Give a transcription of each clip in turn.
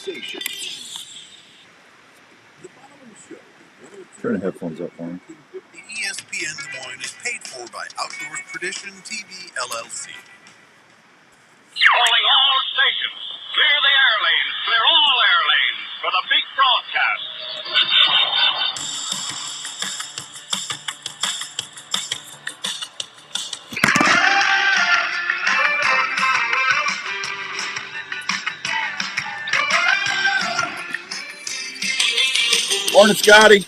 station. The following show, Turn the headphones up for me. ESPN Des Moines is paid for by Outdoors Tradition TV LLC. Calling all stations. Clear the air lanes. Clear all air lanes for the big broadcast. Morning, Scotty.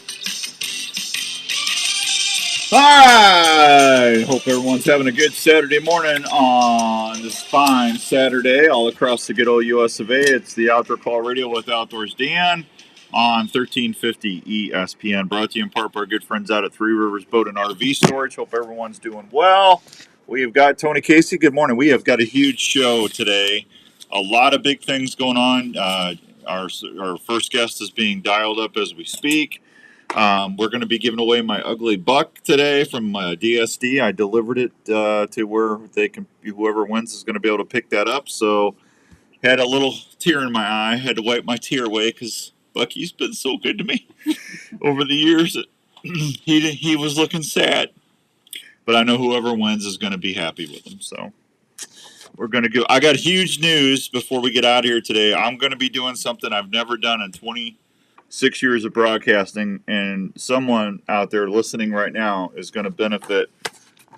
Hi. Hope everyone's having a good Saturday morning on this fine Saturday all across the good old US of A. It's the Outdoor Call Radio with Outdoors Dan on 1350 ESPN. Brought to you in part by our good friends out at Three Rivers Boat and RV Storage. Hope everyone's doing well. We have got Tony Casey. Good morning. We have got a huge show today. A lot of big things going on. Our first guest is being dialed up as we speak. We're going to be giving away my ugly buck today from DSD. I delivered it to where they can. Whoever wins is going to be able to pick that up. So, had a little tear in my eye. Had to wipe my tear away because Bucky's been so good to me over the years. He was looking sad, but I know whoever wins is going to be happy with him. So. We're going to go. I got huge news before we get out of here today. I'm going to be doing something I've never done in 26 years of broadcasting, and someone out there listening right now is going to benefit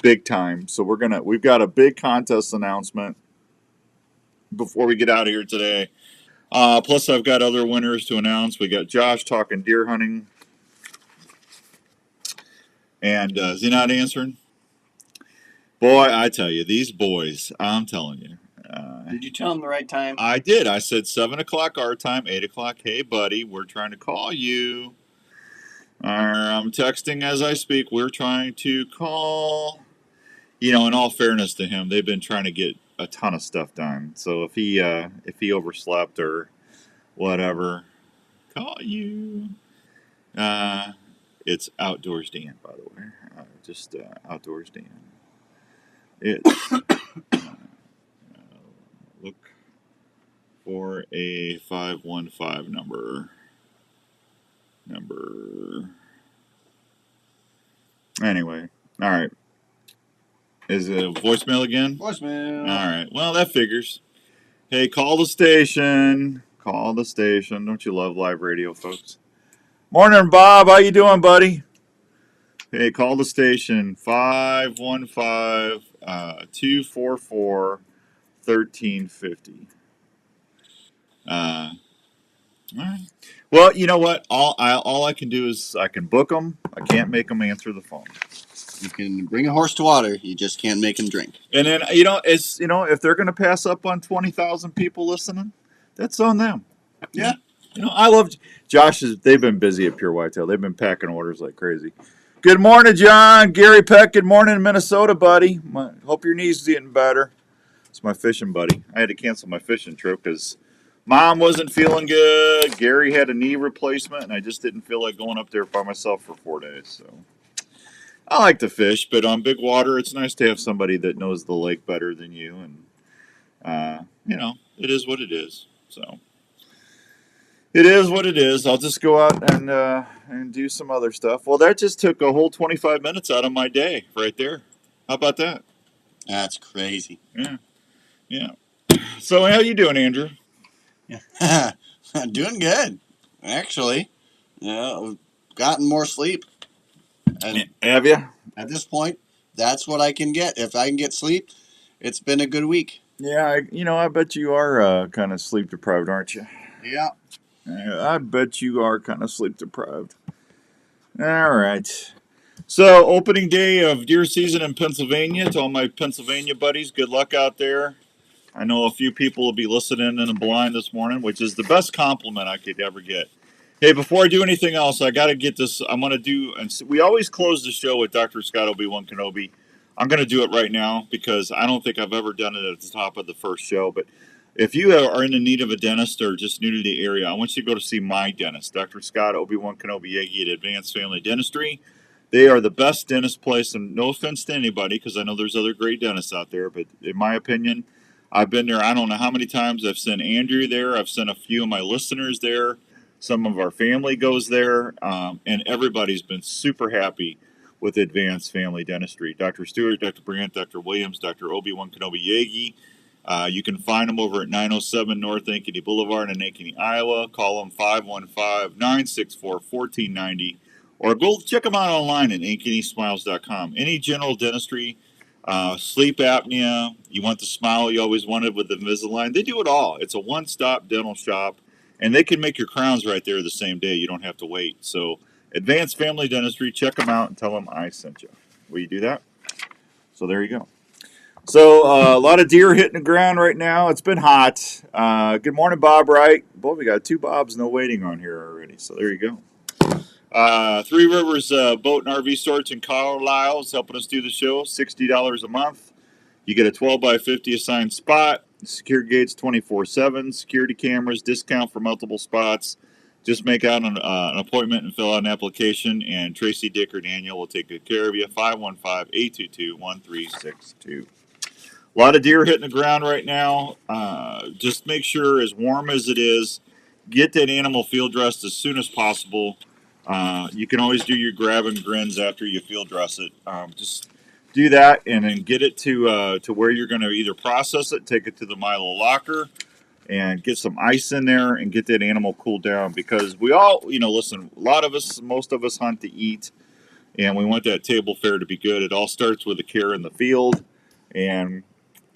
big time. So we've got a big contest announcement before we get out of here today. Plus, I've got other winners to announce. We got Josh talking deer hunting, and is he not answering? Boy, I tell you, these boys, I'm telling you. Did you tell him the right time? I did. I said 7 o'clock our time, 8 o'clock. Hey, buddy, we're trying to call you. I'm texting as I speak. We're trying to call. You know, in all fairness to him, they've been trying to get a ton of stuff done. So if he overslept or whatever, call you. It's Outdoors Dan, by the way. Just Outdoors Dan. It's look for a 515 number. Anyway, all right. Is it a voicemail again? Voicemail. All right. Well, that figures. Hey, call the station. Call the station. Don't you love live radio, folks? Morning, Bob. How you doing, buddy? Hey, call the station. 515-244-1350. All right. Well, you know what? All I can do is I can book them. I can't make them answer the phone. You can bring a horse to water. You just can't make him drink. And then if they're going to pass up on 20,000 people listening, that's on them. Yeah. I love Josh. They've been busy at Pure Whitetail. They've been packing orders like crazy. Good morning, John. Gary Peck. Good morning, Minnesota, buddy. Hope your knee's getting better. It's my fishing buddy. I had to cancel my fishing trip because Mom wasn't feeling good. Gary had a knee replacement, and I just didn't feel like going up there by myself for 4 days. So I like to fish, but on big water, it's nice to have somebody that knows the lake better than you. And, it is what it is. So it is what it is. I'll just go out and do some other stuff. Well, that just took a whole 25 minutes out of my day right there. How about that? That's crazy. Yeah. So how you doing, Andrew? Yeah. Doing good, actually. I've gotten more sleep. And Have you? at this point, that's what I can get. If I can get sleep, it's been a good week. Yeah, I bet you are kind of sleep deprived, aren't you? Yeah. I bet you are kind of sleep deprived. All right. So, opening day of deer season in Pennsylvania. To all my Pennsylvania buddies, good luck out there. I know a few people will be listening in the blind this morning, which is the best compliment I could ever get. Hey, before I do anything else, I got to get this. I'm going to do, and we always close the show with Dr. Scott Obi-Wan Kenobi. I'm going to do it right now because I don't think I've ever done it at the top of the first show. But if you are in the need of a dentist or just new to the area, I want you to go to see my dentist, Dr. Scott Obi-Wan Kenobi Yagi at Advanced Family Dentistry. They are the best dentist place, and no offense to anybody because I know there's other great dentists out there, but in my opinion, I've been there, I don't know how many times. I've sent Andrew there. I've sent a few of my listeners there. Some of our family goes there, and everybody's been super happy with Advanced Family Dentistry. Dr. Stewart, Dr. Brandt, Dr. Williams, Dr. Obi-Wan Kenobi Yagi. You can find them over at 907 North Ankeny Boulevard in Ankeny, Iowa. Call them 515-964-1490, or go check them out online at ankenysmiles.com. Any general dentistry, sleep apnea, you want the smile you always wanted with the Invisalign, they do it all. It's a one-stop dental shop, and they can make your crowns right there the same day. You don't have to wait. So Advanced Family Dentistry, check them out and tell them I sent you. Will you do that? So there you go. So a lot of deer hitting the ground right now. It's been hot. Good morning, Bob Wright. Boy, we got 2 Bobs, no waiting on here already. So there you go. Three Rivers Boat and RV Storage in Carlisle is helping us do the show. $60 a month. You get a 12 by 50 assigned spot. Secure gates 24/7. Security cameras. Discount for multiple spots. Just make out an appointment and fill out an application, and Tracy, Dick, or Daniel will take good care of you. 515-822-1362. A lot of deer hitting the ground right now. Just make sure, as warm as it is, get that animal field dressed as soon as possible. You can always do your grab and grins after you field dress it. Just do that and then get it to where you're going to either process it, take it to the Milo locker, and get some ice in there and get that animal cooled down. Because we all, listen, a lot of us, most of us hunt to eat, and we want that table fare to be good. It all starts with the care in the field, and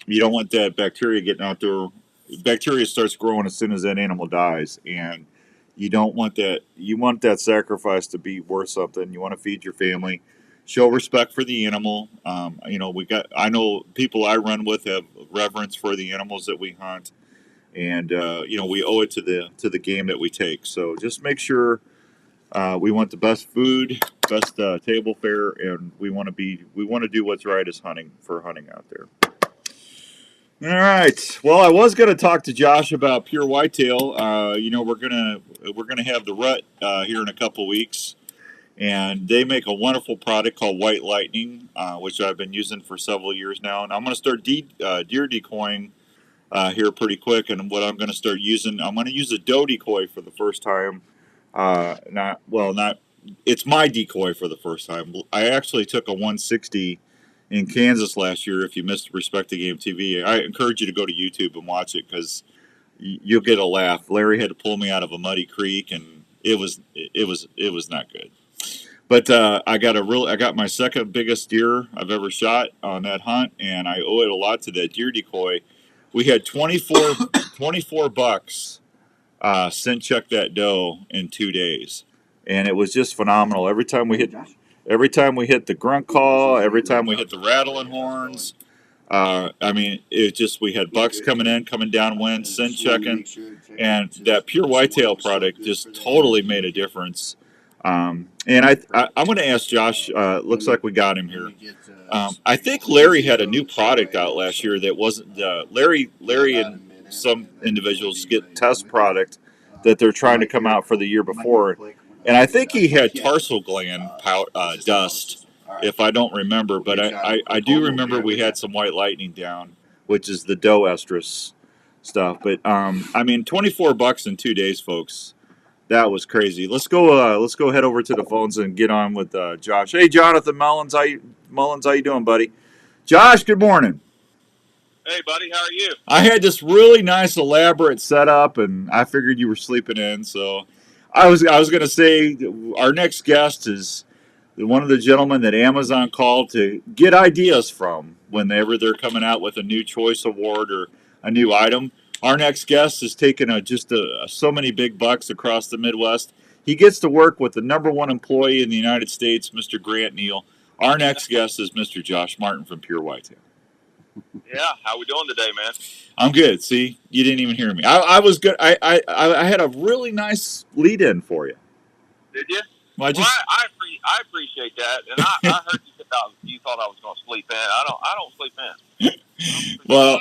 you don't want that bacteria getting out there. Bacteria starts growing as soon as that animal dies, and you don't want that. You want that sacrifice to be worth something. You want to feed your family, show respect for the animal. I know people I run with have reverence for the animals that we hunt, and we owe it to the game that we take. So just make sure we want the best food, best table fare, and we want to do what's right as hunting out there. All right. Well, I was going to talk to Josh about PureWhitetail. We're gonna have the rut here in a couple weeks, and they make a wonderful product called White Lightning, which I've been using for several years now. And I'm going to start deer decoying here pretty quick. And what I'm going to start using, I'm going to use a doe decoy for the first time. It's my decoy for the first time. I actually took a 160 in Kansas last year. If you missed Respect the Game TV, I encourage you to go to YouTube and watch it, because you'll get a laugh. Larry had to pull me out of a muddy creek, and it was not good. But I got my second biggest deer I've ever shot on that hunt, and I owe it a lot to that deer decoy. We had 24 bucks scent check that doe in 2 days, and it was just phenomenal. Every time we hit the grunt call, every time we hit the rattling horns, we had bucks coming downwind, scent checking, and that PureWhitetail product just totally made a difference. And I'm going to ask Josh. Looks like we got him here. I think Larry had a new product out last year that wasn't Larry and some individuals get test product that they're trying to come out for the year before. And I think he had tarsal gland dust, if I don't remember. But I do remember we had some White Lightning down, which is the doe estrus stuff. But 24 bucks in 2 days, folks. That was crazy. Let's go head over to the phones and get on with Josh. Hey, Jonathan Mullins, how you doing, buddy? Josh, good morning. Hey, buddy, how are you? I had this really nice, elaborate setup, and I figured you were sleeping in, so I was going to say our next guest is one of the gentlemen that Amazon called to get ideas from whenever they're coming out with a new choice award or a new item. Our next guest is taking so many big bucks across the Midwest. He gets to work with the #1 employee in the United States, Mr. Grant Neal. Our next guest is Mr. Josh Martin from PureWhitetail. Yeah, how we doing today, man? I'm good. See, you didn't even hear me. I was good. I had a really nice lead in for you. Did you? Well, I appreciate that, and I heard you thought I was going to sleep in. I don't sleep in. Well,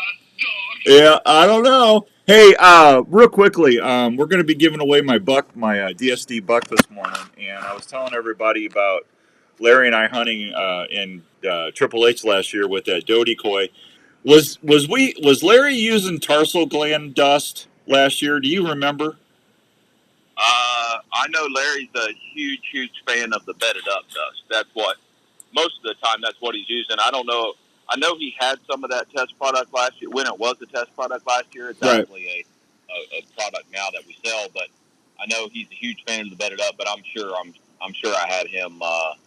yeah, I don't know. Hey, real quickly, we're going to be giving away my DSD buck this morning, and I was telling everybody about Larry and I hunting in Triple H last year with that doe decoy. Was Larry using tarsal gland dust last year? Do you remember? I know Larry's a huge fan of the bedded up dust. That's what most of the time. That's what he's using. I don't know. I know he had some of that test product last year when it was a test product last year. It's Right. actually a product now that we sell, but I know he's a huge fan of the bedded up. But I'm sure I had him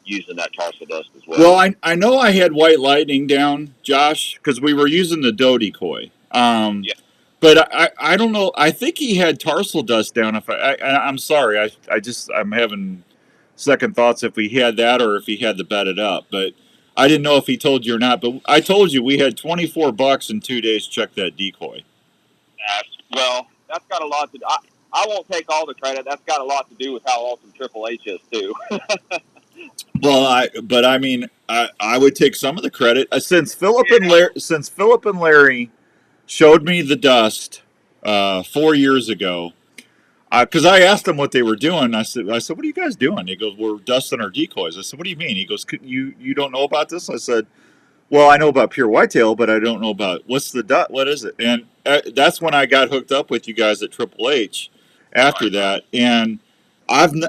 using that tarsal dust as well. Well, I know I had White Lightning down, Josh, because we were using the Decoy. Yeah. But I don't know. I think he had tarsal dust down. If I'm sorry, I'm having second thoughts if we had that or if he had the bedded up. But I didn't know if he told you or not. But I told you we had $24 in 2 days. Check that Decoy. Well, that's got a lot to do. I won't take all the credit. That's got a lot to do with how awesome Triple H is too. Well, I would take some of the credit since Philip and Larry showed me the dust 4 years ago. Because I asked them what they were doing. I said, what are you guys doing? He goes, we're dusting our decoys. I said, what do you mean? He goes, you don't know about this? I said, well, I know about PureWhitetail, but I don't know about what is it? And that's when I got hooked up with you guys at Triple H. After that, and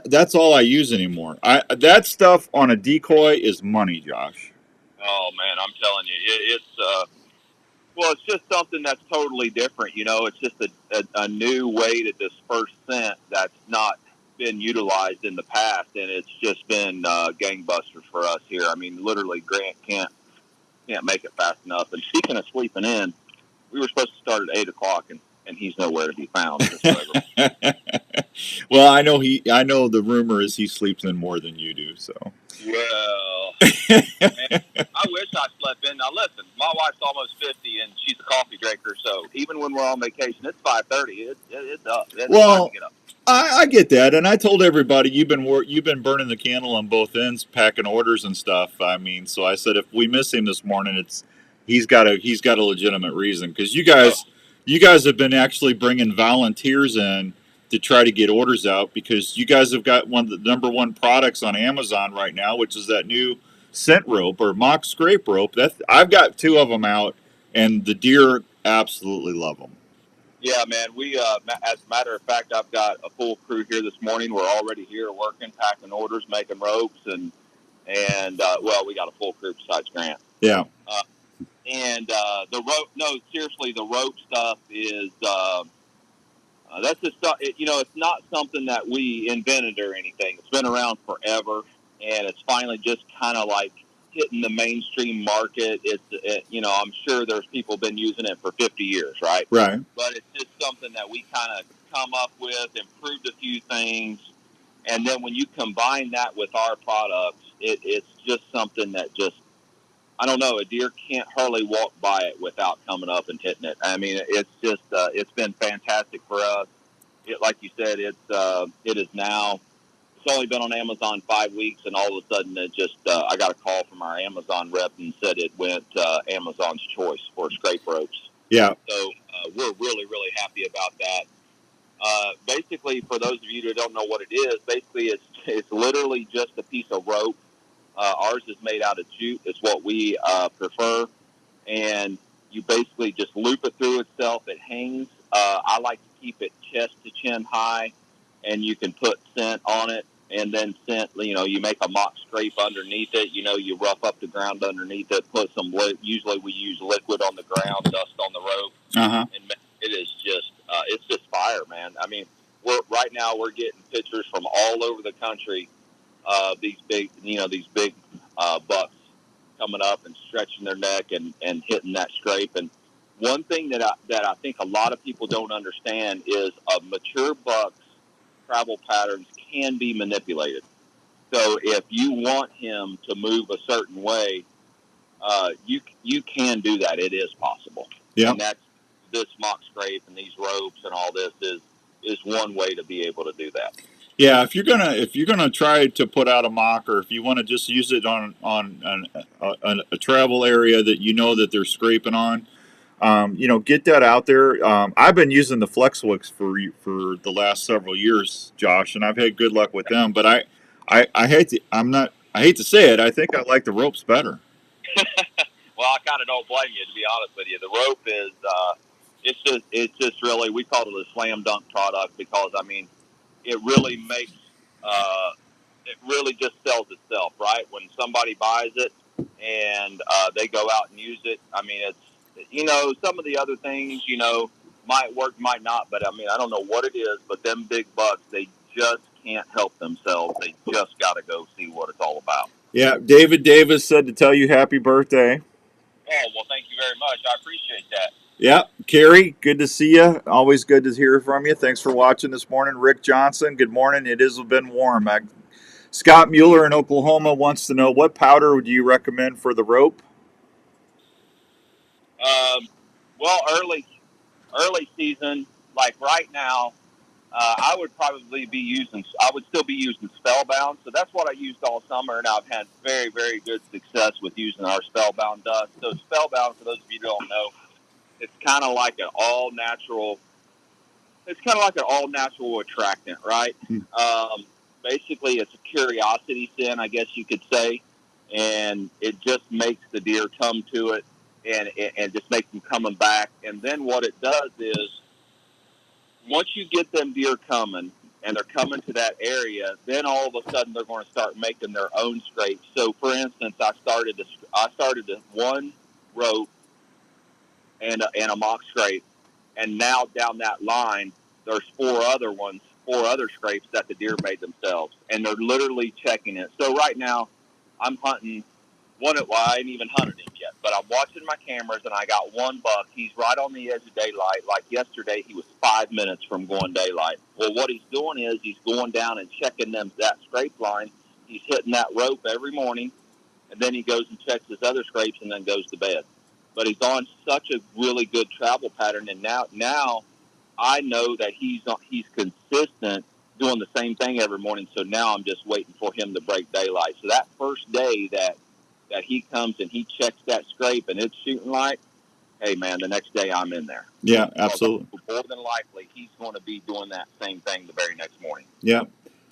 that's all I use anymore. That stuff on a decoy is money, Josh. Oh man, I'm telling you, it's just something that's totally different. You know, it's just a new way to disperse scent that's not been utilized in the past, and it's just been gangbusters for us here. I mean, literally, Grant can't make it fast enough. And speaking of sleeping in, we were supposed to start at 8:00, and he's nowhere to be found. Well, I know the rumor is he sleeps in more than you do. So. Well, man, I wish I slept in. Now listen, my wife's almost 50 and she's a coffee drinker. So even when we're on vacation, it's 5:30. It's up. It's time to get up. I get that, and I told everybody you've been burning the candle on both ends, packing orders and stuff. I mean, so I said if we miss him this morning, he's got a legitimate reason because you guys have been actually bringing volunteers in to try to get orders out because you guys have got one of the number one products on Amazon right now, which is that new scent rope or mock scrape rope. I've got 2 of them out, and the deer absolutely love them. Yeah, man. We, as a matter of fact, I've got a full crew here this morning. We're already here working, packing orders, making ropes, and we got a full crew besides Grant. Yeah. The rope. No, seriously, the rope stuff is. That's just stuff. It's not something that we invented or anything. It's been around forever, and it's finally just kind of like hitting the mainstream market. I'm sure there's people been using it for 50 years, right? Right. But it's just something that we kind of come up with, improved a few things, and then when you combine that with our products, it's just something that just, I don't know, a deer can't hardly walk by it without coming up and hitting it. I mean, it's just, it's been fantastic for us. Like you said, it is now, it's only been on Amazon 5 weeks, and all of a sudden it just, I got a call from our Amazon rep and said it went Amazon's choice for scrape ropes. Yeah. So we're really, really happy about that. Basically, for those of you who don't know what it is, basically it's literally just a piece of rope. Ours is made out of jute. It's what we prefer. And you basically just loop it through itself. It hangs. I like to keep it chest to chin high, and you can put scent on it. And then scent, you make a mock scrape underneath it. You rough up the ground underneath it, put some, usually we use liquid on the ground, dust on the rope. Uh-huh. And it is just, it's just fire, man. I mean, right now we're getting pictures from all over the country. These big bucks coming up and stretching their neck and hitting that scrape. And one thing that I think a lot of people don't understand is a mature buck's travel patterns can be manipulated. So if you want him to move a certain way, you can do that. It is possible. Yeah. And that's this mock scrape and these ropes and all this is one way to be able to do that. Yeah, if you're gonna try to put out a mock, or if you want to just use it on a travel area that that they're scraping on, get that out there. I've been using the FlexWicks for the last several years, Josh, and I've had good luck with them. But I hate to say it, I think I like the ropes better. Well, I kind of don't blame you, to be honest with you. The rope is, it's just really, we call it a slam dunk product because, I mean, it really makes, it really just sells itself, right? When somebody buys it and they go out and use it, I mean, it's, some of the other things, might work, might not, but I mean, I don't know what it is, but them big bucks, they just can't help themselves. They just got to go see what it's all about. Yeah, David Davis said to tell you happy birthday. Oh, well, thank you very much. I appreciate that. Yeah, Carrie, good to see you. Always good to hear from you. Thanks for watching this morning. Rick Johnson, good morning. It has been warm. Scott Mueller in Oklahoma wants to know, what powder would you recommend for the rope? Well, early season, like right now, I would still be using Spellbound. So that's what I used all summer, and I've had very, very good success with using our Spellbound dust. So Spellbound, for those of you who don't know, it's kind of like an all natural attractant, right? Basically, it's a curiosity sin, I guess you could say, and it just makes the deer come to it, and just makes them coming back. And then what it does is, once you get them deer coming and they're coming to that area, then all of a sudden they're going to start making their own scrapes. So, for instance, I started one rope and a mock scrape, and now down that line there's four other scrapes that the deer made themselves, and they're literally checking it. So right now I'm hunting I ain't even hunted him yet, but I'm watching my cameras, and I got one buck. He's right on the edge of daylight. Like yesterday, he was 5 minutes from going daylight. Well, what he's doing is he's going down and checking that scrape line. He's hitting that rope every morning, and then he goes and checks his other scrapes and then goes to bed. But he's on such a really good travel pattern, and now I know that he's consistent doing the same thing every morning. So now I'm just waiting for him to break daylight. So that first day that he comes and he checks that scrape and it's shooting light, hey man, the next day I'm in there. Yeah, absolutely. More than likely, he's going to be doing that same thing the very next morning. Yeah.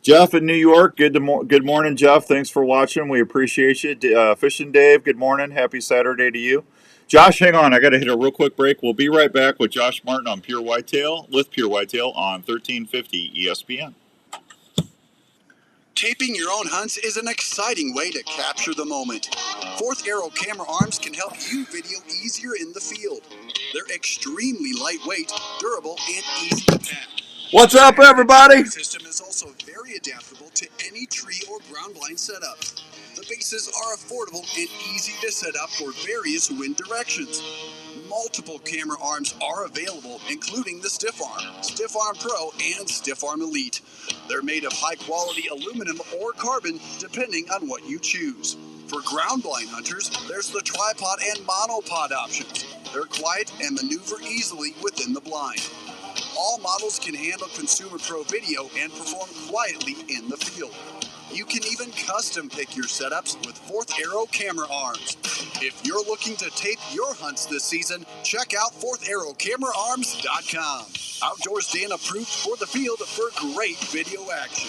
Jeff in New York, good morning, Jeff. Thanks for watching. We appreciate you. Fishing Dave, good morning. Happy Saturday to you. Josh, hang on. I got to hit a real quick break. We'll be right back with Josh Martin on Pure Whitetail on 1350 ESPN. Taping your own hunts is an exciting way to capture the moment. Fourth Arrow camera arms can help you video easier in the field. They're extremely lightweight, durable, and easy to pack. What's up, everybody? The system is also very adaptable to any tree or ground blind setup. The bases are affordable and easy to set up for various wind directions. Multiple camera arms are available, including the Stiff Arm, Stiff Arm Pro, and Stiff Arm Elite. They're made of high-quality aluminum or carbon, depending on what you choose. For ground blind hunters, there's the tripod and monopod options. They're quiet and maneuver easily within the blind. All models can handle Consumer Pro video and perform quietly in the field. You can even custom pick your setups with Fourth Arrow camera arms. If you're looking to tape your hunts this season, check out FourthArrowCameraArms.com. Outdoor stand approved for the field for great video action.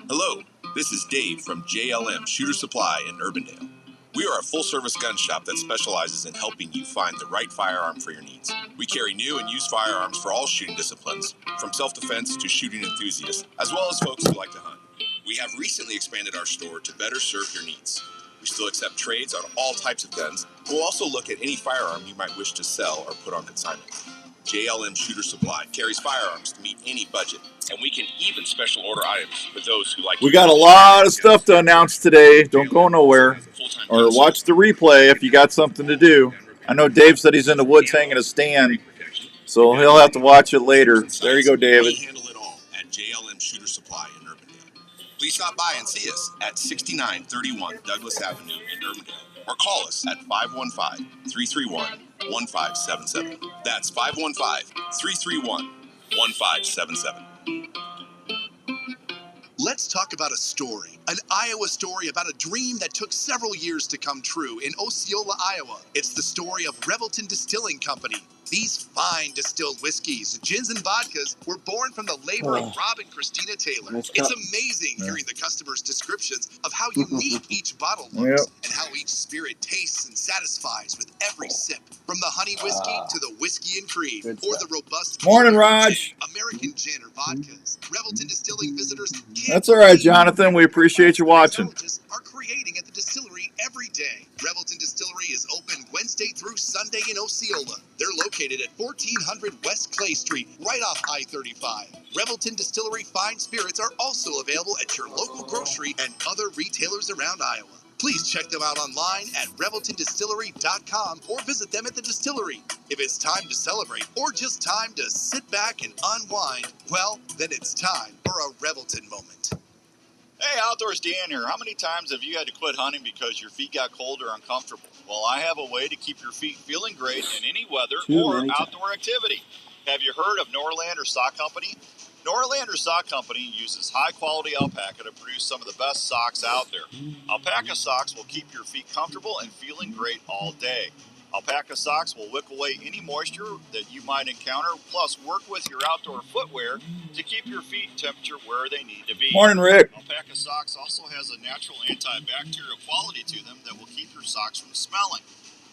Hello, this is Dave from JLM Shooter Supply in Urbandale. We are a full-service gun shop that specializes in helping you find the right firearm for your needs. We carry new and used firearms for all shooting disciplines, from self-defense to shooting enthusiasts, as well as folks who like to hunt. We have recently expanded our store to better serve your needs. We still accept trades on all types of guns. We'll also look at any firearm you might wish to sell or put on consignment. JLM Shooter Supply carries firearms to meet any budget, and we can even special order items for those who like. We got a lot of stuff to announce today. Don't go nowhere, or watch the replay if you got something to do. I know Dave said he's in the woods hanging a stand, so he'll have to watch it later. There you go, David. We handle it all at JLM Shooter Supply in Urbandale. Please stop by and see us at 6931 Douglas Avenue in Urbandale, or call us at 515-331-1577. That's 515-331-1577. Let's talk about a story. An Iowa story about a dream that took several years to come true in Osceola, Iowa. It's the story of Revelton Distilling Company. These fine distilled whiskeys, gins, and vodkas were born from the labor of Rob and Christina Taylor. It's amazing hearing the customers' descriptions of how unique each bottle looks and how each spirit tastes and satisfies with every sip. From the honey whiskey to the whiskey and cream, or the robust Morning, Raj. American gin or vodkas. Revelton Distilling visitors can't That's all right, Jonathan. We appreciate you watching. Are creating at the distillery every day. Revelton Distillery is open Wednesday through Sunday in Osceola. They're located at 1400 West Clay Street, right off I-35. Revelton Distillery fine spirits are also available at your local grocery and other retailers around Iowa. Please check them out online at reveltondistillery.com or visit them at the distillery. If it's time to celebrate or just time to sit back and unwind, well, then it's time for a Revelton moment. Hey, Outdoors Dan here. How many times have you had to quit hunting because your feet got cold or uncomfortable? Well, I have a way to keep your feet feeling great in any weather or outdoor activity. Have you heard of Norlander Sock Company? Norlander Sock Company uses high-quality alpaca to produce some of the best socks out there. Alpaca socks will keep your feet comfortable and feeling great all day. Alpaca socks will wick away any moisture that you might encounter, plus work with your outdoor footwear to keep your feet temperature where they need to be. Morning, Rick. Alpaca socks also has a natural antibacterial quality to them that will keep your socks from smelling.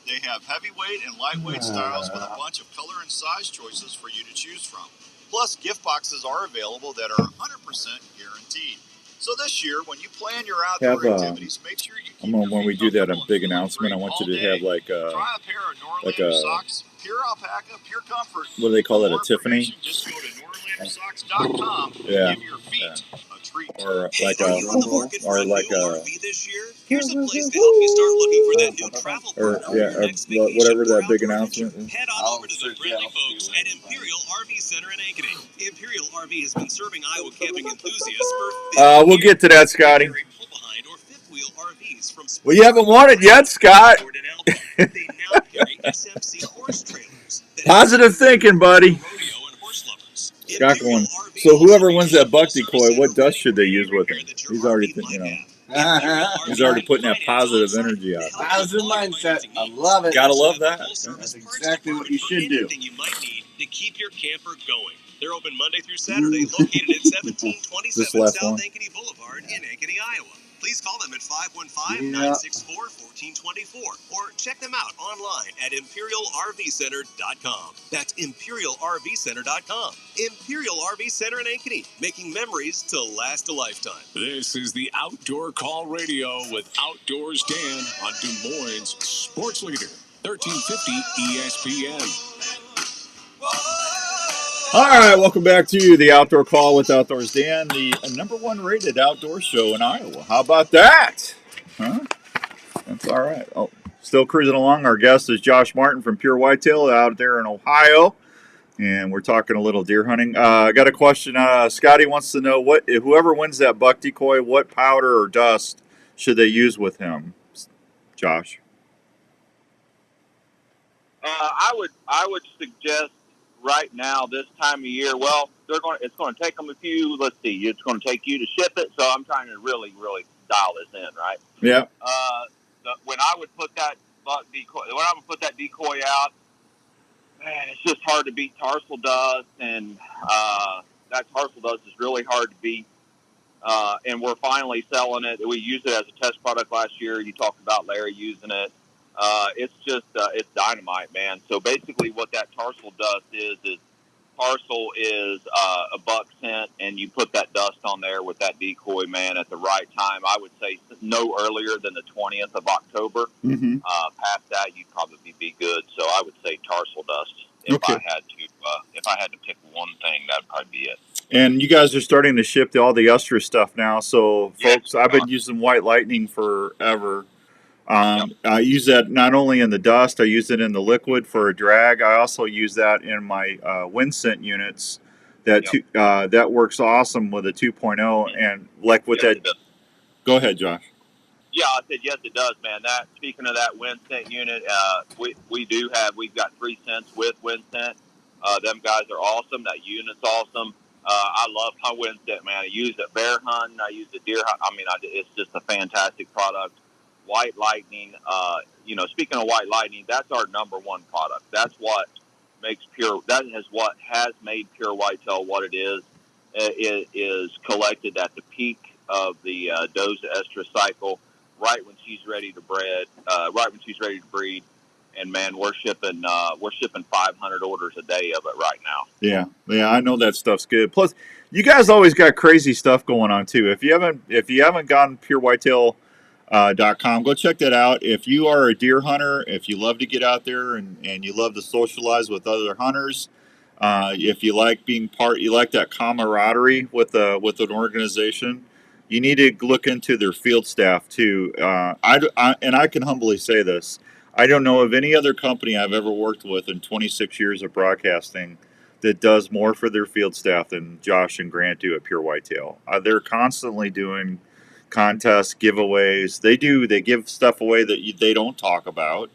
They have heavyweight and lightweight styles with a bunch of color and size choices for you to choose from. Plus, gift boxes are available that are 100% guaranteed. So this year, when you plan your outdoor activities, make sure you keep your when we feet do that comfortable big and feeling announcement, I great want all you to day. have like Try a pair of Norlander socks, pure alpaca, pure comfort. what do they call For it, a more Tiffany? information, just go to norlandersocks.com and Yeah. give your feet a treat. Or Hey, like are a you in the market for or a like new a RV this year? Here's a place to help you start looking for that new travel or partner for yeah, your next or vacation whatever or that big outdoor adventure. announcement is. Head on over to the friendly folks at Imperial RV Center in Ankeny. Imperial RV has been serving Iowa camping enthusiasts for 50 We'll get to that, Scotty. They carry pull-behind or fifth-wheel RVs from Well, you haven't won it yet, Scott. Ford and Alpine. They now carry SMC horse trailers. that Positive thinking, buddy. rodeo and horse lovers. Scott going. Imperial RV So also whoever wins features a that buck full-service decoy, what center dust should they ready use for any with him? repair that your He's already, RV might have. he's already putting that positive energy out. Positive mindset. I love it. Gotta love that. That's exactly what you should do. Anything you might need to keep your camper going. They're open Monday through Saturday, located at 1727 This last South one. Ankeny Boulevard in Ankeny, Iowa. Please call them at 515-964-1424 or check them out online at ImperialRVCenter.com. That's ImperialRVCenter.com. Imperial RV Center in Ankeny, making memories to last a lifetime. This is the Outdoor Call Radio with Outdoors Dan on Des Moines Sports Leader, 1350 ESPN. All right, welcome back to the Outdoor Call with Outdoors Dan, the #1 rated outdoor show in Iowa. How about that? Huh? That's all right. Oh, still cruising along. Our guest is Josh Martin from PureWhitetail out there in Ohio, and we're talking a little deer hunting. I got a question. Scotty wants to know whoever wins that buck decoy, what powder or dust should they use with him? Josh. I would suggest right now, this time of year, well, it's going to take them a few, let's see, it's going to take you to ship it, so I'm trying to really, really dial this in, right? Yeah. When I would put that decoy out, man, it's just hard to beat tarsal dust, and that tarsal dust is really hard to beat. And we're finally selling it. We used it as a test product last year. You talked about Larry using it. It's just, it's dynamite, man. So basically what that tarsal dust is tarsal is a buck scent, and you put that dust on there with that decoy, man, at the right time. I would say no earlier than the 20th of October. Mm-hmm. Past that, you'd probably be good. So I would say tarsal dust. If I had to pick one thing, that'd probably be it. And you guys are starting to ship all the Ustra stuff now. So, folks, I've been using White Lightning forever. I use that not only in the dust, I use it in the liquid for a drag. I also use that in my wind scent units. That works awesome with a 2.0. And like with that, go ahead, Josh. Yeah, I said yes, it does, man. Speaking of that wind scent unit, we've got 3 scents with wind scent. Them guys are awesome. That unit's awesome. I love my wind set, man. I use it bear hunting. I use it deer hunt. I mean, it's just a fantastic product. White Lightning, speaking of White Lightning, that's our number one product. That's what what has made Pure Whitetail what it is. It is collected at the peak of the doe to estrus cycle, right when she's ready to breed. And man, we're shipping 500 orders a day of it right now. Yeah, I know that stuff's good. Plus, you guys always got crazy stuff going on too. If you haven't gotten PureWhitetail.com, go check that out. If you are a deer hunter, if you love to get out there and you love to socialize with other hunters, if you like you like that camaraderie with an organization, you need to look into their field staff too. And I can humbly say this. I don't know of any other company I've ever worked with in 26 years of broadcasting that does more for their field staff than Josh and Grant do at Pure Whitetail. They're constantly doing contests, giveaways. They give stuff away that they don't talk about,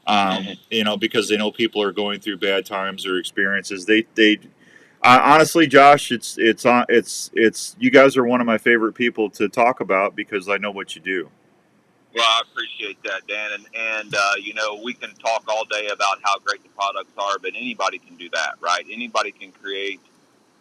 because they know people are going through bad times or experiences. Honestly, Josh, it's you guys are one of my favorite people to talk about because I know what you do. Well, I appreciate that, Dan. And we can talk all day about how great the products are, but anybody can do that, right? Anybody can create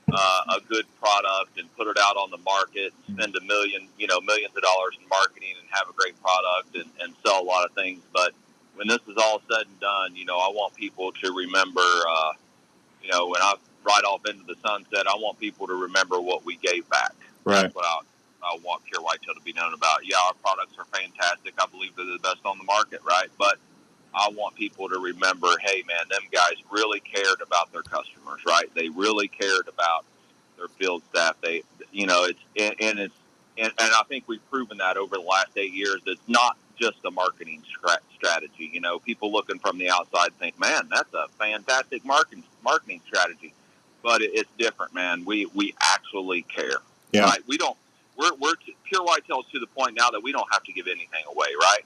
a good product and put it out on the market and spend millions of dollars in marketing and have a great product and sell a lot of things. But when this is all said and done, I want people to remember, when I ride off into the sunset, I want people to remember what we gave back. Right. That's what I want Pure Whitetail to be known about. Yeah, our products are fantastic. I believe they're the best on the market, right? But I want people to remember, hey, man, them guys really cared about their customers, right? They really cared about their field staff. I think we've proven that over the last 8 years. It's not just a marketing strategy. People looking from the outside think, man, that's a fantastic marketing strategy. But it's different, man. We actually care, right? We don't. We're Pure Whitetail to the point now that we don't have to give anything away, right?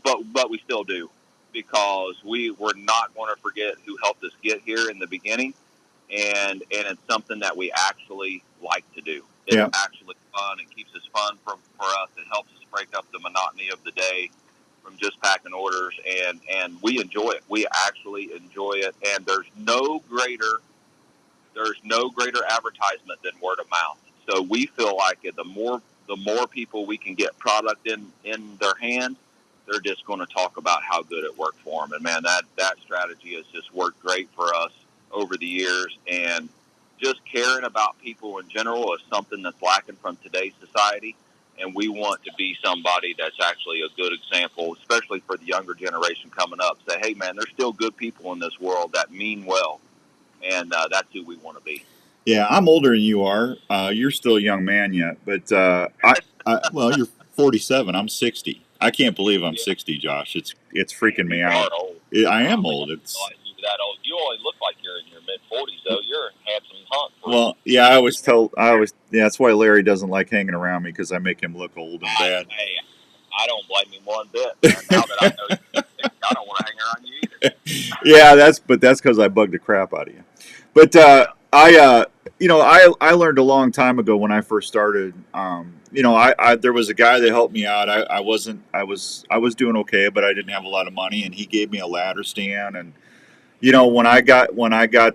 But we still do, because we're not going to forget who helped us get here in the beginning, and it's something that we actually like to do. It's actually fun. It keeps us fun for us. It helps us break up the monotony of the day from just packing orders, and we enjoy it. We actually enjoy it, and there's no greater advertisement than word of mouth. So we feel like the more people we can get product in their hand, they're just going to talk about how good it worked for them. And man, that strategy has just worked great for us over the years. And just caring about people in general is something that's lacking from today's society. And we want to be somebody that's actually a good example, especially for the younger generation coming up. Say, hey man, there's still good people in this world that mean well. And that's who we want to be. Yeah, I'm older than you are. You're still a young man yet, but well, you're 47. I'm 60. I can't believe I'm 60, Josh. It's freaking me out. I am old. It's that old. You only look like you're in your mid 40s, though. You're a handsome hunk. Well, yeah, that's why Larry doesn't like hanging around me, because I make him look old and bad. Hey, I don't blame him one bit, man. Now that I know you, I don't want to hang around you either. Yeah, that's because I bugged the crap out of you. But I learned a long time ago when I first started. There was a guy that helped me out. I was doing okay, but I didn't have a lot of money, and he gave me a ladder stand. And when I got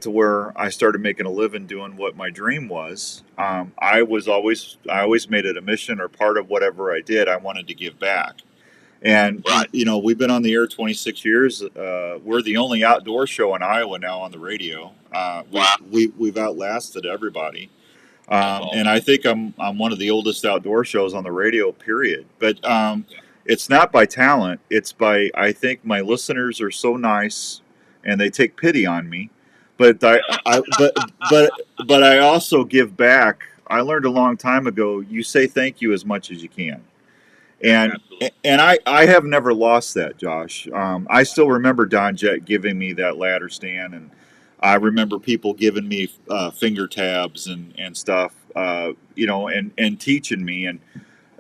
to where I started making a living doing what my dream was, I always made it a mission, or part of whatever I did, I wanted to give back. And, we've been on the air 26 years. We're the only outdoor show in Iowa now on the radio. We've outlasted everybody. And I think I'm one of the oldest outdoor shows on the radio, period. But it's not by talent. It's by, I think my listeners are so nice and they take pity on me. But I also give back. I learned a long time ago, you say thank you as much as you can. And I have never lost that, Josh. I still remember Don Jett giving me that ladder stand, and I remember people giving me finger tabs and stuff, and teaching me. And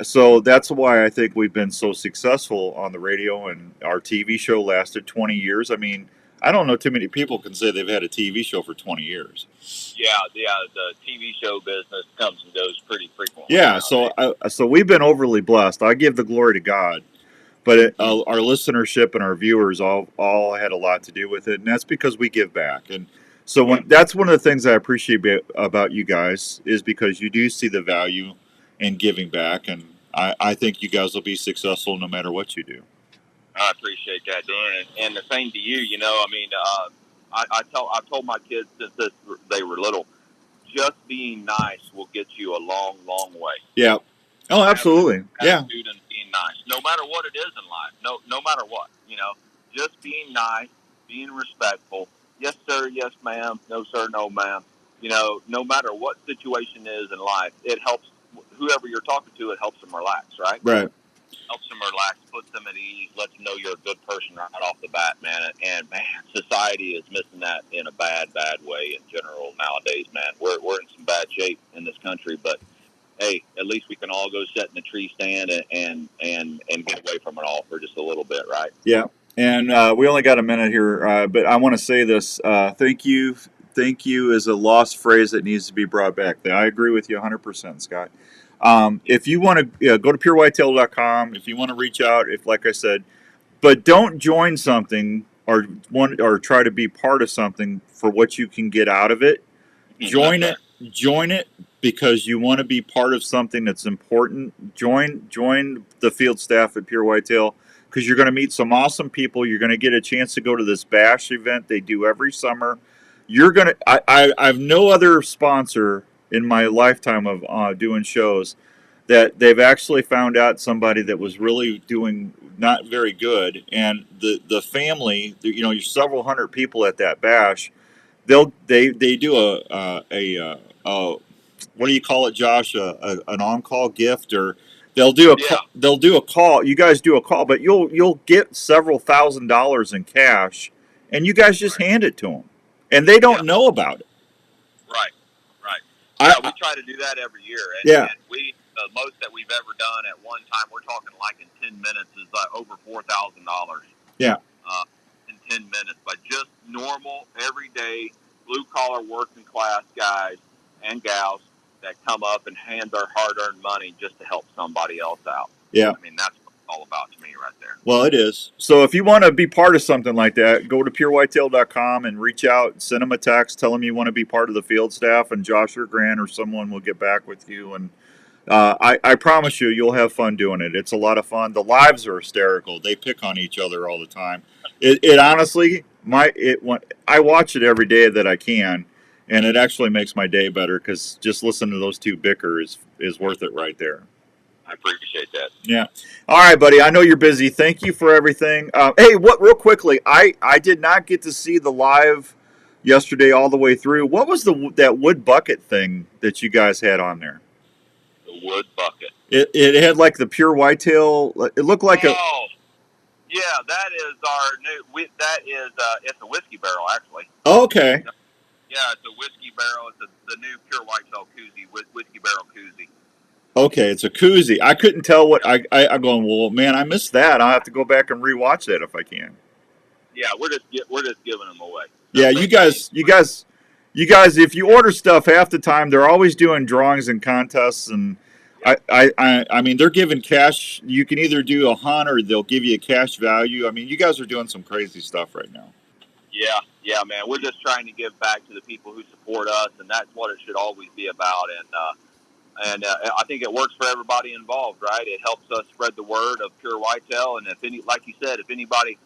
so that's why I think we've been so successful on the radio, and our TV show lasted 20 years. I mean, I don't know too many people can say they've had a TV show for 20 years. Yeah, the TV show business comes and goes pretty frequently. Yeah, so we've been overly blessed. I give the glory to God, but our listenership and our viewers all had a lot to do with it, and that's because we give back. And so that's one of the things I appreciate about you guys is because you do see the value in giving back, and I think you guys will be successful no matter what you do. I appreciate that, Dan, and the same to you. You know, I mean, I told my kids since they were little, just being nice will get you a long, long way. Yeah. Oh, absolutely. Attitude and being nice, no matter what it is in life. No matter what, you know, just being nice, being respectful. Yes, sir. Yes, ma'am. No, sir. No, ma'am. You know, no matter what situation is in life, it helps whoever you're talking to. It helps them relax, right? Right. Helps them relax, puts them at ease, lets them know you're a good person right off the bat, man. And man, society is missing that in a bad way in general nowadays, man. We're in some bad shape in this country, but hey, at least we can all go sit in the tree stand and get away from it all for just a little bit, right? Yeah. And we only got a minute here, but I want to say this. Thank you. Thank you is a lost phrase that needs to be brought back. I agree with you 100%, Scott. If you want to go to PureWhitetail.com, if you want to reach out, if like I said, but don't join something or try to be part of something for what you can get out of it. Join it because you want to be part of something that's important. Join the field staff at Pure Whitetail because you're going to meet some awesome people. You're going to get a chance to go to this bash event they do every summer. You're going to. I have no other sponsor in my lifetime of doing shows that they've actually found out somebody that was really doing not very good, and the family. You know, you're several hundred people at that bash. They do a what do you call it, Josh? An on-call gift, or they'll do a call. You guys do a call, but you'll get several $1,000s in cash, and you guys just hand it to them, and they don't know about it. Right. Yeah, we try to do that every year, and we the most that we've ever done at one time. We're talking like in 10 minutes is over $4,000. Yeah. In 10 minutes, but just normal, everyday, blue-collar, working-class guys and gals that come up and hand their hard-earned money just to help somebody else out. Yeah. I mean, that's what it's all about to me right there. Well, it is. So if you want to be part of something like that, go to PureWhitetail.com and reach out, send them a text, tell them you want to be part of the field staff, and Josh or Grant or someone will get back with you. And I promise you'll have fun doing it. It's a lot of fun. The lives are hysterical. They pick on each other all the time. It honestly, I watch it every day that I can, and it actually makes my day better because just listening to those two bicker is worth it right there. I appreciate that. Yeah. All right, buddy. I know you're busy. Thank you for everything. Hey, real quickly, I did not get to see the live yesterday all the way through. What was that wood bucket thing that you guys had on there? The wood bucket. It had like the Pure Whitetail. It looked like yeah, that is our new. It's a whiskey barrel actually. Oh, okay. Yeah, it's a whiskey barrel. It's the new Pure Whitetail koozie, whiskey barrel koozie. Okay, it's a koozie. I couldn't tell what I'm going. Well, man, I missed that. I'll have to go back and rewatch that if I can. Yeah, we're just giving them away. Yeah, you guys. If you order stuff, half the time they're always doing drawings and contests, and I mean they're giving cash. You can either do a hunt or they'll give you a cash value. I mean, you guys are doing some crazy stuff right now. Yeah, man. We're just trying to give back to the people who support us, and that's what it should always be about. And I think it works for everybody involved, right? It helps us spread the word of Pure Whitetail, and like you said, if anybody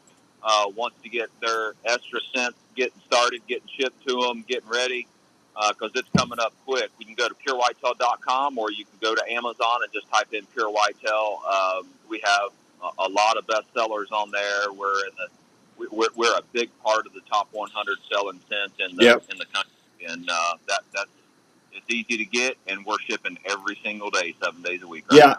wants to get their extra cents getting started, getting shipped to them, getting ready, because it's coming up quick, we can go to PureWhitetail.com, or you can go to Amazon and just type in Pure Whitetail. We have a lot of bestsellers on there. We're a big part of the top 100 selling scent in the country, and that's it's easy to get, and we're shipping every single day, 7 days a week. Right? Yeah,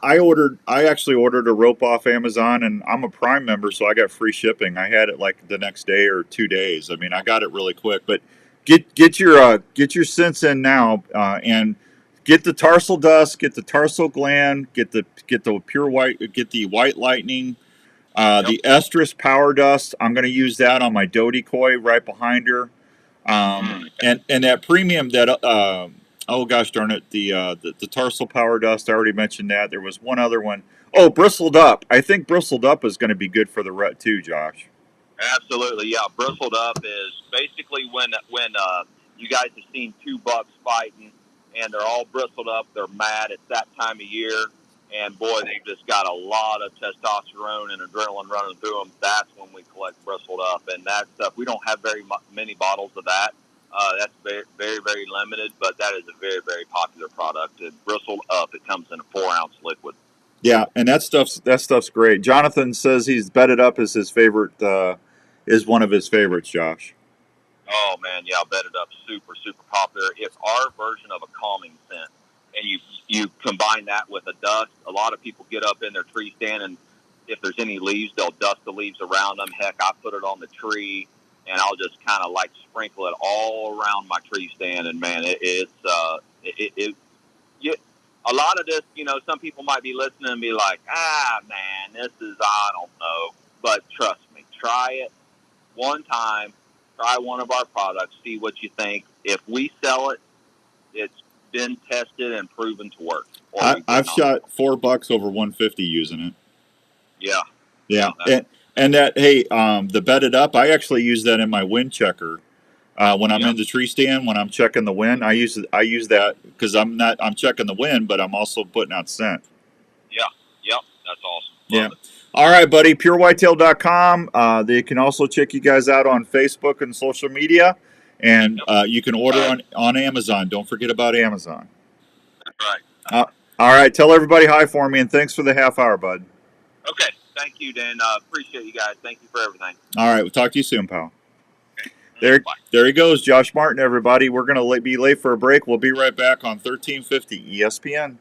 I actually ordered a rope off Amazon, and I'm a Prime member, so I got free shipping. I had it like the next day or 2 days. I mean, I got it really quick. But get your scents in now, and get the tarsal dust, get the tarsal gland, get the pure white, get the white lightning. The estrus power dust, I'm going to use that on my Decoy right behind her. And that premium that oh gosh darn it, the tarsal power dust, I already mentioned that. There was one other one. Oh, bristled up. I think bristled up is going to be good for the rut too, Josh. Absolutely, yeah. Bristled up is basically when you guys have seen two bucks fighting and they're all bristled up. They're mad. It's that time of year, and boy, they've just got a lot of testosterone and adrenaline running through them. That's when we collect bristled up, and that stuff. We don't have very many bottles of that. That's very, very, very limited, but that is a very, very popular product. And bristled up, it comes in a 4-ounce liquid. Yeah, and that stuff's great. Jonathan says he's bedded up as his favorite. Is one of his favorites, Josh. Oh man, yeah, bedded up, super, super popular. It's our version of a calming scent, and you combine that with a dust. A lot of people get up in their tree stand, and if there's any leaves, they'll dust the leaves around them. Heck, I put it on the tree, and I'll just kind of like sprinkle it all around my tree stand. And man, a lot of this, some people might be listening and be like, man, this is, I don't know. But trust me, try it one time. Try one of our products, see what you think. If we sell it, it's been tested and proven to work. I've shot $4 over 150 using it. Yeah. And that, hey, the bedded up, I actually use that in my wind checker. When I'm in the tree stand, when I'm checking the wind, I use that because I'm checking the wind, but I'm also putting out scent. Yep, that's awesome. Love it. All right, buddy, PureWhitetail.com. They can also check you guys out on Facebook and social media, and you can order on Amazon. Don't forget about Amazon. That's right. All right, tell everybody hi for me, and thanks for the half hour, bud. Okay, thank you, Dan. Appreciate you guys. Thank you for everything. All right, we'll talk to you soon, pal. Okay. There he goes, Josh Martin, everybody. We're going to be late for a break. We'll be right back on 1350 ESPN.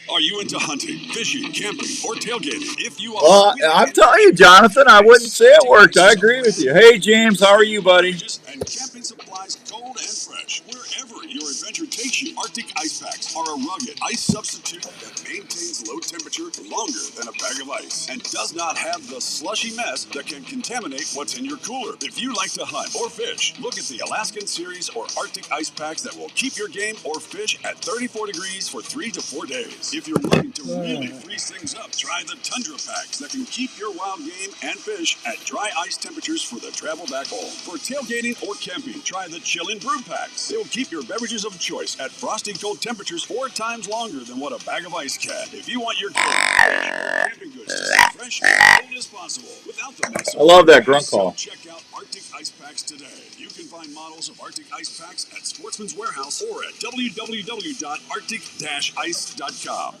Are you into hunting, fishing, camping, or tailgating? If you are, I'm telling you, Jonathan, I wouldn't say it worked. I agree with you. Hey, James, how are you, buddy? And camping supplies, cold and fresh, wherever your adventure takes you. Arctic ice packs are a rugged ice substitute that maintains low temperature longer than a bag of ice and does not have the slushy mess that can contaminate what's in your cooler. If you like to hunt or fish, look at the Alaskan Series or Arctic ice packs that will keep your game or fish at 34 degrees for 3 to 4 days. If you're looking to really freeze things up, try the Tundra packs that can keep your wild game and fish at dry ice temperatures for the travel back home. For tailgating or camping, try the Chill and Brew packs. They will keep your beverages of choice at frosty cold temperatures 4 times longer than what a bag of ice can. If you want your camping goods to stay fresh and cold as possible without the mess. I love that grunt call. Check out Arctic Ice Packs today. You can find models of Arctic Ice Packs at Sportsman's Warehouse or at www.arctic-ice.com.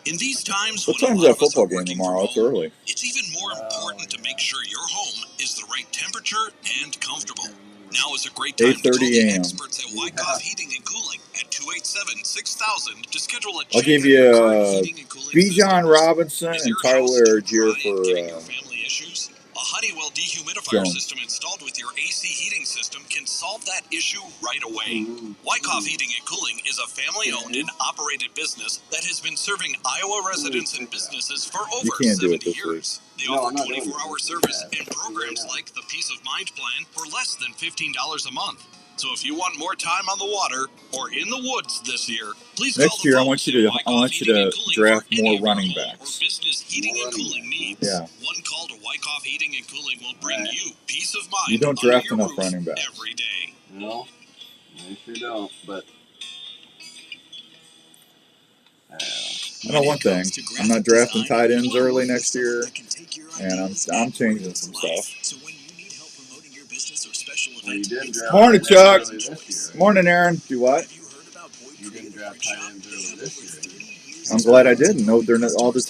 In these times, what time's that football game tomorrow? It's early. It's even more important to make sure your home is the right temperature and comfortable. Now is a great time to call the experts at Wyckoff Heating and Cooling at 287-6000 to schedule a check. I'll give you Bijan Robinson and Tyler Gier for family issues. A Honeywell dehumidifier system installed with your AC heating system can solve that issue right away. Wyckoff Heating and Cooling is a family-owned and operated business that has been serving Iowa residents and businesses for over 70 years. They offer 24-hour service and programs like the Peace of Mind Plan for less than $15 a month. So if you want more time on the water or in the woods this year, please call next year. I want you to draft more running backs. Or business heating and cooling needs. Yeah. One call to Wyckoff Heating and Cooling will bring you peace of mind. You don't draft enough running backs every day. No, I sure don't. But I know one thing. I'm not drafting tight ends early next year, and I'm changing some stuff. Morning, Chuck. Morning, Aaron. Do what? You didn't draft tight ends early this year. I'm glad I didn't. No, they're not, all the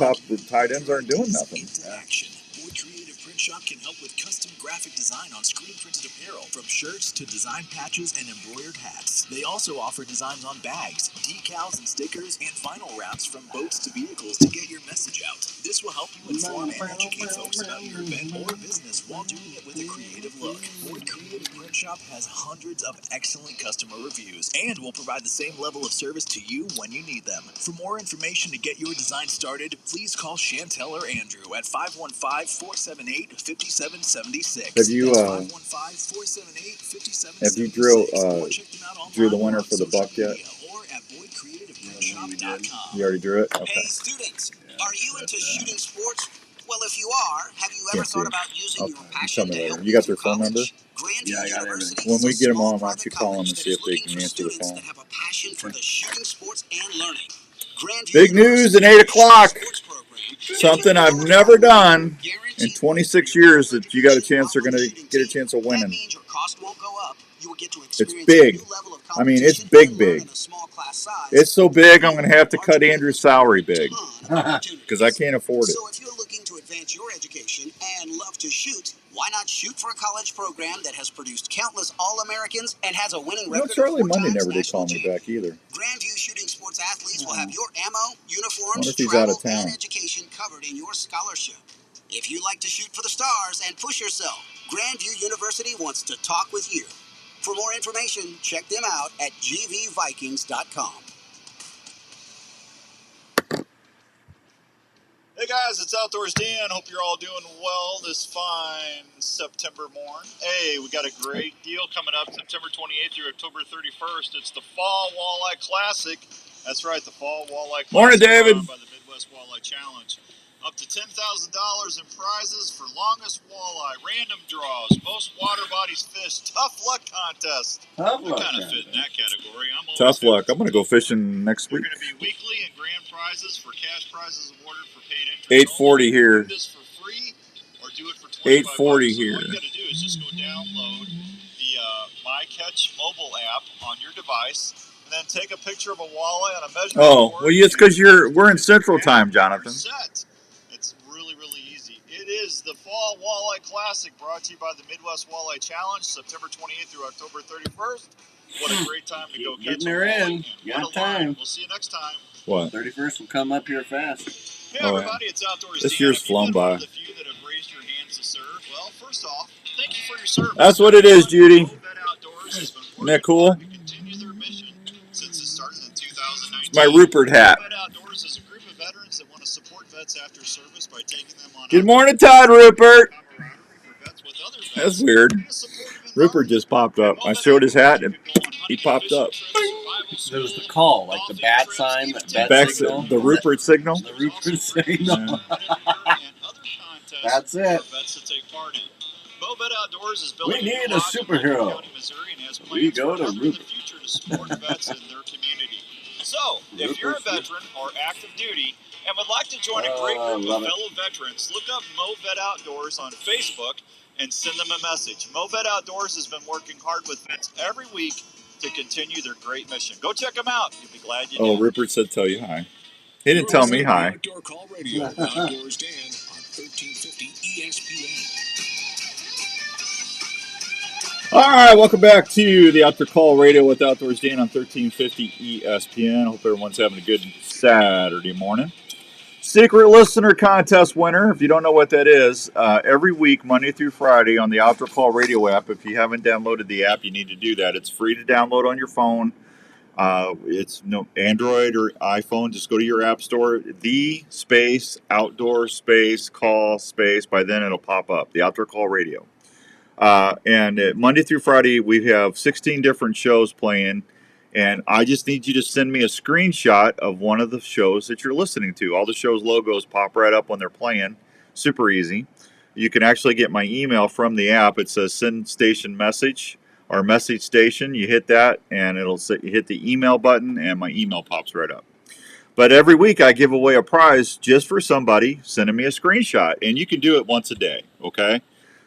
tight ends aren't doing nothing. More Creative Print Shop can help with custom graphic design. design on screen-printed apparel, from shirts to design patches and embroidered hats. They also offer designs on bags, decals and stickers, and vinyl wraps from boats to vehicles to get your message out. This will help you inform and educate folks about your event or business while doing it with a creative look. Boyd Creative Print Shop has hundreds of excellent customer reviews and will provide the same level of service to you when you need them. For more information to get your design started, please call Chantel or Andrew at 515-478-5776. Have you drew the winner for the buck yet? You already drew it? Okay. Hey students, are you into shooting sports? Well, if you are, have you ever thought about using your passion to help you got their phone college? number? Yeah, I got everything. When we get them on, why don't you call them and see if they can answer the phone? That have a passion for the shooting sports and learning. Big news at 8 o'clock. Something I've never done in 26 years that you got a chance, they're going to get a chance of winning. It's big. I mean, it's big. It's so big, I'm going to have to cut Andrew's salary big because I can't afford it. So if you're looking to advance your education and love to shoot, why not shoot for a college program that has produced countless All-Americans and has a winning record? Charlie Monday never did call me back either. Grandview Shooting Sports athletes will have your ammo, uniforms, travel, out of town. And education covered in your scholarship. If you like to shoot for the stars and push yourself, Grandview University wants to talk with you. For more information, check them out at gvvikings.com. Hey guys, it's Outdoors Dan. Hope you're all doing well this fine September morn. Hey, we got a great deal coming up September 28th through October 31st. It's the Fall Walleye Classic. That's right, the Fall Walleye Classic. Morning, David. By the Midwest Walleye Challenge. Up to $10,000 in prizes for longest walleye, random draws, most water bodies fished, tough luck contest. I kind of fit in that category. Tough luck. I'm going to go fishing next week. They're going to be weekly and grand prizes for cash prizes awarded for paid entry. 840 here. Do this for free or do it for $25. 840 here. All you got to do is just go download the MyCatch mobile app on your device. And then take a picture of a walleye on a measuring board. Well, it's because we're in Central Time, Jonathan. It's really, really easy. It is the Fall Walleye Classic brought to you by the Midwest Walleye Challenge, September 28th through October 31st. What a great time to go catch a walleye. You got time. We'll see you next time. What? 31st will come up here fast. Hey, everybody, it's Outdoors This Dan. year's flown by. The few that have raised your hands to serve. Well, first off, thank you for your service. That's what it is, Judy. Isn't that cool? It's my Rupert hat. Good morning, Todd Rupert. That's weird. Rupert just popped up. I showed his hat and he popped up. There was the call, like the bat sign, signal. The Rupert signal. The Rupert signal. That's it. We need a superhero. We go to Rupert. So, if you're a veteran or active duty and would like to join a great group of fellow veterans, look up MoVet Outdoors on Facebook and send them a message. MoVet Outdoors has been working hard with vets every week to continue their great mission. Go check them out. You'll be glad you did. Oh, Rupert said tell you hi. He didn't tell me hi. Outdoor Call Radio, Outdoors Dan on 1350 ESPN. All right, welcome back to the Outdoor Call Radio with Outdoors Dan on 1350 ESPN. Hope everyone's having a good Saturday morning. Secret Listener Contest winner, if you don't know what that is, every week, Monday through Friday, on the Outdoor Call Radio app. If you haven't downloaded the app, you need to do that. It's free to download on your phone. It's no Android or iPhone. Just go to your app store, the space, outdoor space, call space. By then, it'll pop up, the Outdoor Call Radio. And Monday through Friday, we have 16 different shows playing, and I just need you to send me a screenshot of one of the shows that you're listening to. All the shows' logos pop right up when they're playing. Super easy. You can actually get my email from the app. It says send station message or message station. You hit that, and it'll say, you hit the email button, and my email pops right up. But every week, I give away a prize just for somebody sending me a screenshot, and you can do it once a day, okay?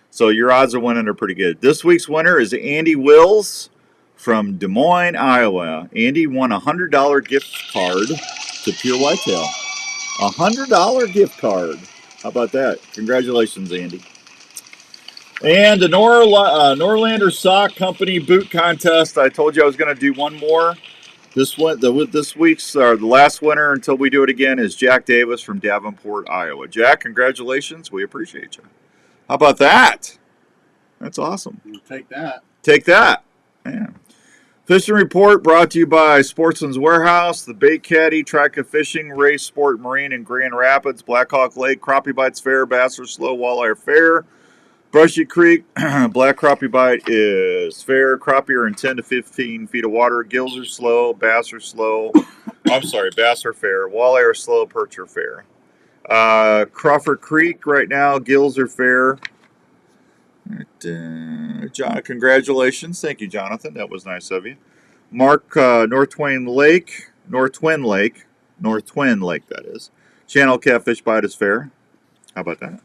So your odds of winning are pretty good. This week's winner is Andy Wills from Des Moines, Iowa. Andy won a $100 gift card to PureWhitetail. A $100 gift card. How about that? Congratulations, Andy. And the Norlander Sock Company boot contest. I told you I was going to do one more. This week's or the last winner until we do it again is Jack Davis from Davenport, Iowa. Jack, congratulations. We appreciate you. How about that? That's awesome. Take that. Take that. Yeah. Fishing Report brought to you by Sportsman's Warehouse, the Bait Caddy, Trika Fishing, Race Sport Marine in Grand Rapids, Blackhawk Lake, Crappie Bites Fair, Bass or Slow, Walleye Fair, Brushy Creek, Black Crappie Bite is fair. Crappie are in 10 to 15 feet of water. Gills are slow. Bass are slow. Bass are fair. Walleye are slow. Perch are fair. Crawford Creek right now, gills are fair. John, congratulations. Thank you, Jonathan. That was nice of you. Mark, North Twin Lake, that is. Channel Catfish Bite is fair. How about that?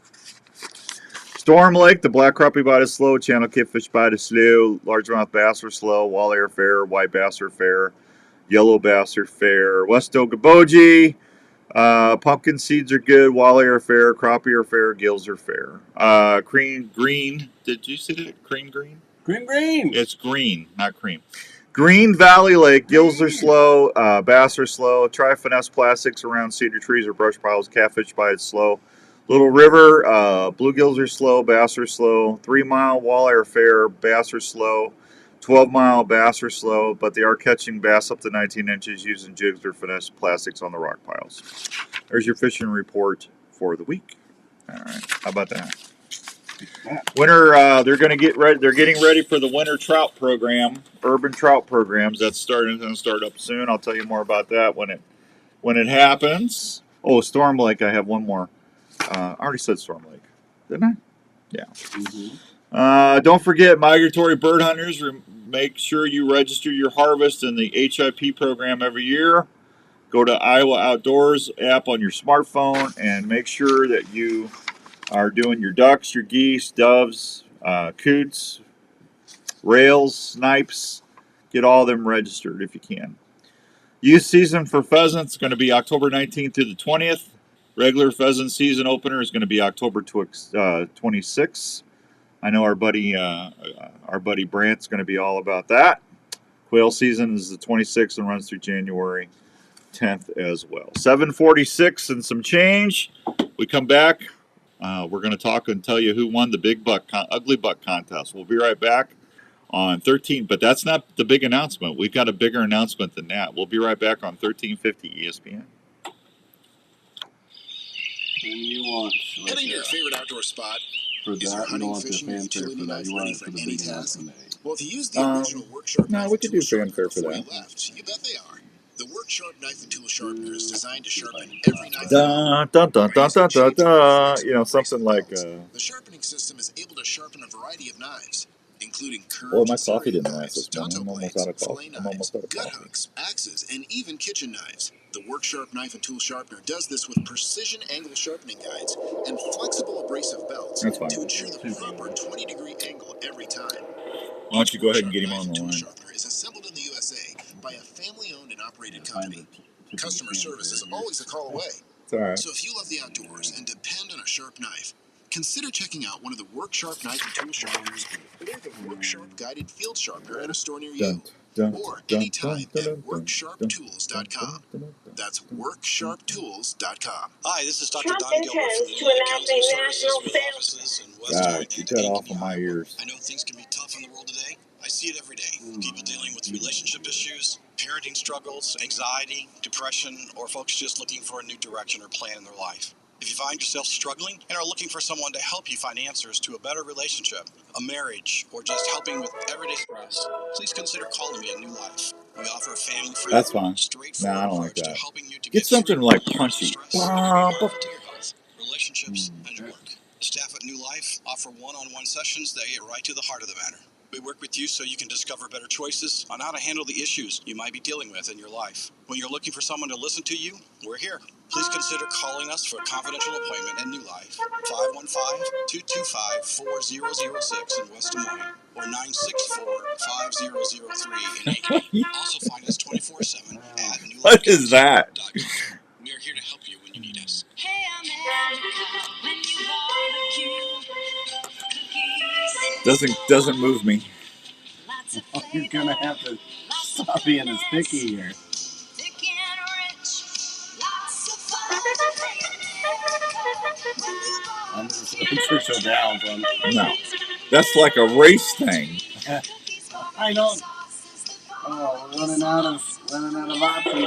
Storm Lake, the black crappie bite is slow. Channel Catfish Bite is slow. Largemouth bass are slow. Walleye are fair. White bass are fair. Yellow bass are fair. West Okoboji, pumpkin seeds are good. Walleye are fair. Crappie are fair. Gills are fair. Green. Did you see that? Green. Green. It's green, not cream. Green Valley Lake, gills are slow. Bass are slow. Try finesse plastics around cedar trees or brush piles. Catfish bite is slow. Little River, bluegills are slow. Bass are slow. 3 Mile walleye are fair. Bass are slow. 12 Mile bass are slow, but they are catching bass up to 19 inches using jigs or finesse plastics on the rock piles. There's your fishing report for the week. All right, how about that? Winter, they're going to get ready. They're getting ready for the winter trout program, urban trout programs. That's going to start up soon. I'll tell you more about that when it happens. Oh, Storm Lake. I have one more. I already said Storm Lake, didn't I? Yeah. Mm-hmm. Don't forget, migratory bird hunters. Make sure you register your harvest in the HIP program every year. Go to Iowa Outdoors app on your smartphone and make sure that you are doing your ducks, your geese, doves, coots, rails, snipes. Get all of them registered if you can. Youth season for pheasants is going to be October 19th through the 20th. Regular pheasant season opener is going to be October 26th. I know our buddy Brant's going to be all about that. Quail season is the 26th and runs through January 10th as well. 7:46 and some change. We come back. We're going to talk and tell you who won the big ugly buck contest. We'll be right back on 13, but that's not the big announcement. We've got a bigger announcement than that. We'll be right back on 1350 ESPN. Heading to your favorite outdoor spot. Is your hunting, fishing, or utility knife ready for any task? Well, if you use the original Work Sharp knife and tool sharpener before you left, you bet they are. The Work Sharp knife and tool sharpener is designed to sharpen every knife. You know, something like. The sharpening system is able to sharpen a variety of knives, including curved my coffee didn't last knives, this morning. tonto I'm almost blades, out of fillet coffee. knives, gut hooks, axes, and even kitchen knives. The Work Sharp knife and tool sharpener does this with precision angle sharpening guides and flexible abrasive belts to ensure the proper 20-degree angle every time. Why don't you go ahead and get him on the tool line? sharpener is assembled in the USA by a family-owned and operated company. Customer service is always a call away. It's all right. So if you love the outdoors and depend on a sharp knife, consider checking out one of the Work Sharp knife and tool sharpeners or the Work Sharp guided field sharpener at a store near you. Or anytime at WorkSharpTools.com. That's WorkSharpTools.com. Hi, this is Dr. Don Gilbert from the United Counseling Services with offices in West Point keep that off of my ears. I know things can be tough in the world today. I see it every day. People dealing with relationship issues, parenting struggles, anxiety, depression, or folks just looking for a new direction or plan in their life. If you find yourself struggling and are looking for someone to help you find answers to a better relationship, a marriage, or just helping with everyday stress, please consider calling me a New Life. We offer a family-free, That's fine. straightforward approach to helping you to Get something like punchy. stress, to your health, relationships, and your work. The staff at New Life offer one-on-one sessions that get right to the heart of the matter. We work with you so you can discover better choices on how to handle the issues you might be dealing with in your life. When you're looking for someone to listen to you, we're here. Please consider calling us for a confidential appointment at New Life, 515-225-4006 in West Des Moines, or 964-5003 in Ankeny. Also find us 24/7 at newlifecounseling.com. What is that? We are here to help you when you need us. Hey, America, when you barbecue, cookies Doesn't move me. Oh, you're gonna have to stop being as picky here. I'm just Churchill down from. No, that's like a race thing. I don't. Oh, we're running out of options.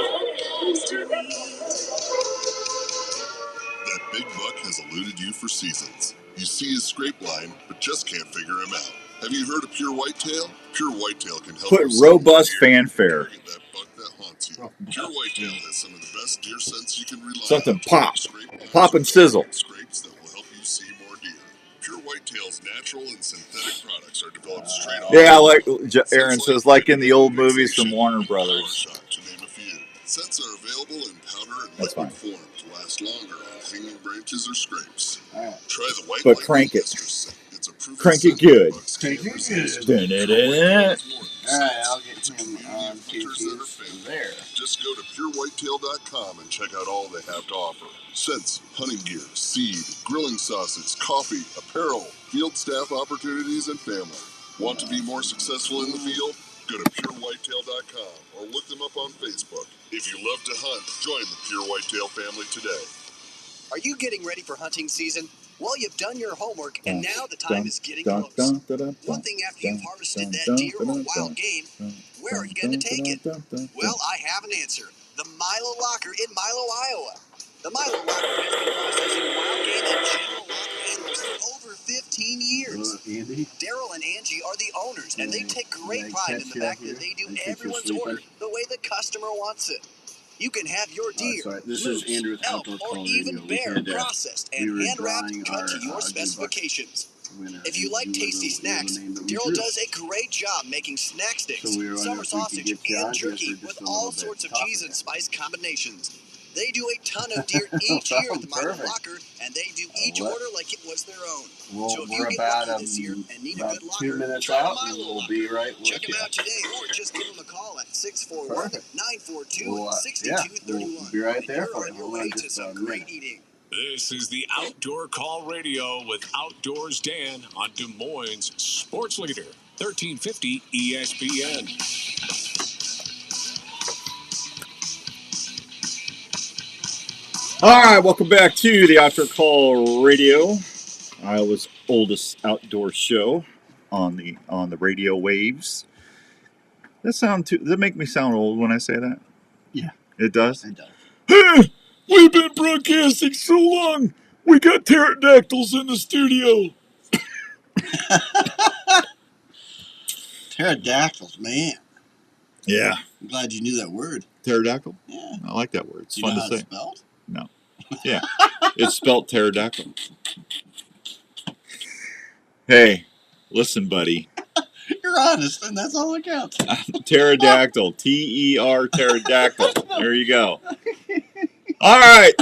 That big buck has eluded you for seasons. You see his scrape line, but just can't figure him out. Have you heard of Pure Whitetail? Pure Whitetail can help Put you robust fanfare. target that buck that haunts you. Pure Whitetail has some of the best deer scents you can rely Something on. pop. Scrape lines Pop and sizzle. Scrapes that will help you see more deer. Pure Whitetail's natural and synthetic products are developed straight off. Yeah, like Aaron says, like in the old movies from Warner Brothers. Shock, to name a few. Scents are available in powder and That's liquid fine. form to last longer on hanging branches or scrapes. Right. Try the white But lightning crank it. mistress. It's a proven Crank it scent good. bucks Crank can't it resist. good. Dun-dun-dun. Alright, I'll get him on there. Just go to purewhitetail.com and check out all they have to offer. Scents, hunting gear, seed, grilling sauces, coffee, apparel, field staff opportunities, and family. Want to be more successful in the field? Go to purewhitetail.com or look them up on Facebook. If you love to hunt, join the Pure Whitetail family today. Are you getting ready for hunting season? Well, you've done your homework, and now the time is getting close. One thing after you've harvested that deer or wild game, where are you going to take it? Well, I have an answer. The Milo Locker in Milo, Iowa. The Milo Locker has been processing wild game and general locker animals for over 15 years. Daryl and Angie are the owners, and they take great pride in the fact that they do everyone's order the way the customer wants it. You can have your deer, This moose, is Andrew's elk, Outdoor or Call even Radio. bear processed and hand-wrapped cut to your specifications. If you like tasty snacks, Daryl does a great job making snack sticks, summer sausage, and jerky with all sorts of cheese and spice combinations. They do a ton of deer each year at the Milo Locker, and they do each order like it was their own. So if you get lucky this year and need a good locker, 2 minutes try out, Milo we'll Locker. be right with Check you. them out today, or just give them a call at 641-942-6231. We'll be right there You're for on you. your way to some great eating. This is the Outdoor Call Radio with Outdoors Dan on Des Moines Sports Leader, 1350 ESPN. All right, welcome back to the Outdoor Call Radio, Iowa's oldest outdoor show on the radio waves. Does that make me sound old when I say that? Yeah. It does? It does. Hey, we've been broadcasting so long, we got pterodactyls in the studio. Pterodactyls, man. Yeah. I'm glad you knew that word. Pterodactyl? Yeah. I like that word. It's Do fun you know to how say. it's spelled? No. Yeah. It's spelled pterodactyl. Hey, listen, buddy. You're honest, and that's all that counts. Pterodactyl. T-E-R, pterodactyl. There you go. All right,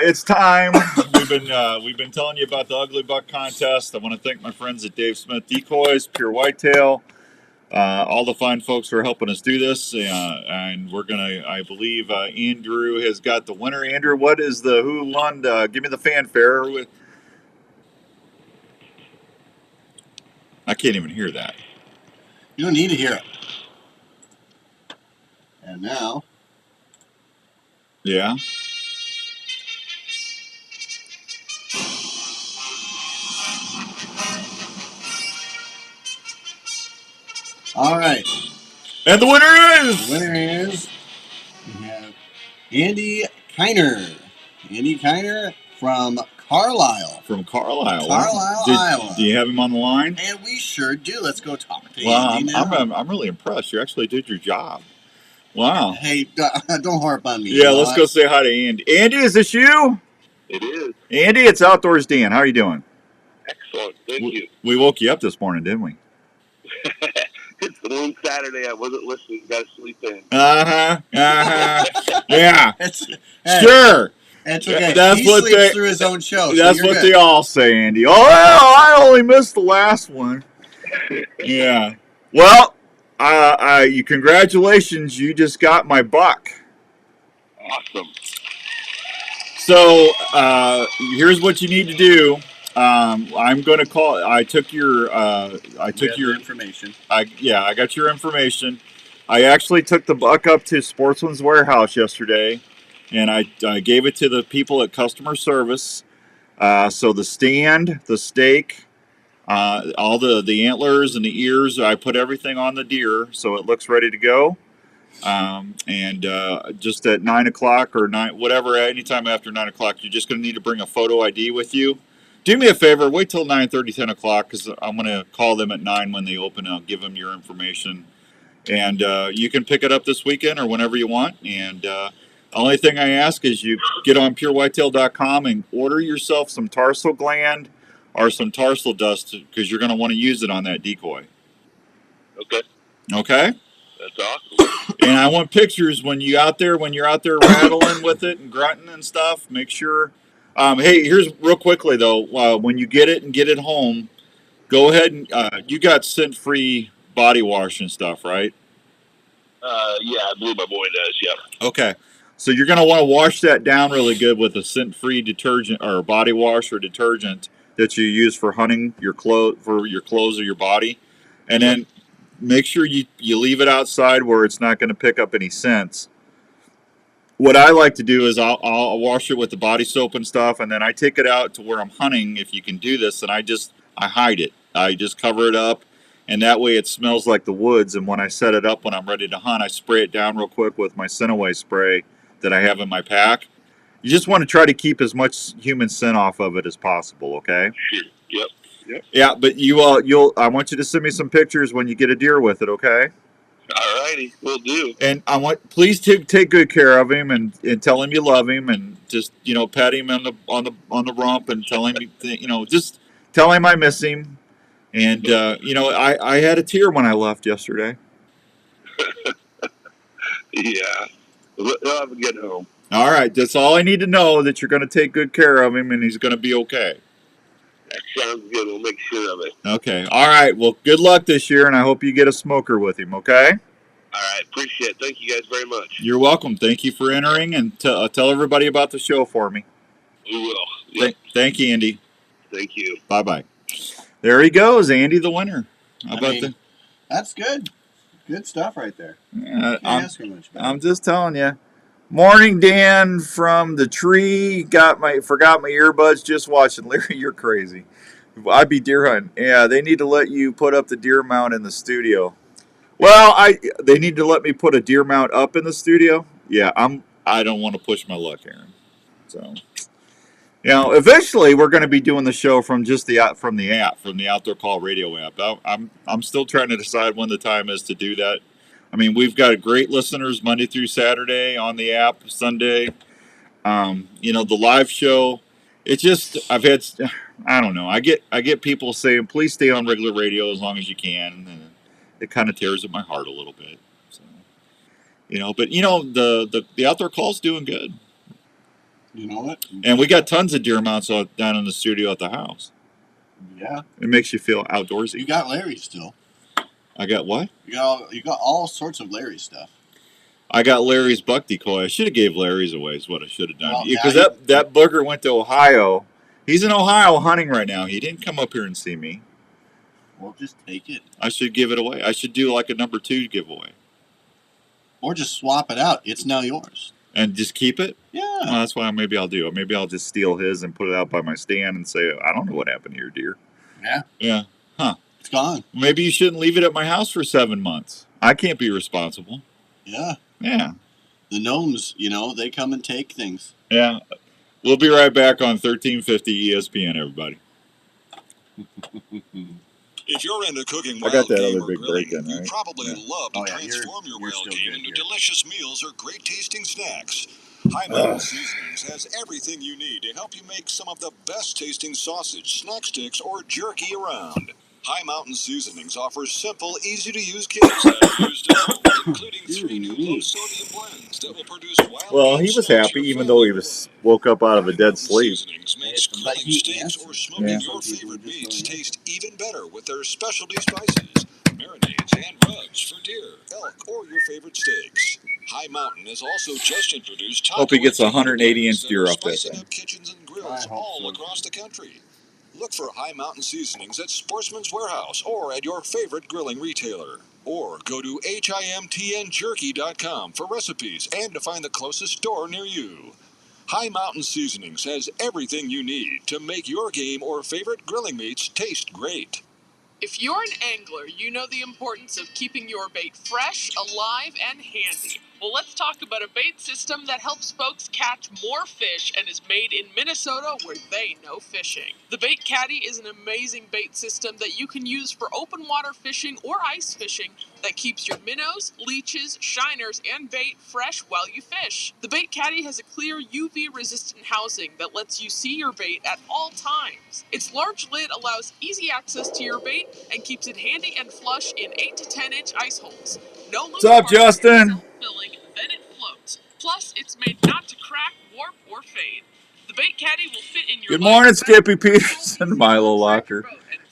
it's time. We've been telling you about the Ugly Buck contest. I want to thank my friends at Dave Smith Decoys, Pure Whitetail, all the fine folks who are helping us do this. And we're gonna, I believe, Andrew has got the winner. Andrew, what is who won? Give me the fanfare. I can't even hear that. You don't need to hear it. And now. Yeah. All right. And the winner is. The winner is. We have Andy Kiner. Andy Kiner from Carlisle. From Carlisle. Carlisle, Iowa. Do you have him on the line? And we sure do. Let's go talk to Well, Andy now. I'm really impressed. You actually did your job. Wow. Hey, don't harp on me. Yeah, let's go say hi to Andy. Andy, is this you? It is. Andy, it's Outdoors Dan. How are you doing? Excellent. Thank you. We woke you up this morning, didn't we? It's the one Saturday I wasn't listening. Got to sleep in. Yeah. Sure. It's okay. That's he what sleeps through his own show. That's so what good. they all say, Andy. Oh, I only missed the last one. Yeah. Well, congratulations. You just got my buck. Awesome. So here's what you need to do. I'm going to call. I took your. information. I got your information. I actually took the buck up to Sportsman's Warehouse yesterday, and I gave it to the people at customer service. So the stand, the stake, all the antlers and the ears, I put everything on the deer so it looks ready to go. And just at 9 o'clock or 9, whatever, anytime after 9 o'clock, you're just going to need to bring a photo ID with you. Do me a favor, wait till 9:30, 10 o'clock, because I'm going to call them at 9 when they open. I'll give them your information. And you can pick it up this weekend or whenever you want. And the only thing I ask is you get on PureWhitetail.com and order yourself some tarsal gland or some tarsal dust, because you're going to want to use it on that decoy. Okay. Okay? That's awesome. And I want pictures when you're out there rattling with it and grunting and stuff. Make sure. Hey, here's real quickly though. When you get it home, go ahead and you got scent-free body wash and stuff, right? Yeah, I believe my boy does. Yeah. Okay. So you're gonna want to wash that down really good with a scent-free detergent or body wash or detergent that you use for hunting your clothes or your body, and then make sure you leave it outside where it's not going to pick up any scents. What I like to do is I'll wash it with the body soap and stuff, and then I take it out to where I'm hunting, if you can do this, and I hide it. I just cover it up, and that way it smells like the woods, and when I set it up when I'm ready to hunt, I spray it down real quick with my scent-away spray that I have in my pack. You just want to try to keep as much human scent off of it as possible, okay? Yep. Yeah, but I want you to send me some pictures when you get a deer with it, okay? All righty, we'll do. And please take good care of him and tell him you love him, and just pat him on the rump and tell him just tell him I miss him. And I had a tear when I left yesterday. Yeah, we'll have a good home. All right, that's all I need to know, that you're going to take good care of him and he's going to be okay. That sounds good. We'll make sure of it. Okay. All right. Well, good luck this year, and I hope you get a smoker with him. Okay. All right, appreciate it. Thank you guys very much. You're welcome. Thank you for entering, and tell everybody about the show for me. We will. Yep. Thank you, Andy. Thank you. Bye-bye. There he goes, Andy the winner. How about that? That's good. Good stuff right there. Yeah, Can't ask for much better. I'm just telling you. Morning, Dan from the tree. Forgot my earbuds. Just watching. Larry, you're crazy. I'd be deer hunting. Yeah, they need to let you put up the deer mount in the studio. Well, they need to let me put a deer mount up in the studio. Yeah, I don't want to push my luck, Aaron. So, eventually we're going to be doing the show from the app, from the Outdoor Call Radio app. I'm still trying to decide when the time is to do that. I mean, we've got great listeners Monday through Saturday on the app, Sunday. The live show. It's just I don't know. I get people saying, please stay on regular radio as long as you can. And it kind of tears at my heart a little bit. So, but the Outdoor Call's doing good. You know what? And we got tons of deer mounts down in the studio at the house. Yeah. It makes you feel outdoorsy. You got Larry still. I got what? You got all sorts of Larry stuff. I got Larry's buck decoy. I should have gave Larry's away is what I should have done. Well, Because that booger went to Ohio. He's in Ohio hunting right now. He didn't come up here and see me. Well, just take it. I should give it away. I should do like a number 2 giveaway. Or just swap it out. It's now yours. And just keep it? Yeah. Well, that's what maybe I'll do. Maybe I'll just steal his and put it out by my stand and say, I don't know what happened to your deer. Yeah. Yeah. Huh. It's gone. Maybe you shouldn't leave it at my house for 7 months. I can't be responsible. Yeah. Yeah. The gnomes, they come and take things. Yeah. We'll be right back on 1350 ESPN, everybody. If you're into cooking I got wild that game other or big grilling, break in, you right? probably love to transform your you're wild still game good into here. delicious meals or great tasting snacks. High Mountain Seasonings has everything you need to help you make some of the best tasting sausage, snack sticks, or jerky around. High Mountain Seasonings offers simple, easy-to-use kits that are used at home, including 3 new low-sodium blends that will produce wild Well, game he was snacks happy, your even though he family woke up out of a High dead Mountain sleep. Seasonings makes But grilling he steaks answered. or smoking Yeah. your Some people favorite just meats don't taste even better with their specialty spices, marinades, and rubs for deer, elk, or your favorite steaks. High Mountain has also just introduced Hope he gets a 180-inch deer off that spicing thing. up kitchens and grills all across the country. Look for High Mountain Seasonings at Sportsman's Warehouse or at your favorite grilling retailer. Or go to HIMTNJerky.com for recipes and to find the closest store near you. High Mountain Seasonings has everything you need to make your game or favorite grilling meats taste great. If you're an angler, you know the importance of keeping your bait fresh, alive, and handy. Well, let's talk about a bait system that helps folks catch more fish and is made in Minnesota where they know fishing. The Bait Caddy is an amazing bait system that you can use for open water fishing or ice fishing that keeps your minnows, leeches, shiners, and bait fresh while you fish. The Bait Caddy has a clear UV-resistant housing that lets you see your bait at all times. Its large lid allows easy access to your bait and keeps it handy and flush in 8 to 10 inch ice holes. No loose What's up, parts, Justin? self-filling, then it floats. Plus, it's made not to crack, warp, or fade. The Bait Caddy will fit in your Good morning, Skippy Peterson, Milo Locker.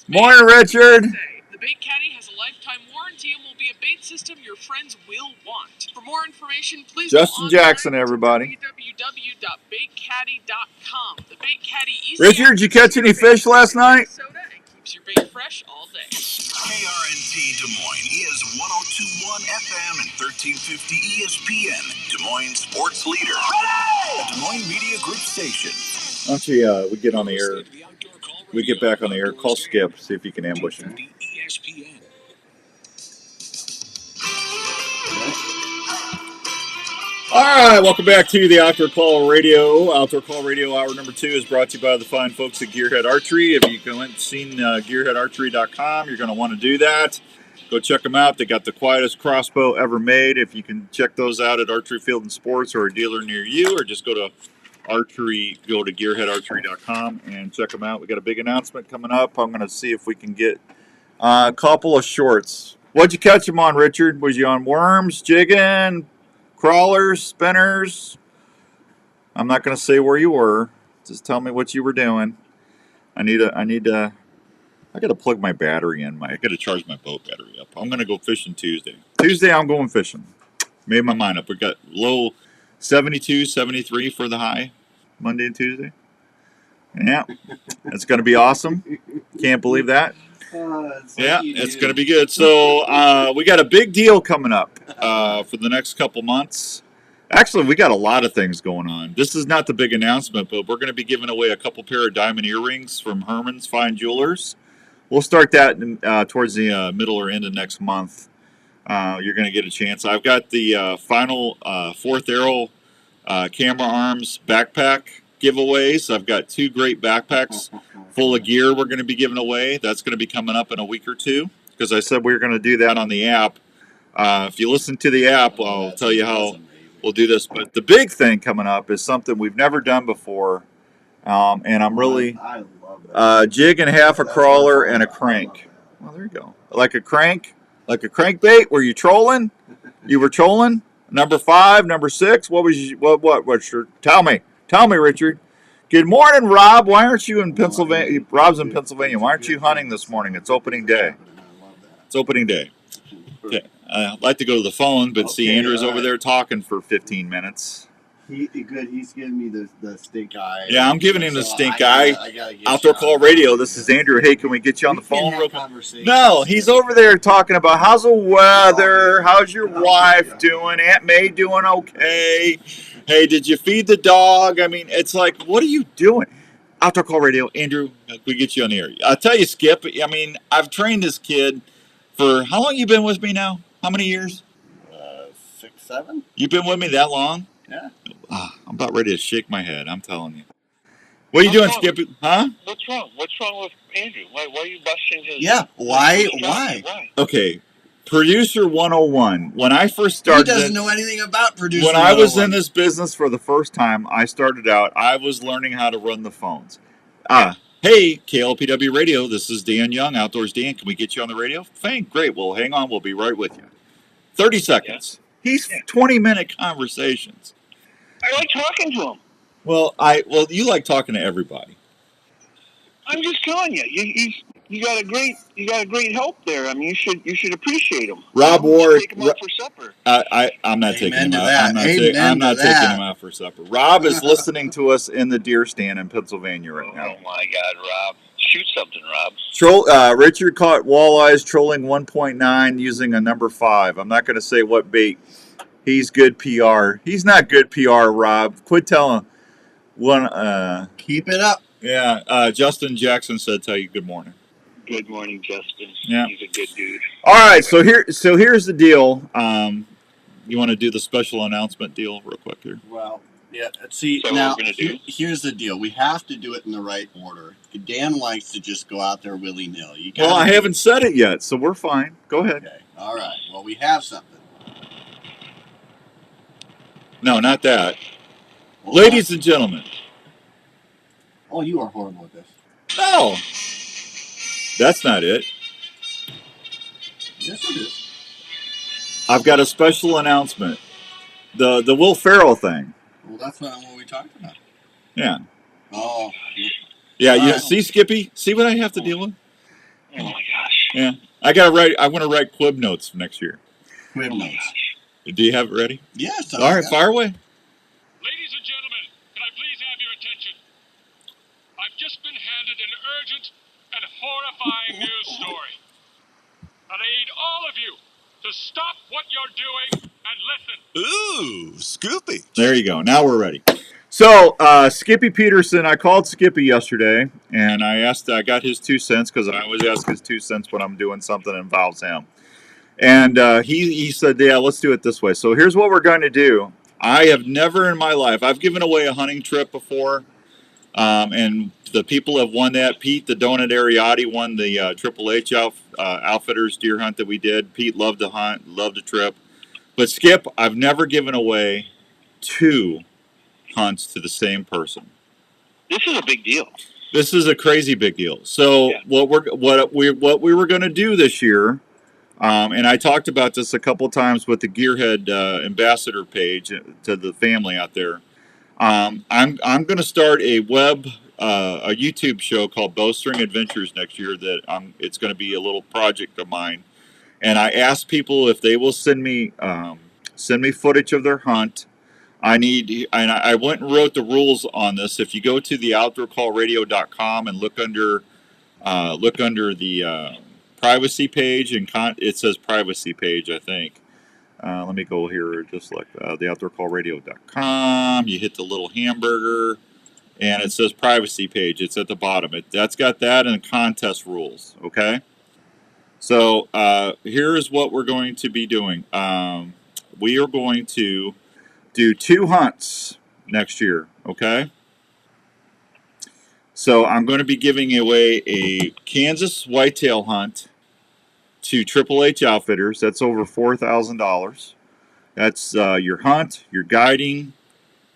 Morning, Richard. The Bait Caddy has a lifetime warranty and will be a bait system your friends will want. For more information, please Justin Jackson, everybody. www.baitcaddy.com. The Bait Caddy Richard, did you catch any fish last night? Keeps your bait fresh all day. KRNT Des Moines is 102.1 FM and 1350 ESPN, Des Moines sports leader. A Des Moines Media Group station. Why don't you, we get on the air, we get back on the air, call Skip, see if he can ambush him. ESPN. All right, welcome back to the Outdoor Call Radio. Outdoor Call Radio Hour number 2 is brought to you by the fine folks at Gearhead Archery. If you haven't seen gearheadarchery.com, you're going to want to do that. Go check them out. They got the quietest crossbow ever made. If you can check those out at Archery Field and Sports or a dealer near you, or just go to gearheadarchery.com and check them out. We got a big announcement coming up. I'm going to see if we can get a couple of shorts. What'd you catch them on, Richard? Was you on worms, jigging, crawlers, spinners? I'm not going to say where you were. Just tell me what you were doing. I got to plug my battery in. I got to charge my boat battery up. I'm going to go fishing Tuesday. I'm going fishing. Made my mind up. We got low 72, 73 for the high Monday and Tuesday. Yeah, it's going to be awesome. Can't believe that. Yeah, it's going to be good. So we got a big deal coming up for the next couple months. Actually, we got a lot of things going on. This is not the big announcement, but we're going to be giving away a couple pair of diamond earrings from Herman's Fine Jewelers. We'll start that towards the middle or end of next month. You're going to get a chance. I've got the final Fourth Arrow camera arms backpack giveaways. I've got 2 great backpacks full of gear we're going to be giving away. That's going to be coming up in a week or 2 because I said we were going to do that on the app. If you listen to the app, I'll tell you how we'll do this. But the big thing coming up is something we've never done before, and I'm really jig and half a crawler and a crank. Well, there you go. Like a crankbait. Were you trolling? You were trolling. Number 5, number 6. What was your? Tell me, Richard. Good morning, Rob. Why aren't you in Pennsylvania? Rob's in Pennsylvania. Why aren't you hunting this morning? It's opening day. Okay. I'd like to go to the phone, but see, Andrew's over there talking for 15 minutes. He's giving me the stink eye. Yeah, I'm giving him the stink eye. Outdoor Call Radio. This is Andrew. Hey, can we get you on the phone real quick? No, he's over there talking about how's the weather, how's your wife doing, Aunt May doing okay. Hey, did you feed the dog? I mean, it's like, what are you doing? Outdoor Call Radio. Andrew, we get you on the air. I'll tell you, Skip, I mean, I've trained this kid for, how long you been with me now? How many years? 6, 7. You've been with me that long? Yeah. I'm about ready to shake my head, I'm telling you. What are you doing, Skip? Huh? What's wrong? What's wrong with Andrew? Why are you busting his... Yeah, why? Okay, Producer 101. When I first started... He doesn't know anything about Producer 101. When I was in this business for the first time, I started out, I was learning how to run the phones. Hey, KLPW Radio, this is Dan Young, Outdoors Dan. Can we get you on the radio? Fine, great. Well, hang on. We'll be right with you. 30 seconds. Yeah. He's 20-minute conversations. I like talking to him. Well, you like talking to everybody. I'm just telling you, you got a great help there. I mean, you should appreciate him. Rob Ward, take him out for supper. I'm not taking him out. I'm not taking him out for supper. Rob is listening to us in the deer stand in Pennsylvania right now. Oh my God, Rob! shoot something, Rob. Richard caught walleyes trolling 1.9 using a number 5. I'm not going to say what bait. He's good PR. He's not good PR, Rob. Quit telling one. Keep it up. Yeah. Justin Jackson said, "Tell you good morning." Good morning, Justin. Yeah. He's a good dude. All right. So here's the deal. You want to do the special announcement deal real quick here? Well, yeah. See, So now we're gonna do? here's the deal. We have to do it in the right order. Dan likes to just go out there willy-nilly. Well, I haven't said it yet, so we're fine. Go ahead. Okay. All right. Well, we have something. No, not that. Hold Ladies and gentlemen. Oh, you are horrible at this. No. That's not it. Yes, it is. I've got a special announcement. The Will Ferrell thing. Well, that's not what we talked about. Yeah. Oh. Yeah, you Right. see, Skippy? See what I have to deal with? Oh my gosh. Yeah. I want to write quib notes for next year. Quib Oh my notes. gosh. Do you have it ready? Yes. All right, fire away. Ladies and gentlemen, can I please have your attention? I've just been handed an urgent and horrifying news story. And I need all of you to stop what you're doing and listen. Ooh, Scoopy. There you go. Now we're ready. So, Skippy Peterson, I called Skippy yesterday, and I got his 2 cents, because I always ask his 2 cents when I'm doing something that involves him. And he said, yeah, let's do it this way. So here's what we're going to do. I have never in my life, I've given away a hunting trip before, and the people have won that. Pete, the Donut Ariati, won the Triple H Outfitters deer hunt that we did. Pete loved to hunt, loved the trip. But Skip, I've never given away 2 hunts to the same person. This is a big deal. This is a crazy big deal. So Yeah. what we were going to do this year, and I talked about this a couple times with the Gearhead ambassador page to the family out there. I'm going to start a YouTube show called Bowstring Adventures next year. It's going to be a little project of mine, and I asked people if they will send me footage of their hunt. I went and wrote the rules on this. If you go to the outdoorcallradio.com and look under the privacy page, and it says privacy page, I think. Let me go here, just like the outdoorcallradio.com. You hit the little hamburger, and it says privacy page. It's at the bottom. That's got that and contest rules, okay? So here's what we're going to be doing. We are going to do 2 hunts next year, okay? So I'm going to be giving away a Kansas whitetail hunt to Triple H Outfitters. That's over $4,000. That's your hunt, your guiding.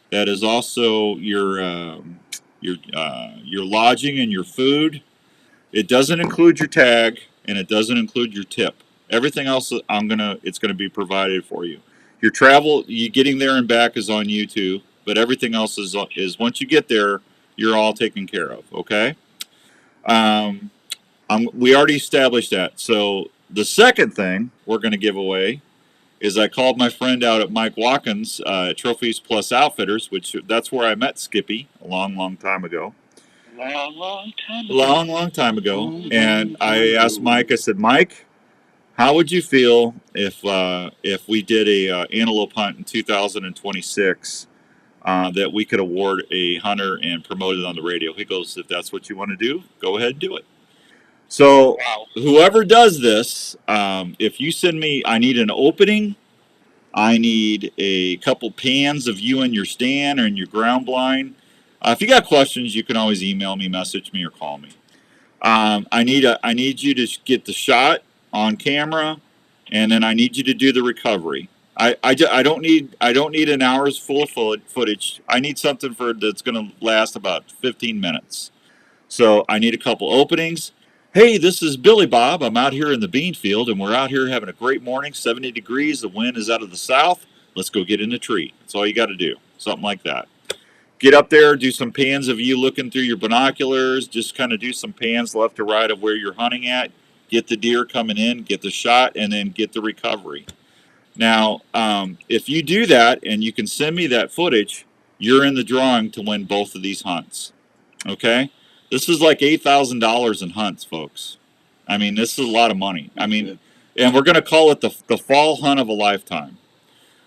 That is also your lodging and your food. It doesn't include your tag, and it doesn't include your tip. Everything else it's gonna be provided for you. Your travel, you getting there and back is on YouTube, but everything else is once you get there, you're all taken care of. Okay. We already established that. So the second thing we're going to give away is I called my friend out at Mike Watkins at Trophies Plus Outfitters, that's where I met Skippy a long time ago. Long time ago. And I asked Mike, I said, Mike, how would you feel if we did a antelope hunt in 2026 that we could award a hunter and promote it on the radio? He goes, if that's what you want to do, go ahead and do it. So whoever does this, if you send me, I need an opening, I need a couple pans of you in your stand or in your ground blind. If you got questions, you can always email me, message me, or call me. I need you to get the shot on camera, and then I need you to do the recovery. I don't need an hour's full of footage. I need something that's going to last about 15 minutes. So I need a couple openings. Hey, this is Billy Bob. I'm out here in the bean field, and we're out here having a great morning, 70 degrees. The wind is out of the south. Let's go get in the tree. That's all you got to do. Something like that. Get up there, do some pans of you looking through your binoculars. Just kind of do some pans left to right of where you're hunting at. Get the deer coming in, get the shot, and then get the recovery. Now, if you do that and you can send me that footage, you're in the drawing to win both of these hunts. Okay? This is like $8,000 in hunts, folks. I mean, this is a lot of money. I mean, and we're going to call it the fall hunt of a lifetime.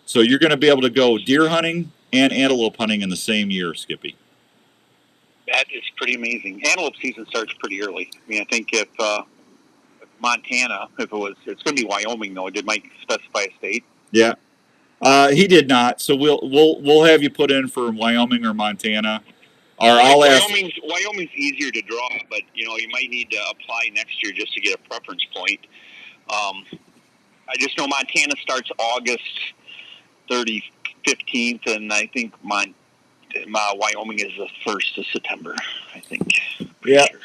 So you're going to be able to go deer hunting and antelope hunting in the same year, Skippy. That is pretty amazing. Antelope season starts pretty early. I mean, I think if Montana, it's going to be Wyoming though. Did Mike specify a state? Yeah, he did not. So we'll have you put in for Wyoming or Montana. Or I'll ask. Wyoming's easier to draw, but you might need to apply next year just to get a preference point. I just know Montana starts August 15th, and I think Wyoming is the 1st of September, I think. Yeah. Sure.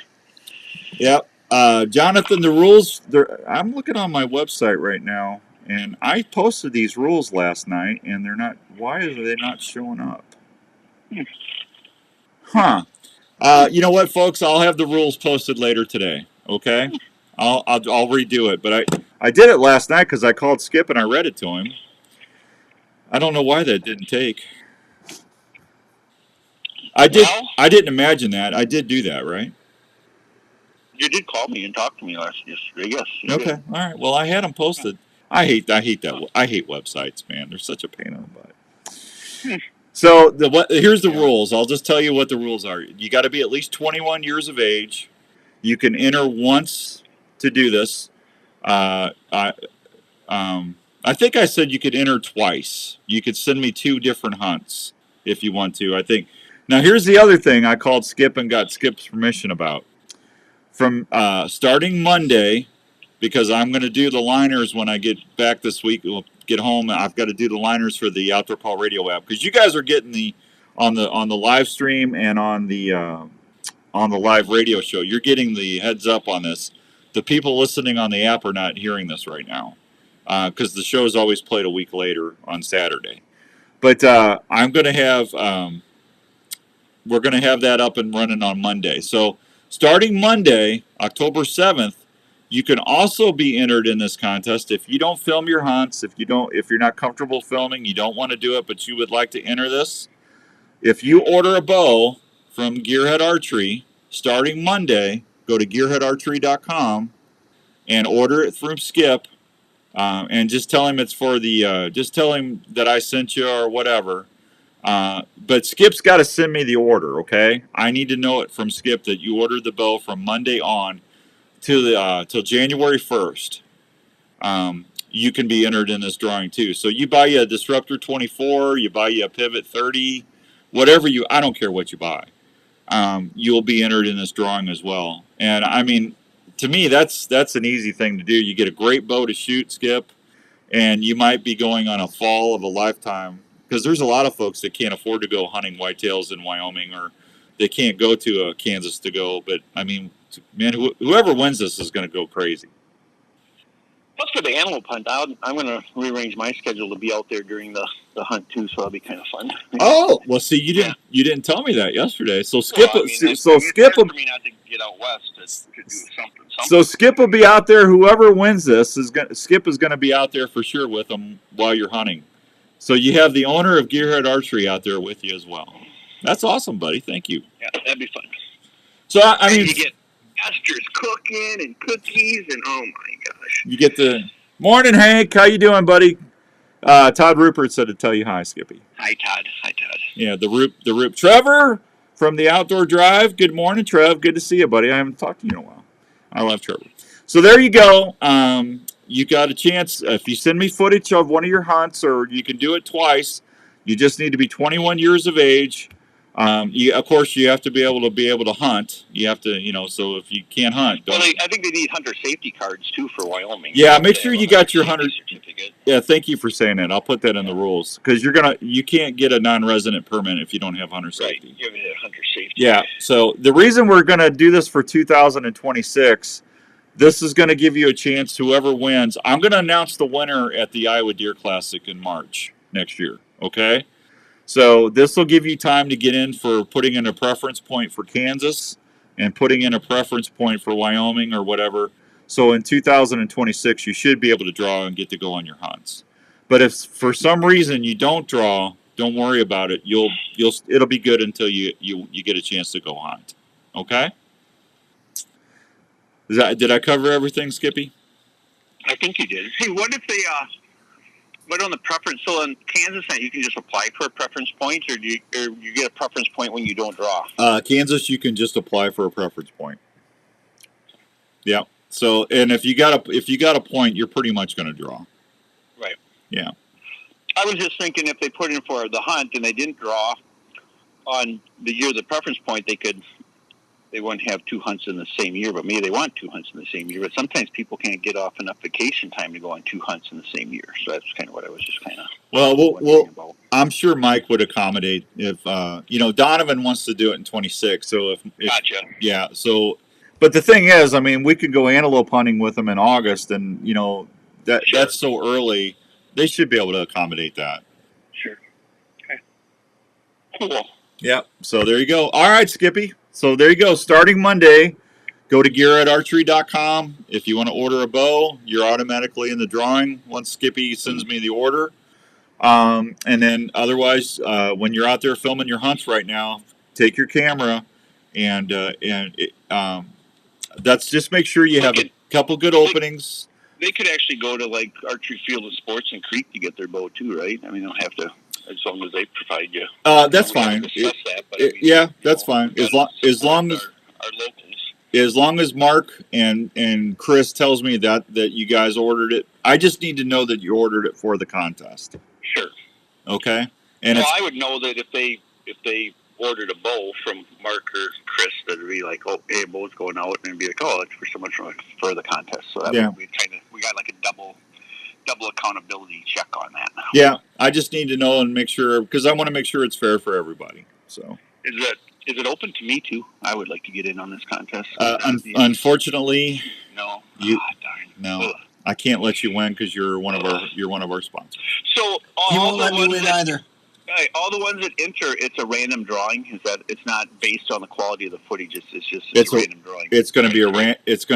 Yep. Jonathan, the rules, I'm looking on my website right now, and I posted these rules last night, and they're not, why are they not showing up? Huh. You know what, folks? I'll have the rules posted later today, okay? I'll redo it, but I did it last night because I called Skip and I read it to him. I don't know why that didn't take. I didn't imagine that. I did do that, right? You did call me and talk to me yesterday. Yes. Okay. All right. Well, I had them posted. I hate that. I hate websites, man. They're such a pain in the butt. So here's the rules. I'll just tell you what the rules are. You got to be at least 21 years of age. You can enter once to do this. I think I said you could enter twice. You could send me 2 different hunts if you want to. I think. Now here's the other thing I called Skip and got Skip's permission about. From starting Monday, because I'm going to do the liners when I get back this week. We'll get home. I've got to do the liners for the Outdoor Call Radio app because you guys are getting on the live stream and on the live radio show. You're getting the heads up on this. The people listening on the app are not hearing this right now because the show is always played a week later on Saturday. But I'm going to have we're going to have that up and running on Monday. So starting Monday, October 7th. You can also be entered in this contest if you don't film your hunts, if you're not comfortable filming, you don't want to do it, but you would like to enter this. If you order a bow from Gearhead Archery, starting Monday, go to gearheadarchery.com and order it from Skip, and just tell him it's for the, just tell him that I sent you or whatever. But Skip's got to send me the order, okay? I need to know it from Skip that you ordered the bow from Monday on till January 1st. You can be entered in this drawing too. So you buy you a Disruptor 24, you buy you a Pivot 30, whatever I don't care what you buy. You'll be entered in this drawing as well. And I mean, to me, that's an easy thing to do. You get a great bow to shoot, Skip, and you might be going on a fall of a lifetime because there's a lot of folks that can't afford to go hunting whitetails in Wyoming or they can't go to Kansas to go. But I mean, man, whoever wins this is going to go crazy. Plus for the antelope hunt, I'm going to rearrange my schedule to be out there during the hunt too, so that'll be kind of fun. Oh, well, see, you didn't tell me that yesterday. So Skip, Skip will, for me not to get out west to do something. So Skip will be out there. Whoever wins this Skip is going to be out there for sure with them while you're hunting. So you have the owner of Gearhead Archery out there with you as well. That's awesome, buddy. Thank you. Yeah, that'd be fun. So I mean, you get Esther's cooking and cookies and oh my gosh. You get the morning, Hank. How you doing, buddy? Todd Rupert said to tell you hi, Skippy. Hi, Todd. Yeah, the Rup. Trevor from the Outdoor Drive. Good morning, Trev. Good to see you, buddy. I haven't talked to you in a while. I love Trevor. So there you go. You got a chance. If you send me footage of one of your hunts, or you can do it twice, you just need to be 21 years of age. Of course, you have to be able to hunt. You have to, so if you can't hunt, I think they need hunter safety cards too for Wyoming. Yeah, make sure you got your hunter certificate. Yeah, thank you for saying that. I'll put that in the rules because you can't get a non-resident permit if you don't have hunter safety. Right, you have hunter safety. Yeah. So the reason we're going to do this for 2026. This is going to give you a chance, whoever wins. I'm going to announce the winner at the Iowa Deer Classic in March next year, okay? So this will give you time to get in for putting in a preference point for Kansas and putting in a preference point for Wyoming or whatever. So in 2026, you should be able to draw and get to go on your hunts. But if for some reason you don't draw, don't worry about it. It'll be good until you get a chance to go hunt, okay? Did I cover everything, Skippy? I think you did. Hey, what if they what on the preference? So in Kansas, you can just apply for a preference point, or you get a preference point when you don't draw? Kansas, you can just apply for a preference point. Yeah. So, and if you got a point, you're pretty much going to draw. Right. Yeah. I was just thinking if they put in for the hunt and they didn't draw on the year of the preference point, they wouldn't have 2 hunts in the same year, but maybe they want 2 hunts in the same year. But sometimes people can't get off enough vacation time to go on 2 hunts in the same year. So that's kind of what I was just kind of well, about. I'm sure Mike would accommodate if Donovan wants to do it in 26. So if Gotcha. Yeah. So, but the thing is, I mean, we could go antelope hunting with them in August, and that's so early. They should be able to accommodate that. Sure. Okay. Cool. Yep. So there you go. All right, Skippy. So there you go. Starting Monday, go to gearattarchery.com. If you want to order a bow, you're automatically in the drawing once Skippy sends me the order. And then otherwise, when you're out there filming your hunts right now, take your camera and that's just make sure you have a couple good openings. They could actually go to like Archery Field of Sports and Creek to get their bow too, right? I mean, they don't have to, as long as they provide you. That's fine. That's fine. As long as our locals. As long as Mark and Chris tells me that you guys ordered it, I just need to know that you ordered it for the contest. Sure. Okay. And I would know that if they ordered a bow from Mark or Chris, that'd be like, oh, hey, a bow's going out, and it'd be like, oh, it's for so much for the contest. So that would be we got like a double accountability check on that now. Yeah, I just need to know and make sure, because I want to make sure it's fair for everybody. So is it open to me too? I would like to get in on this contest. Unfortunately, no. Darn. No. Ugh. I can't let you win because you're one of our sponsors. So he won't let me win either. All the ones that enter, it's a random drawing. Is that it's not based on the quality of the footage? It's a random drawing. It's going to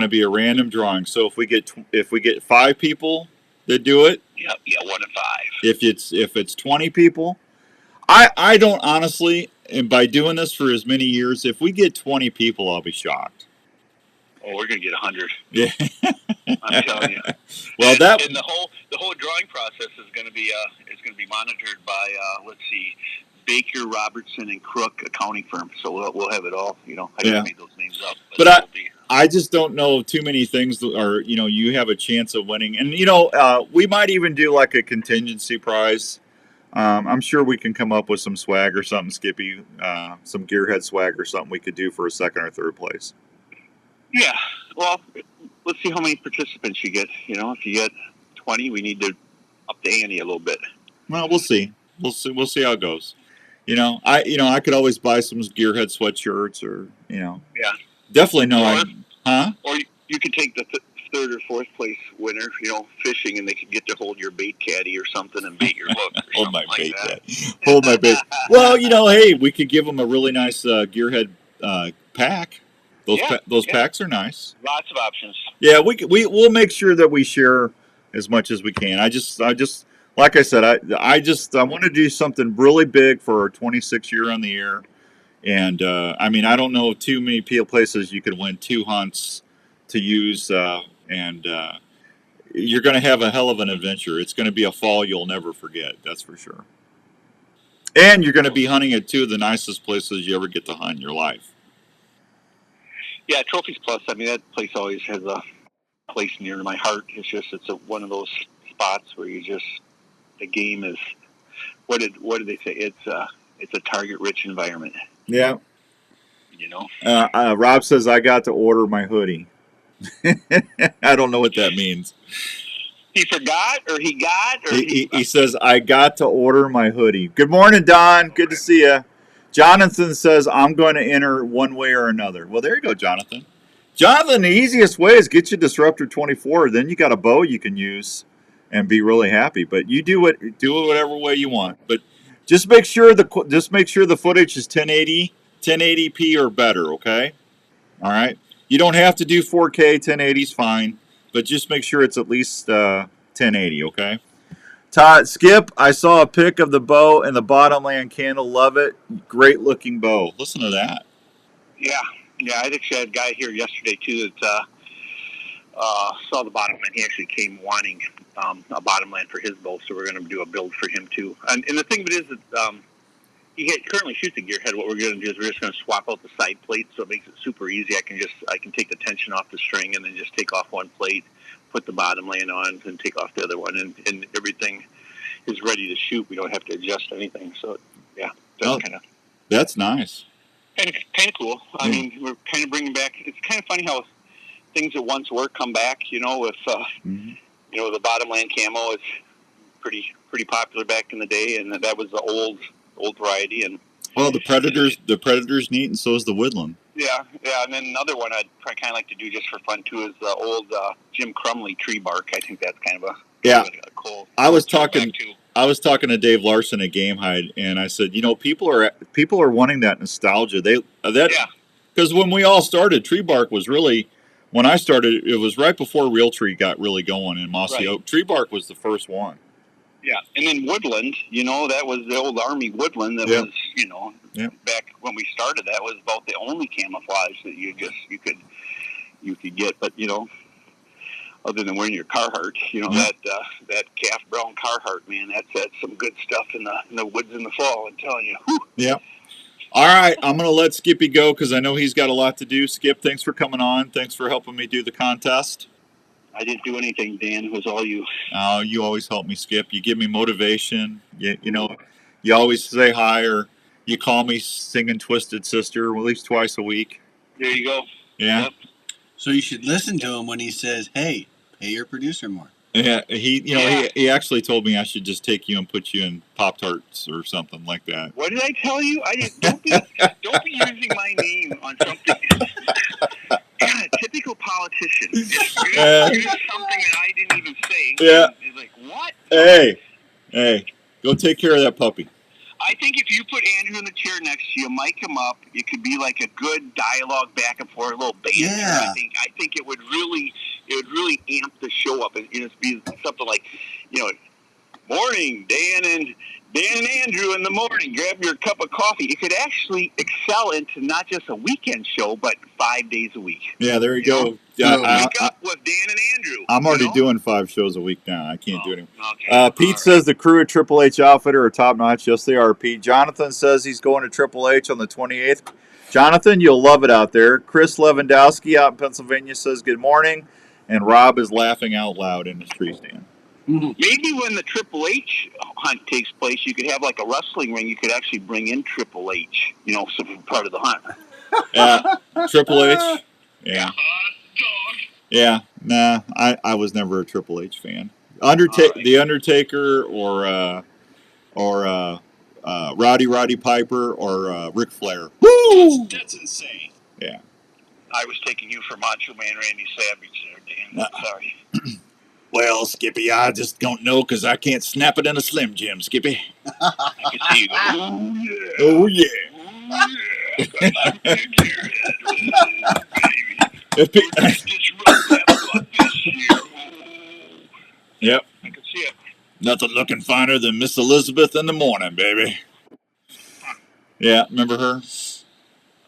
be a random drawing. So if we get 5 people that do it, yeah, 1 in 5. If it's 20 people, I don't honestly, and by doing this for as many years, if we get 20 people, I'll be shocked. Oh, we're gonna get 100. Yeah, I'm telling you. Well, and the whole drawing process is gonna be monitored by let's see, Baker, Robertson, and Crook accounting firm. So we'll have it all. I just made those names up. But I just don't know too many things that are you have a chance of winning, and we might even do like a contingency prize. I'm sure we can come up with some swag or something, Skippy, some gearhead swag or something we could do for a 2nd or 3rd place. Yeah, well, let's see how many participants you get. If you get 20, we need to up the ante a little bit. Well, we'll see. We'll see how it goes. I could always buy some gearhead sweatshirts or Yeah. Definitely no. Or you could take the 3rd or 4th place winner, fishing, and they could get to hold your bait caddy or something and bait your hook. Hold my bait caddy. Hold my bait. Well, hey, we could give them a really nice gearhead pack. Those packs are nice. Lots of options. Yeah, we'll make sure that we share as much as we can. I just like I said, I want to do something really big for our 26th year on the air. And I don't know of too many places you could win 2 hunts to use, and you're going to have a hell of an adventure. It's going to be a fall you'll never forget. That's for sure. And you're going to be hunting at 2 of the nicest places you ever get to hunt in your life. Yeah, Trophies Plus. That place always has a place near to my heart. It's one of those spots where the game is. What did they say? It's a target-rich environment. Yeah. Rob says I got to order my hoodie. I don't know what that means. He forgot, or he got, or he says I got to order my hoodie. Good morning, Don. Good to see you. Jonathan says, I'm going to enter one way or another. Well, there you go, Jonathan. Jonathan, the easiest way is get you Disruptor 24. Then you got a bow you can use and be really happy. But you do it whatever way you want. But just make sure the footage is 1080p or better, okay? All right? You don't have to do 4K. 1080 is fine. But just make sure it's at least 1080, okay? Todd, Skip, I saw a pic of the bow and the Bottomland candle. Love it. Great looking bow. Listen to that. Yeah. I actually had a guy here yesterday, too, that saw the bottom land. He actually came wanting a bottom land for his bow, so we're going to do a build for him too. And the thing of it is that he currently shoots a gearhead. What we're going to do is we're just going to swap out the side plate, so it makes it super easy. I can take the tension off the string and then just take off one plate, put the bottom land on, and take off the other one, and everything is ready to shoot. We don't have to adjust anything. So yeah, that's nice. Kind of cool. I mean, we're kind of bringing back. It's kind of funny how things that once were come back. You know, with you know, the bottom land camo is pretty popular back in the day, and that was the old variety. And well, the Predator's neat, and so is the Woodland. Yeah, and then another one I'd kind of like to do just for fun too is the old Jim Crumley tree bark. I think that's kind of a cool. I was talking to Dave Larson at Gamehide, and I said, you know, people are wanting that nostalgia. Because when we all started, tree bark was really, when I started, it was right before Realtree got really going in Mossy Oak. Tree bark was the first one. Yeah, and then Woodland, you know, that was the old Army Woodland that was, you know, back when we started, that was about the only camouflage that you could get. But, you know, other than wearing your Carhartt, you know, that calf brown Carhartt, man, that's some good stuff in the woods in the fall, I'm telling you. Whew. Yeah. All right, I'm going to let Skippy go because I know he's got a lot to do. Skip, thanks for coming on. Thanks for helping me do the contest. I didn't do anything, Dan. It was all you. Oh, you always help me, Skip. You give me motivation. You know, you always say hi, or you call me singing Twisted Sister at least twice a week. There you go. Yeah. Yep. So you should listen to him when he says, "Hey, pay your producer more." Yeah, he actually told me I should just take you and put you in Pop-Tarts or something like that. What did I tell you? Don't be using my name on something. God, typical politician. Just use something that I didn't even say. Yeah. He's like, what? Hey, go take care of that puppy. I think if you put Andrew in the chair next to you, mic him up, it could be like a good dialogue back and forth, a little banter. Yeah. I think it would really amp the show up. It'd be something like, you know, morning, Dan and Andrew in the morning. Grab your cup of coffee. It could actually excel into not just a weekend show, but 5 days a week. Yeah, there you go. Wake up with Dan and Andrew. I'm already doing 5 shows a week now. I can't do it anymore. Okay. Pete says the crew at Triple H Outfitter are top notch. Yes, they are, Pete. Jonathan says he's going to Triple H on the 28th. Jonathan, you'll love it out there. Chris Lewandowski out in Pennsylvania says good morning. And Rob is laughing out loud in his tree stand. Maybe when the Triple H hunt takes place, you could have like a wrestling ring. You could actually bring in Triple H, you know, some part of the hunt. Yeah, Triple H. Yeah. Yeah. Nah, I was never a Triple H fan. The Undertaker or Roddy Piper or Ric Flair. Woo! That's insane. Yeah. I was taking you for Macho Man Randy Savage there, Dan. Sorry. Well, Skippy, I just don't know because I can't snap it in a Slim Jim, Skippy. I can see you go, oh, yeah. Yep. I can see it. Nothing looking finer than Miss Elizabeth in the morning, baby. Yeah, remember her?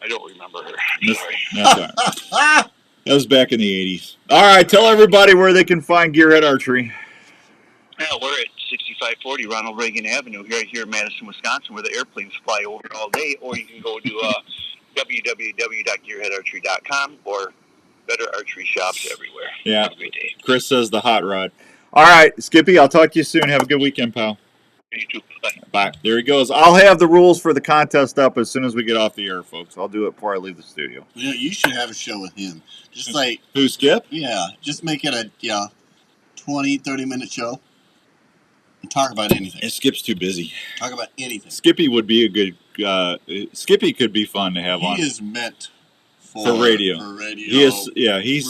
I don't remember her. Sorry. That's all right. That was back in the 80s. All right, tell everybody where they can find Gearhead Archery. Yeah, we're at 6540 Ronald Reagan Avenue right here in Madison, Wisconsin, where the airplanes fly over all day. Or you can go to www.gearheadarchery.com or better archery shops everywhere. Yeah. Have a great day. Chris says the hot rod. All right, Skippy, I'll talk to you soon. Have a good weekend, pal. You too. Bye. Bye. There he goes. I'll have the rules for the contest up as soon as we get off the air, folks. I'll do it before I leave the studio. Yeah, you should have a show with him. Just like... Who, Skip? Yeah, just make it a 20, 30-minute show. And talk about anything. And Skip's too busy. Talk about anything. Skippy would be a good... Skippy could be fun to have on. He is meant for radio. For radio. He is, yeah, he's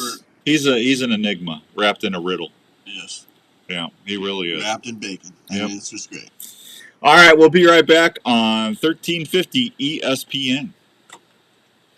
an enigma wrapped in a riddle. Yes. Yeah, he really is. Wrapped in bacon. Yep. It's just great. All right, we'll be right back on 1350 ESPN.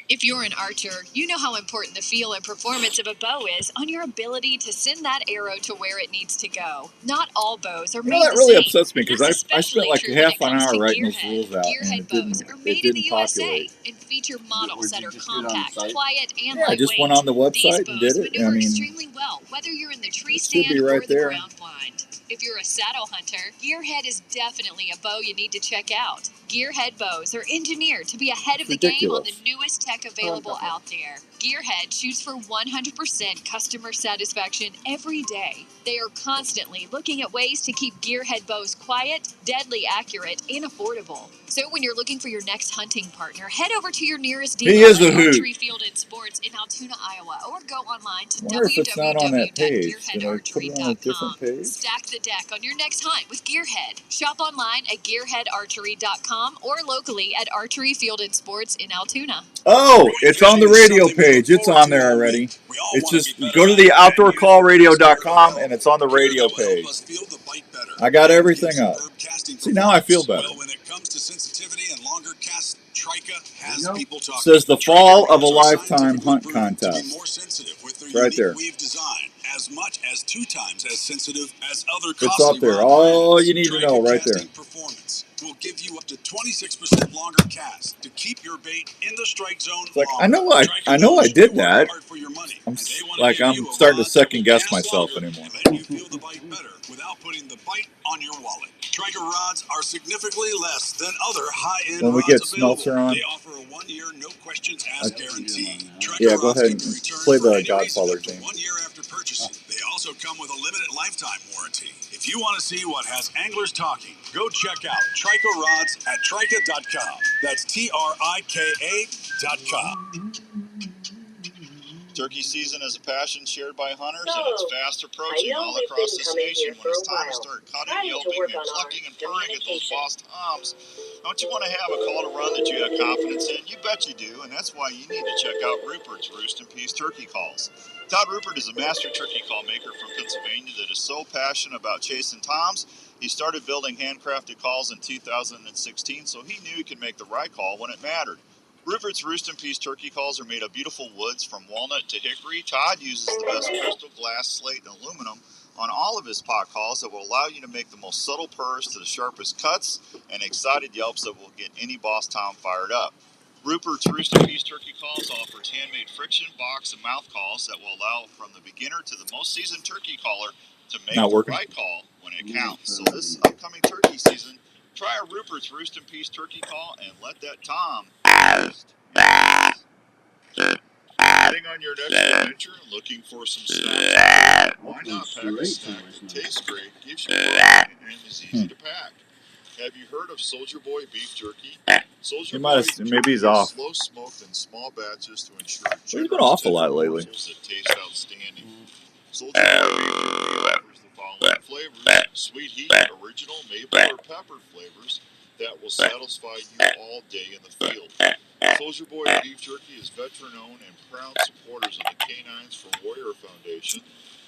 If you're an archer, you know how important the feel and performance of a bow is on your ability to send that arrow to where it needs to go. Not all bows are made that the really same. upsets me because That's I spent especially like true half when an it comes hour to writing those gearhead. rules out, and Gearhead bows are made in the didn't USA populate. and feature models that are Did you just do it on the compact, site? quiet, and Yeah, I lightweight. just went on the These website and bows did it. maneuver I mean, extremely well, whether you're in the tree it should be stand right or the there. ground blind. If you're a saddle hunter, Gearhead is definitely a bow you need to check out. Gearhead bows are engineered to be ahead of the game on the newest tech available out there. Gearhead shoots for 100% customer satisfaction every day. They are constantly looking at ways to keep Gearhead bows quiet, deadly accurate, and affordable. So when you're looking for your next hunting partner, head over to your nearest dealer He is a like hoot. Archery Field and Sports in Altoona, Iowa, or go online to I wonder if it's not on that page. Did I put it on a different www.gearheadarchery.com. page? Stack the deck on your next hunt with Gearhead. Shop online at gearheadarchery.com or locally at Archery Field and Sports in Altoona. Oh, it's on the radio page. It's on there already. It's just go to the outdoorcallradio.com and it's on the radio page. I got everything up. See, now I feel better. Well, when it comes to sensitivity and longer casts, Trika has people talking. Says the fall of a Trika rods are lifetime scientifically hunt proven to be contest. more sensitive with their Right unique there. weave design, as much as 2 times as sensitive as other It's costly up there. rod All brands. you need to Trika know right there. casting performance will give you up to 26% longer cast to keep your bait in the strike zone. It's like longer. I know I did that. Hard for your money, I'm and they wanna like give I'm you a starting to rod second guess that'll last myself longer anymore. and let you feel the bite better without putting the bite on your wallet. Trika rods are significantly less than other high-end When we rods get available. Smeltzer on, They offer a 1-year no questions asked guarantee. yeah, go ahead and play the Godfather thing. theme. 1 year after purchasing. They also come with a limited lifetime warranty. If you want to see what has anglers talking, go check out Trika rods at trika.com. That's TRIKA.com. Turkey season is a passion shared by hunters, and it's fast approaching all across this nation. When it's time to start cutting, yelping, and clucking and purring at those boss toms, don't you want to have a call to run that you have confidence in? You bet you do, and that's why you need to check out Rupert's Roost and Peace Turkey Calls. Todd Rupert is a master turkey call maker from Pennsylvania that is so passionate about chasing toms. He started building handcrafted calls in 2016, so he knew he could make the right call when it mattered. Rupert's Roost and Peace turkey calls are made of beautiful woods from walnut to hickory. Todd uses the best crystal, glass, slate, and aluminum on all of his pot calls that will allow you to make the most subtle purrs to the sharpest cuts and excited yelps that will get any boss tom fired up. Rupert's Roost and Peace turkey calls offers handmade friction, box, and mouth calls that will allow from the beginner to the most seasoned turkey caller to make the right call when it counts. So this upcoming turkey season, try a Rupert's Roost and Peace turkey call and let that tom roost. Heading on your next adventure, looking for some snacks? Why not pack a snack that tastes great, gives you protein, and is easy to pack? Have you heard of Soldier Boy beef jerky? Soldier Boy beef jerky is slow smoked in small batches to ensure generous, tender morsels that taste outstanding. Soldier Boy beef jerky offers the following flavors: sweet heat, original, maple, or pepper flavors that will satisfy you all day in the field. Soldier Boy Beef Jerky is veteran-owned and proud supporters of the Canines for Warrior Foundation.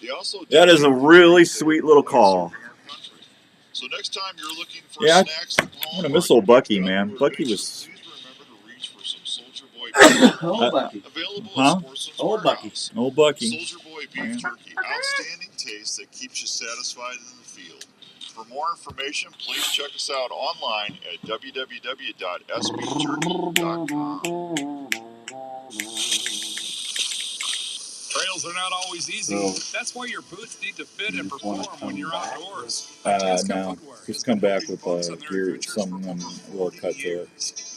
They also that is a really sweet little call. So next time you're looking for snacks, I'm gonna miss old Bucky, man. Bucky was. please remember to reach for some Soldier Boy Beef Jerky. Available at Sportsman's Warehouse. Old Bucky. Soldier Boy Beef Jerky, outstanding taste that keeps you satisfied in the field. For more information, please check us out online at www.sbjerky.com. Trails are not always easy. That's why your boots need to fit and perform when you're outdoors. No. Just come back with some little cut to it.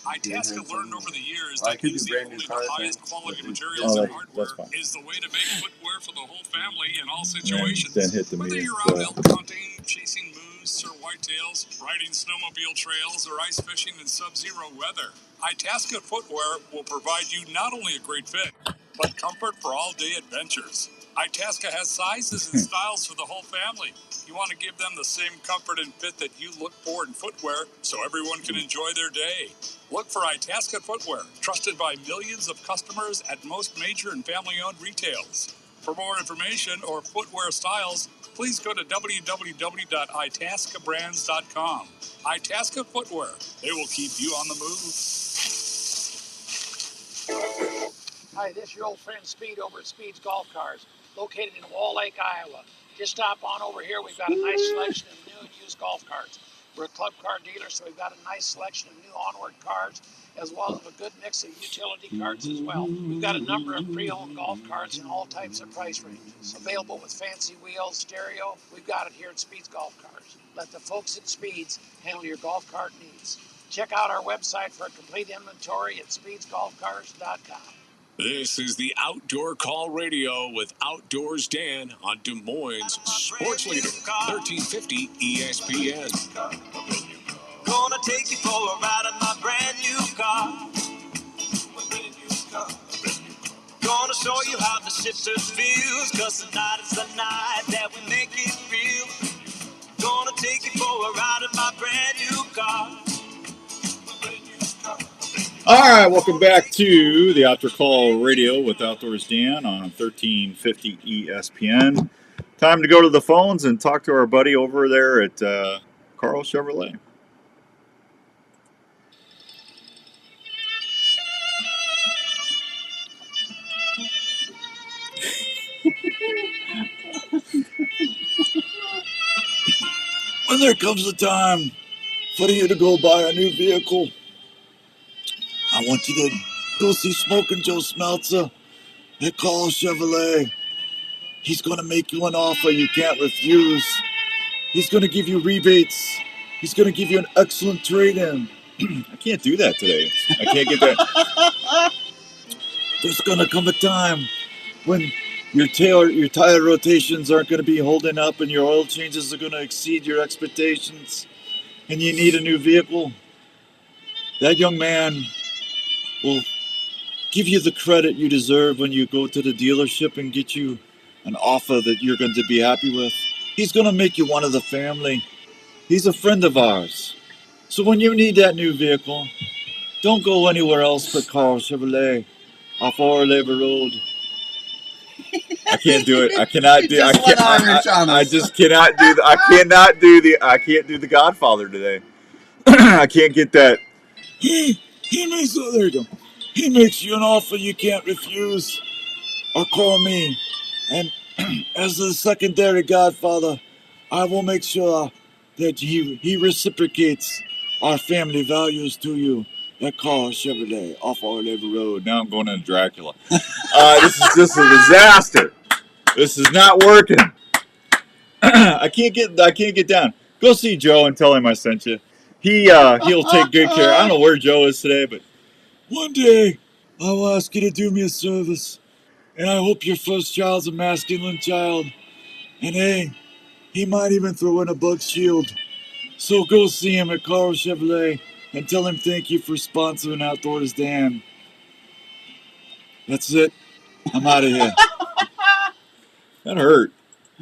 Itasca learned over the years that using only the highest quality materials and hardware is the way to make footwear for the whole family in all situations. Then hit the Whether music. you're out elk hunting, chasing moose or whitetails, riding snowmobile trails, or ice fishing in sub-zero weather, Itasca footwear will provide you not only a great fit, but comfort for all-day adventures. Itasca has sizes and styles for the whole family. You want to give them the same comfort and fit that you look for in footwear so everyone can enjoy their day. Look for Itasca footwear, trusted by millions of customers at most major and family-owned retails. For more information or footwear styles, please go to www.itascabrands.com. Itasca Footwear. They will keep you on the move. Hi, this is your old friend Speed over at Speed's Golf Cars, located in Wall Lake, Iowa. Just stop on over here. We've got a nice selection of new and used golf carts. We're a club car dealer, so we've got a nice selection of new onward cars, as well as a good mix of utility carts as well. We've got a number of pre-owned golf carts in all types of price ranges, available with fancy wheels, stereo. We've got it here at Speed's Golf Cars. Let the folks at Speed's handle your golf cart needs. Check out our website for a complete inventory at speedsgolfcars.com. This is the Outdoor Call Radio with Outdoors Dan on Des Moines Sports Leader, 1350 ESPN. Gonna take you for a ride in my brand new car. Gonna show you how the shifters feels, 'cause tonight is the night that we make it real. Gonna take you for a ride in my brand new car. All right, welcome back to the Outdoor Call Radio with Outdoors Dan on 1350 ESPN. Time to go to the phones and talk to our buddy over there at Carl Chevrolet. When there comes a time for you to go buy a new vehicle, I want you to go see Smokin' Joe Smeltzer at Carl Chevrolet. He's going to make you an offer you can't refuse. He's going to give you rebates. He's going to give you an excellent trade-in. I can't do that today. I can't get that. There's going to come a time when your tire rotations aren't going to be holding up and your oil changes are going to exceed your expectations and you need a new vehicle. That young man will give you the credit you deserve when you go to the dealership and get you an offer that you're going to be happy with. He's going to make you one of the family. He's a friend of ours. So when you need that new vehicle, don't go anywhere else but Carl Chevrolet off Our Labor Road. I can't do it. I cannot do. I can't. I just cannot do. I can't do the Godfather today. I can't get that. He makes. Oh, there you go. He makes you an offer you can't refuse. Or call me, and as the secondary Godfather, I will make sure that he reciprocates our family values to you at Carl Chevrolet off Our Labor Road. Now I'm going into Dracula. This is just a disaster. This is not working. I can't get down. Go see Joe and tell him I sent you. He'll take good care. I don't know where Joe is today, but one day I will ask you to do me a service, and I hope your first child's a masculine child. And hey, he might even throw in a bug shield. So go see him at Carl Chevrolet and tell him thank you for sponsoring Outdoors Dan. That's it. I'm out of here. That hurt.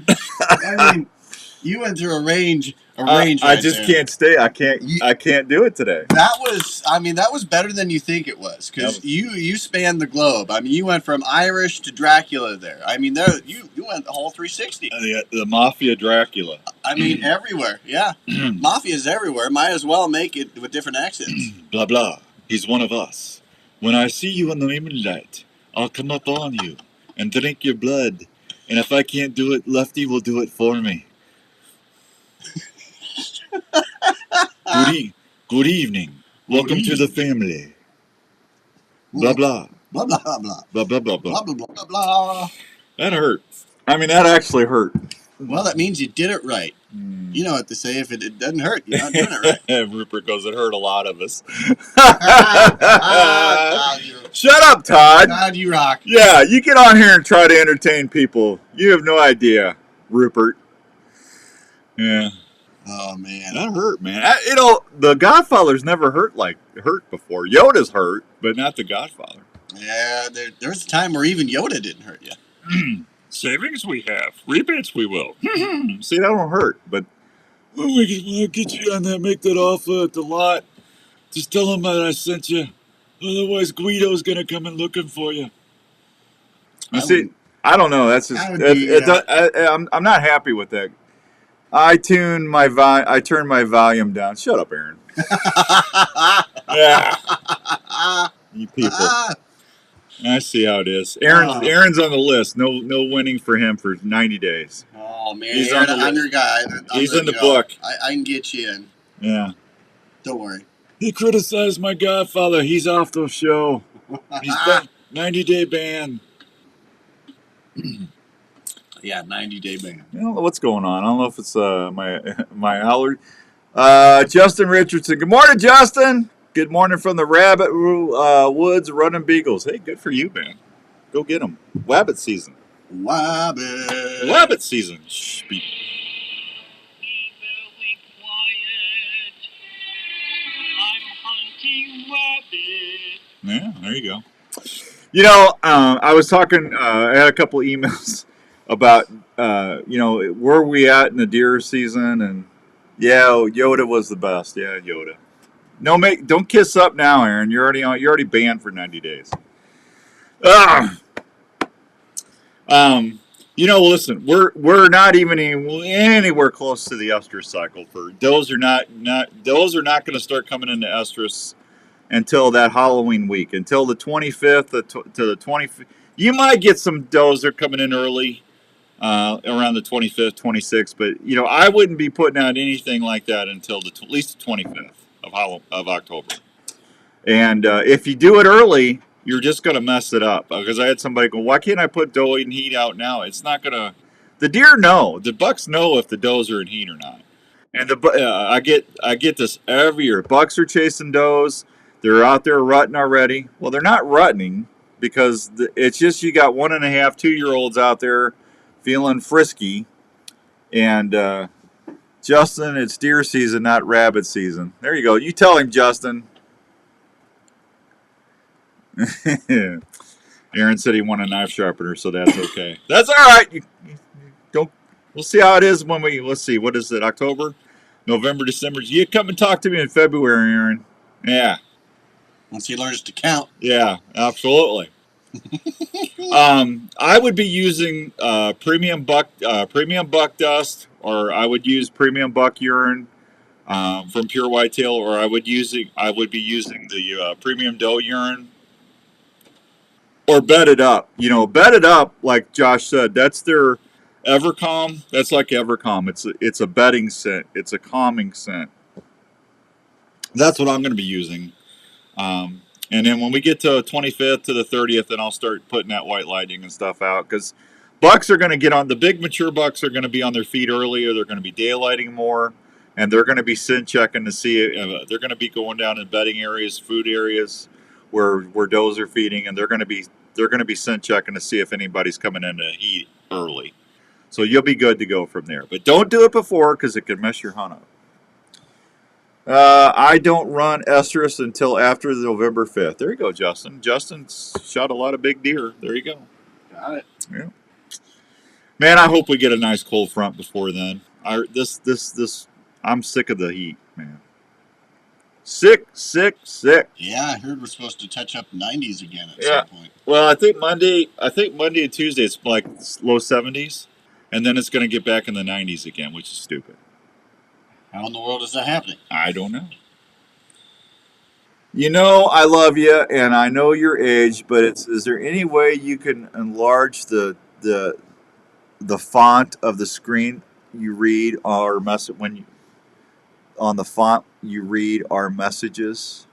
I mean, you went through a range. I just can't stay. I can't do it today. That was better than you think it was, because you spanned the globe. I mean, you went from Irish to Dracula there. I mean, you went the whole 360. The Mafia Dracula. I mean, everywhere. Yeah, Mafia's everywhere. Might as well make it with different accents. Blah blah. He's one of us. When I see you in the moonlight, I'll come up on you and drink your blood. And if I can't do it, Lefty will do it for me. Good evening. Welcome to the family. Blah blah. Blah blah blah. Blah blah blah blah. Blah blah blah blah. That hurt. I mean, that actually hurt. Well, that means you did it right. You know what to say. If it doesn't hurt, you're not doing it right. Rupert goes, it hurt a lot of us. Shut up, Todd. Todd, you rock. Yeah, you get on here and try to entertain people. You have no idea, Rupert. Yeah. Oh, man. That hurt, man. The Godfather's never hurt before. Yoda's hurt, but not the Godfather. Yeah, there was a time where even Yoda didn't hurt you. Savings we have. Rebates we will. See, that don't hurt, but when I get you on that, make that offer at the lot, just tell them that I sent you. Otherwise, Guido's going to come in looking for you. See, I don't know. That's just... I'm not happy with that. I turned my volume down. Shut up, Aaron. Yeah. You people. I see how it is. Aaron's on the list. No winning for him for 90 days. Oh man, He's Aaron, on the I'm your guy. He's in the book. I can get you in. Yeah. Don't worry. He criticized my godfather. He's off the show. He's been 90-day ban. Yeah, 90-day ban. I don't know what's going on. I don't know if it's my allergy. Justin Richardson. Good morning, Justin. Good morning from the Rabbit Woods running Beagles. Hey, good for you, man. Go get them. Wabbit season. Wabbit season. Shh, yeah, there you go. You know, I was talking, I had a couple of emails about, where we at in the deer season, and yeah, Yoda was the best. Yeah, Yoda. No, don't kiss up now, Aaron. You're already banned for 90 days. Listen, we're not even anywhere close to the estrus cycle. For does are not going to start coming into estrus until that Halloween week, until the 25th to the 25th. You might get some does that are coming in early, around the 25th, 26th, but I wouldn't be putting out anything like that until at least the 25th of October. And if you do it early, you're just going to mess it up. Because I had somebody go, why can't I put doe and heat out now? It's not going to. The deer know. The bucks know if the does are in heat or not. And I get this every year. Bucks are chasing does. They're out there rutting already. Well, they're not rutting because it's just you got 1.5, 2-year-olds out there feeling frisky. And Justin, it's deer season, not rabbit season. There you go. You tell him, Justin. Aaron said he won a knife sharpener, so that's okay. That's all right. You don't. We'll see how it is when let's see. What is it? October, November, December. You come and talk to me in February, Aaron. Yeah. Once he learns to count. Yeah, absolutely. I would be using premium buck dust, or I would use premium buck urine from PureWhitetail, or I would be using the premium doe urine. Or bed it up. Bed it up, like Josh said, that's their Evercalm. That's like Evercalm. It's a bedding scent. It's a calming scent. That's what I'm going to be using. And then when we get to 25th to the 30th, then I'll start putting that white lighting and stuff out. Because bucks are going to get on, the big mature bucks are going to be on their feet earlier. They're going to be daylighting more. And they're going to be scent checking to see, they're going to be going down in bedding areas, food areas, where does are feeding, and they're going to be scent checking to see if anybody's coming in to heat early. So you'll be good to go from there. But don't do it before because it can mess your hunt up. I don't run estrus until after November 5th. There you go, Justin. Justin's shot a lot of big deer. There you go. Got it. Yeah. Man, I hope we get a nice cold front before then. I'm sick of the heat, man. Sick. Yeah, I heard we're supposed to touch up 90s again at some point. Well, I think Monday and Tuesday it's like low 70s, and then it's going to get back in the 90s again, which is stupid. How in the world is that happening? I don't know. I love you, and I know your age, but is there any way you can enlarge the font of the screen you read our message on the font you read our messages?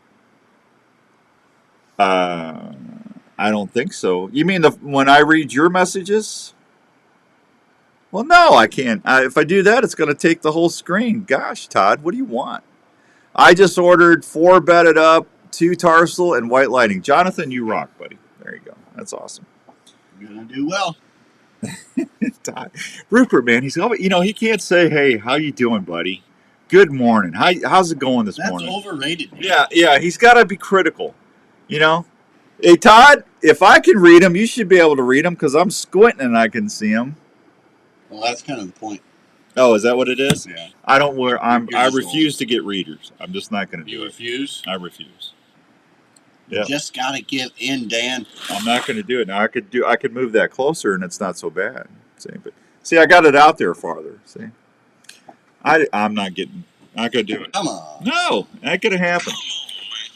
I don't think so. You mean when I read your messages? Well, no, I can't. If I do that, it's going to take the whole screen. Gosh, Todd, what do you want? I just ordered 4 bedded up, 2 tarsal, and white lighting. Jonathan, you rock, buddy. There you go. That's awesome. You're going to do well. Todd. Rupert, man, he can't say, hey, how you doing, buddy? Good morning. How's it going this morning? That's overrated. Man. Yeah. He's got to be critical. Hey, Todd, if I can read them, you should be able to read them because I'm squinting and I can see them. Well, that's kind of the point. Oh, is that what it is? Yeah. I refuse to get readers. I'm just not going to do it. You refuse? I refuse. You just got to give in, Dan. I'm not going to do it. Now I could move that closer and it's not so bad. See, I got it out there farther. See? I'm not going to do it. Come on. No, that could happen.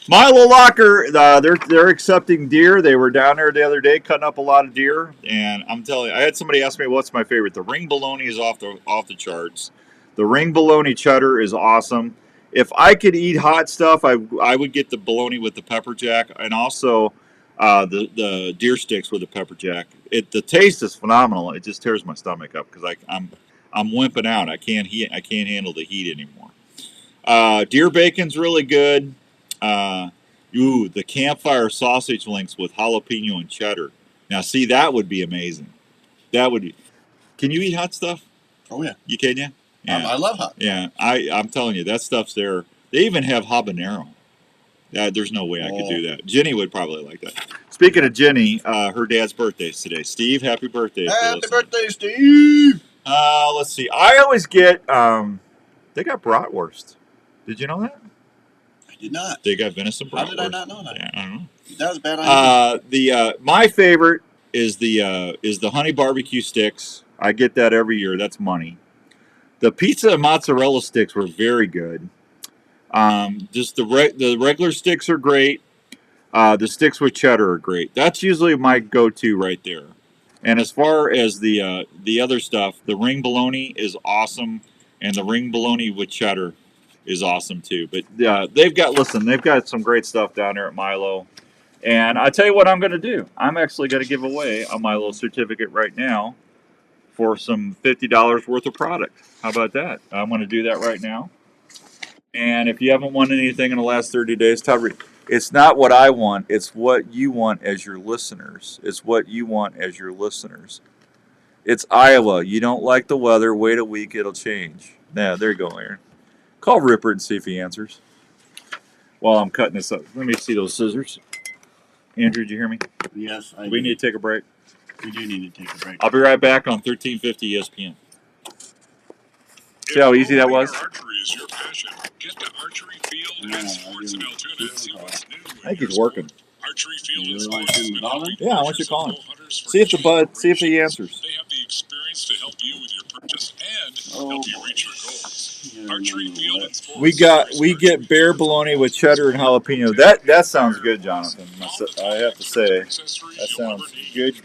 Milo Locker, they're accepting deer. They were down there the other day cutting up a lot of deer, and I'm telling you, I had somebody ask me what's my favorite. The ring bologna is off the charts. The ring bologna cheddar is awesome. If I could eat hot stuff, I would get the bologna with the pepper jack, and also the deer sticks with the pepper jack. The taste is phenomenal. It just tears my stomach up because I'm wimping out. I can't handle the heat anymore. Deer bacon's really good. The campfire sausage links with jalapeno and cheddar. Now, see, that would be amazing. That would be. Can you eat hot stuff? Oh yeah. You can, yeah? Yeah. I love hot. Yeah, I'm telling you, that stuff's there. They even have habanero. There's no way I could do that. Jenny would probably like that. Speaking of Jenny, her dad's birthday's today. Steve, happy birthday. Happy birthday, Steve. Let's see. I always get, they got bratwurst. Did you know that? I did not. They got venison bratwurst. How did I not know that? Yeah, I don't know. That was a bad idea. My favorite is the honey barbecue sticks. I get that every year. That's money. The pizza and mozzarella sticks were very good. Just the regular sticks are great. The sticks with cheddar are great. That's usually my go-to right there. And as far as the other stuff, the ring bologna is awesome, and the ring bologna with cheddar is awesome too. But they've got some great stuff down there at Milo. And I tell you what I'm going to do. I'm actually going to give away a Milo certificate right now for some $50 worth of product. How about that? I'm going to do that right now. And if you haven't won anything in the last 30 days, it's not what I want. It's what you want as your listeners. It's what you want as your listeners. It's Iowa. You don't like the weather. Wait a week. It'll change. Yeah, there you go, Aaron. Call Ripper and see if he answers. While I'm cutting this up. Let me see those scissors. Andrew, did you hear me? Yes, I do. We need to take a break. We do need to take a break. I'll be right back on 1350 ESPN. See how easy that was? Archery is your passion. Get to Archery Field and Sports in Altoona and see what's new. I think he's working. Archery Field and Sports has been helping I want you to call him. See if he answers. They have the experience to help you with your purchase and help you reach your goals. Archery Field and Sports. We get bear bologna with cheddar and jalapeno. That sounds good, Jonathan. I have to say, that sounds good.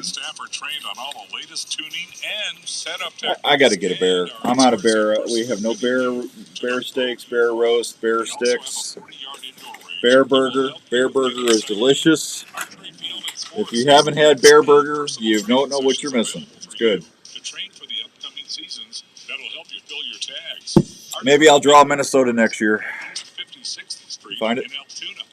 Staff are trained on all the latest tuning and setup. I got to get a bear. I'm out of bear. We have no bear steaks, bear roast, bear sticks, bear burger. Bear burger is delicious. If you haven't had bear burger, you don't know what you're missing. It's good. To train for the upcoming seasons, that'll help you fill your tags. Maybe I'll draw Minnesota next year. 56th Street Find it. in Altoona.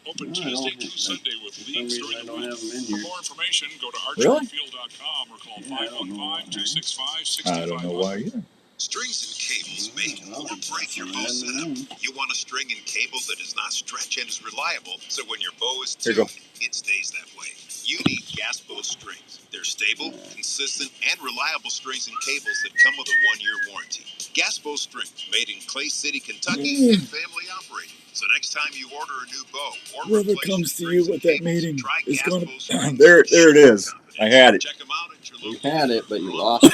Open Tuesday through Sunday with leagues during the week. For more information, go to archeryfield.com or call 515-265-6500. I don't know why either. Strings and cables make or break your bow setup. You want a string and cable that does not stretch and is reliable, so when your bow is tuned, it stays that way. You need gas bow strings. They're stable, consistent, and reliable strings and cables that come with a 1-year warranty. Gas bow strings, made in Clay City, Kentucky, and family operated. So next time you order a new bow or whoever comes to you with that meeting is going to... There it is. I had it. Check them out at your You local had it, but you lost it.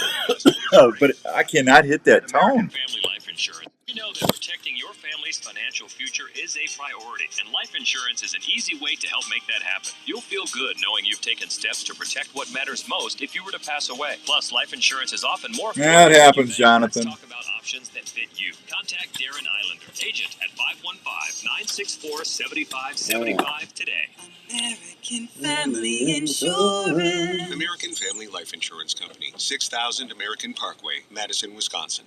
But I cannot hit that tone. Family life insurance. You know that protecting your family's financial future is a priority, and life insurance is an easy way to help make that happen. You'll feel good knowing you've taken steps to protect what matters most if you were to pass away. Plus, life insurance is often more affordable. That happens, Jonathan. Let's talk about options that fit you. Contact Darren Islander, agent at 515-964-7575 today. American Family Insurance. American Family Life Insurance Company, 6000 American Parkway, Madison, Wisconsin.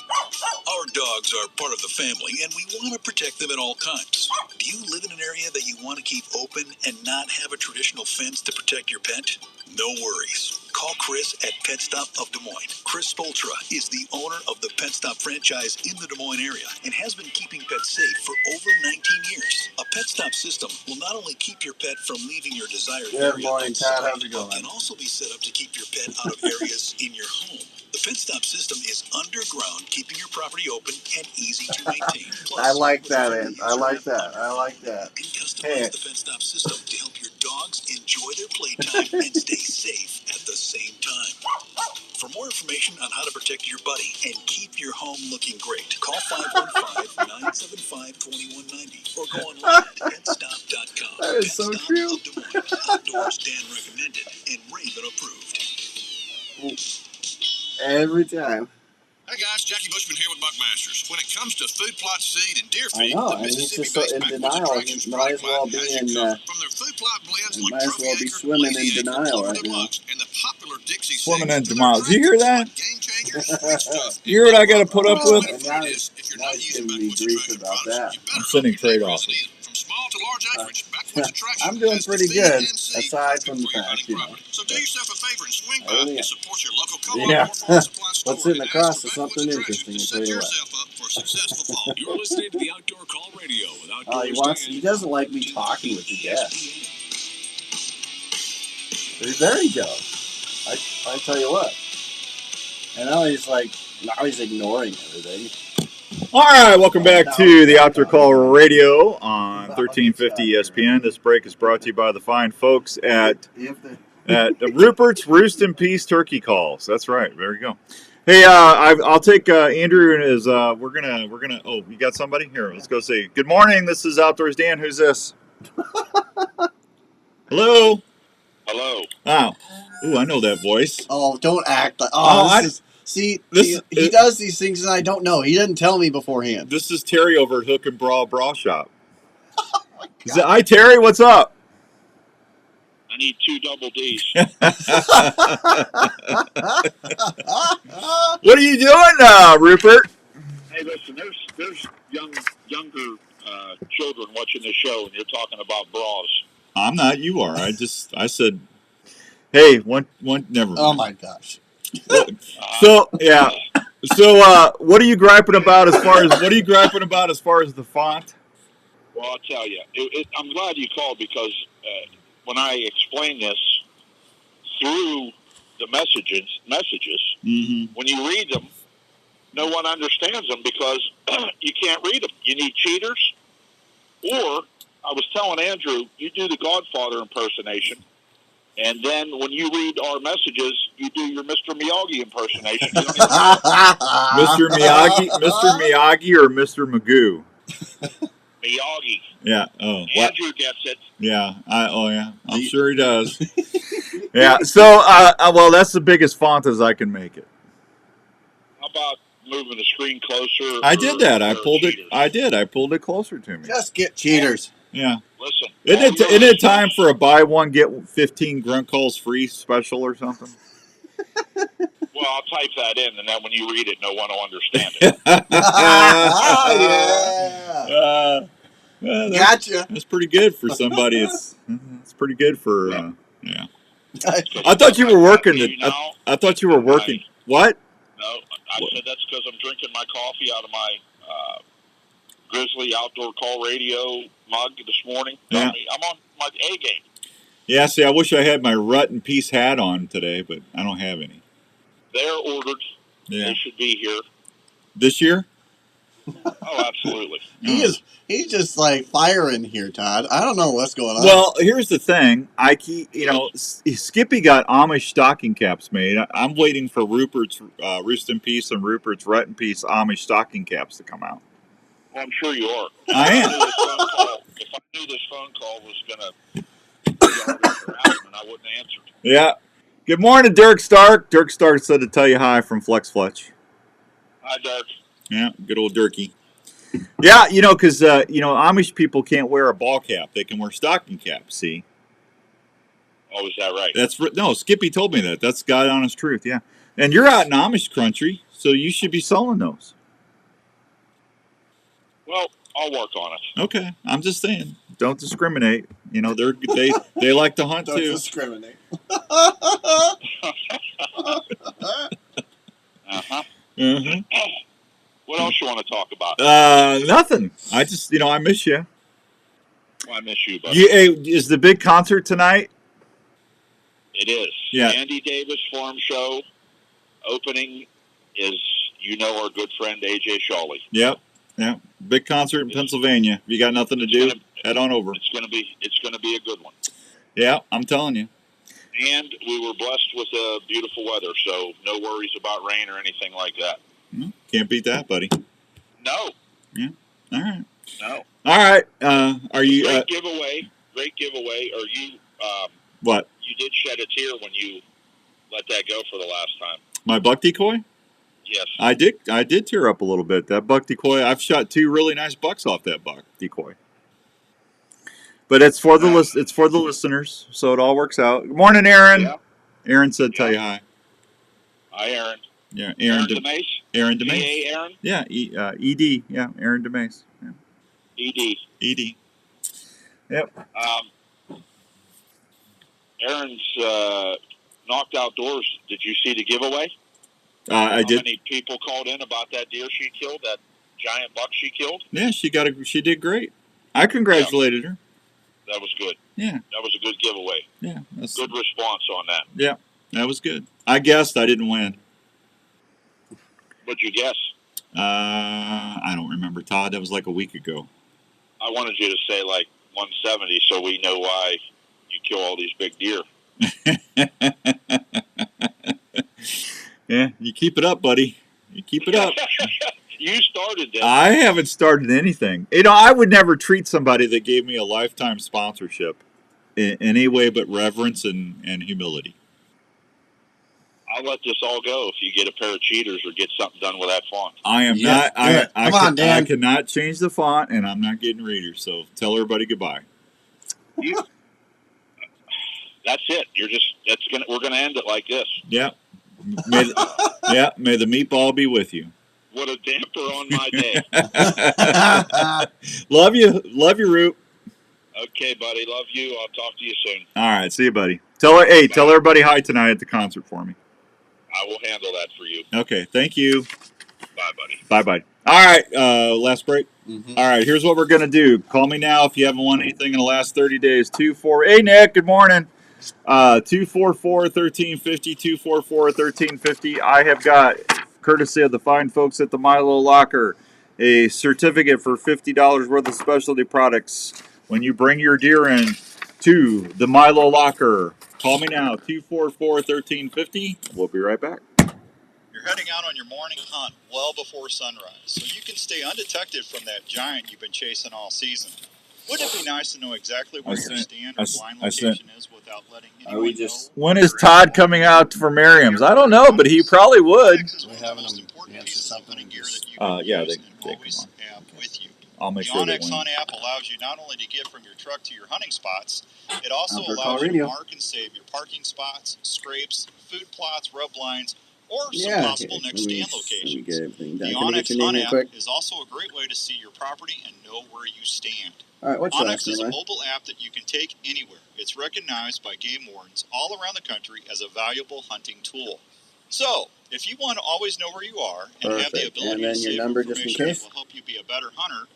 Our dogs are part of the family, and we want to protect them at all times. Do you live in an area that you want to keep open and not have a traditional fence to protect your pet? No worries. Call Chris at Pet Stop of Des Moines. Chris Spoltra is the owner of the Pet Stop franchise in the Des Moines area and has been keeping pets safe for over 19 years. A Pet Stop system will not only keep your pet from leaving your desired area outside, but can also be set up to keep your pet out of areas in your home. The Pet Stop system is underground, keeping your property open and easy to maintain. Plus, I like that, Ed. I like that. And customize the Pet Stop system to help your dogs enjoy their playtime and stay safe at the same time. For more information on how to protect your buddy and keep your home looking great, call 515-975-2190 or go online at PetStop.com. That is so PetStop true. of Des Moines, outdoors Dan recommended and Raven approved. Every time. Hey guys, Jackie Bushman here with Buckmasters. When it comes to food plot seed and deer I feed, know, the and he's Mississippi-based just so in Backwoods denial. Attractions He might as well product line be has you in. covered. From their food plot blends He like might as Trophy well be Acre, swimming Lady in Acre, denial Florida right now. Deluxe, and the popular Dixie Swimming Six in to their denial. Did you hear dragons that? like Game Changer, Sweet Stuff, You hear what I got to put up with? And now he's giving me grief about that. I'm sending trade offers. From small to large acreage, Backwoods Attractions I'm doing has the pretty feed good, and seed aside perfect from the for your fact, hunting you know. property. So do yourself a favor and swing by Everything and else. support your local co-op Yeah. or farm supply store What's sitting and across ask for is Backwoods something Attractions interesting, to I'll set tell you what. yourself up for a successful fall. You're listening to the Outdoor Call Radio with Outdoors He doesn't like me talking with the guests. There he goes. I tell you what. And now he's ignoring everything. All right, welcome back to the Outdoor Call Radio on 1350 ESPN. This break is brought to you by the fine folks at Rupert's Roost and Peace Turkey Calls. That's right. There you go. Hey, I'll take Andrew as we're gonna. Oh, you got somebody here? Let's go say good morning. This is Outdoors Dan. Who's this? Hello. Hello. Oh, ooh, I know that voice. Oh, don't act like. He does these things and I don't know. He doesn't tell me beforehand. This is Terry over at Hook and Bra Shop. Hi, Terry. What's up? I need 2 double Ds. What are you doing, Rupert? Hey, listen, there's younger children watching this show, and you're talking about bras. I'm not. You are. I said, hey, one. Never mind. Oh my gosh. So yeah. So what are you griping about as far as the font? Well, I'll tell you. I'm glad you called because when I explain this through the messages, mm-hmm. when you read them, no one understands them because you can't read them. You need cheaters. Or I was telling Andrew, you do the Godfather impersonation, and then when you read our messages, you do your Mr. Miyagi impersonation. You don't even Mr. Miyagi, or Mr. Magoo? Miyagi. Yeah. Oh. Andrew gets it. Yeah. I'm sure he does. Yeah. So, well, that's the biggest font as I can make it. How about moving the screen closer? I did that. I pulled it closer to me. Just get cheaters. Yeah. Listen. Isn't it time for a buy one get 15 grunt calls free special or something? Well, I'll type that in, and then when you read it, no one will understand it. Yeah. Gotcha. That's pretty good for somebody. It's pretty good for yeah. I thought you were working. I thought you were working. What? No, I said that's because I'm drinking my coffee out of my Grizzly Outdoor Call Radio mug this morning. Yeah. I'm on my A game. Yeah, see, I wish I had my Rut and Peace hat on today, but I don't have any. They're ordered. Yeah. They should be here. This year? Oh, absolutely. He's just like firing here, Todd. I don't know what's going on. Well, here's the thing. Skippy got Amish stocking caps made. I'm waiting for Rupert's Roost in Peace and Rupert's Rut in Peace Amish stocking caps to come out. Well, I'm sure you are. I am. If I knew this phone call was going to be on Mr. Allen, I wouldn't answer. Yeah. Good morning, Dirk Stark. Dirk Stark said to tell you hi from Flex Fletch. Hi, Dirk. Yeah, good old Dirky. Yeah, because Amish people can't wear a ball cap; they can wear stocking caps. See? Oh, is that right? No. Skippy told me that. That's God honest truth. Yeah, and you're out in Amish country, so you should be selling those. Well, I'll work on it. Okay, I'm just saying, don't discriminate. They like to hunt too. Don't discriminate. Uh-huh. Mm-hmm. What else you want to talk about? Nothing. I just, I miss you. Well, I miss you, buddy. Is the big concert tonight? It is. Yeah. Andy Davis Farm Show opening is, our good friend AJ Shawley. Yep. Big concert in Pennsylvania. If you got nothing to do, head on over. It's gonna be a good one. Yeah, I'm telling you. And we were blessed with beautiful weather, so no worries about rain or anything like that. Can't beat that, buddy. No. Yeah. All right. No. All right. Are you? Great giveaway. Great giveaway. Are you? What? You did shed a tear when you let that go for the last time. My buck decoy? Yes. I did tear up a little bit. That buck decoy. I've shot 2 really nice bucks off that buck decoy. But it's for the it's for the listeners, so it all works out. Good morning, Aaron. Yeah. Aaron said, "Tell you hi." Hi, Aaron. Yeah, Aaron DeMace. Aaron DeMace. P.A. Aaron. Yeah, ED. Yeah, Aaron DeMace. Yeah. ED. Yep. Aaron's knocked outdoors. Did you see the giveaway? I did. How many people called in about that deer she killed? That giant buck she killed? Yeah, she did great. I congratulated her. That was good. Yeah. That was a good giveaway. Yeah. Good response on that. Yeah, that was good. I guessed I didn't win. What'd you guess? I don't remember, Todd. That was like a week ago. I wanted you to say like 170 so we know why you kill all these big deer. Yeah, you keep it up, buddy. You keep it up. You started that. I haven't started anything. I would never treat somebody that gave me a lifetime sponsorship in any way but reverence and humility. I'll let this all go if you get a pair of cheaters or get something done with that font. I am Yeah, not. Come on, Dan. I cannot change the font, and I'm not getting readers. So tell everybody goodbye. That's it. We're gonna end it like this. Yeah. May the meatball be with you. What a damper on my day. Love you, Root. Okay, buddy. Love you. I'll talk to you soon. All right, see you, buddy. Tell everybody hi tonight at the concert for me. I will handle that for you. Okay, thank you. Bye, buddy. Bye. All right, last break. Mm-hmm. All right, here's what we're going to do. Call me now if you haven't won anything in the last 30 days. 24. Hey, Nick, good morning. 244-1350, 244-1350. I have got, courtesy of the fine folks at the Milo Locker, a certificate for $50 worth of specialty products when you bring your deer in to the Milo Locker. Call me now, 244-1350. We'll be right back. You're heading out on your morning hunt well before sunrise, so you can stay undetected from that giant you've been chasing all season. Wouldn't it be nice to know exactly where your stand or blind location is without letting anyone know? When is Todd coming out for Merriam's? I don't know, but he probably would. We having them answer something? Yeah, they come on. I'll make sure they win. The onX Hunt app allows you not only to get from your truck to your hunting spots, it also Outdoor allows Call you to Radio. mark and save your parking spots, scrapes, food plots, rub lines, or some possible next stand locations. The onX Hunt app is also a great way to see your property and know where you stand. All right, what's onX is a mobile app that you can take anywhere. It's recognized by game wardens all around the country as a valuable hunting tool. So, if you want to always know where you are and have the ability to save information that will help you be a better hunter,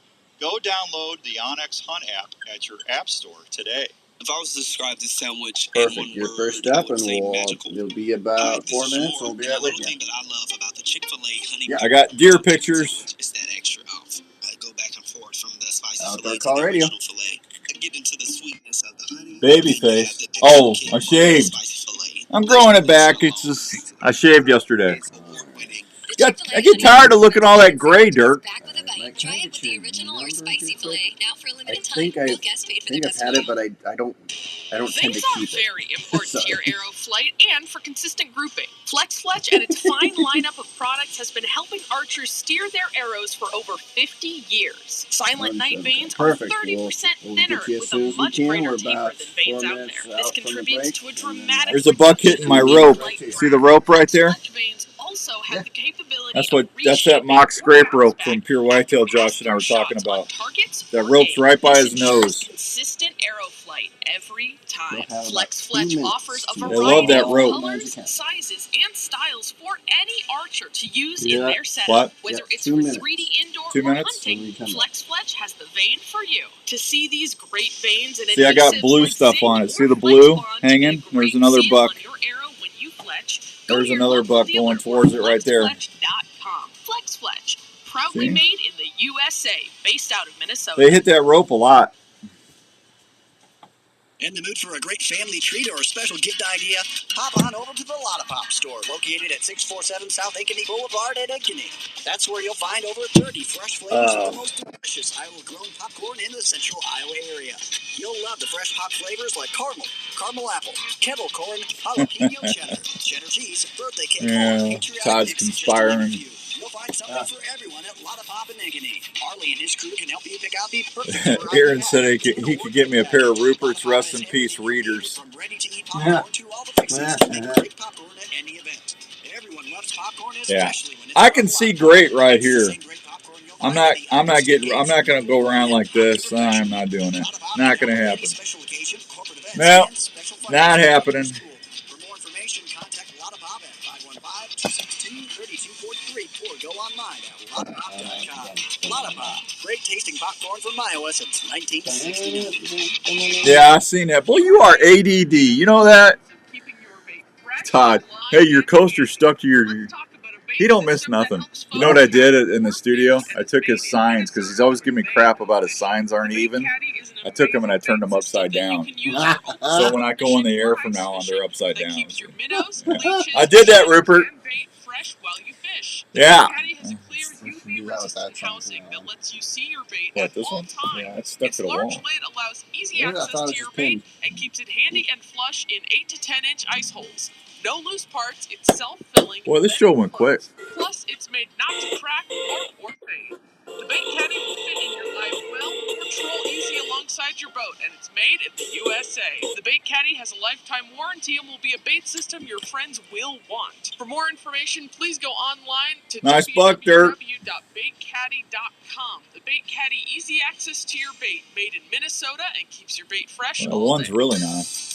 go download the onX Hunt app at your app store today. If I was to describe this sandwich in one your word, first step, and magical. It'll be about 4 minutes, and we'll be right with you. Thing that I love about the Chick-fil-A honey I got deer pictures. It's that extra off. I go back and forth from the spicy Outdoor filet Call to the Radio. original filet. I get into the sweetness of the honey. Babyface. Oh, I shaved. I'm growing it back. It's just I shaved yesterday. I get tired of looking at all that gray dirt. Try it with the original or spicy filet. Now for a limited time. I've had it, but I don't tend to Things keep are very important to your arrow flight and for consistent grouping. Flex Fletch and its fine lineup of products has been helping archers steer their arrows for over 50 years. Silent night vanes are 30% thinner with a much greater taper than vanes out there. This contributes to a dramatic. There's a buck hitting my rope. See the rope right there? Also have the capability That's that mock scrape rope from Pure Whitetail Josh and I were talking about. That rope's right by his nose. Consistent arrow flight every time. Flex Fletch offers a They love variety that of rope. colors, sizes, and styles for any archer to use in their setup. Whether it's for 3D indoor or hunting, Flex Fletch has the vane for you. To see these great vanes and See, I got blue stuff on it. See the blue hanging? There's another buck. There's another buck going towards it right there. Flex Fletch, proudly made in the USA, based out of Minnesota. They hit that rope a lot. In the mood for a great family treat or a special gift idea? Hop on over to the Lollipop store, located at 647 South Ankeny Boulevard at Ankeny. That's where you'll find over 30 fresh flavors of the most delicious Iowa-grown popcorn in the central Iowa area. You'll love the fresh pop flavors like caramel, caramel apple, kettle corn, jalapeno cheddar, cheddar cheese, birthday cake, or patriotic Todd's mix, just to name a conspiring. few. You'll find something for everyone at Lollipop in Ankeny. Harley and his crew can help you pick out the perfect variety. Aaron said he could get me a pair of Rupert's Rest in Peace readers. From ready-to-eat popcorn to all the fixings to make great popcorn at any event. Everyone loves popcorn, especially when it's I can see great right here. I'm not gonna go around like this. I'm not doing it. Not gonna happen. No, not happening. For more information, contact Lollipop at 515-262-3243 or go online at lollipop.com. Lollipop, great tasting popcorn from Iowa since 1969. Yeah, I've seen that. Boy, you are ADD. You know that? Todd, hey, your coaster's stuck to your... He don't miss nothing. You know what I did in the studio? I took his signs, because he's always giving me crap about his signs aren't even. I took them and I turned them upside down. So when I go in the air from now on, they're upside down. Yeah. I did that, Rupert. Yeah. What, this one? Yeah, it's stuck to the wall. Large lid allows easy access to your bait and keeps it handy and flush in 8 to 10 inch ice holes. No loose parts, it's self-filling. Boy, this show went quick. Plus, it's made not to crack or fade. The bait caddy will fit in your live well or troll easy alongside your boat, and it's made in the USA. The bait caddy has a lifetime warranty and will be a bait system your friends will want. For more information, please go online to www.baitcaddy.com. The bait caddy, easy access to your bait, made in Minnesota and keeps your bait fresh all One's day. really nice.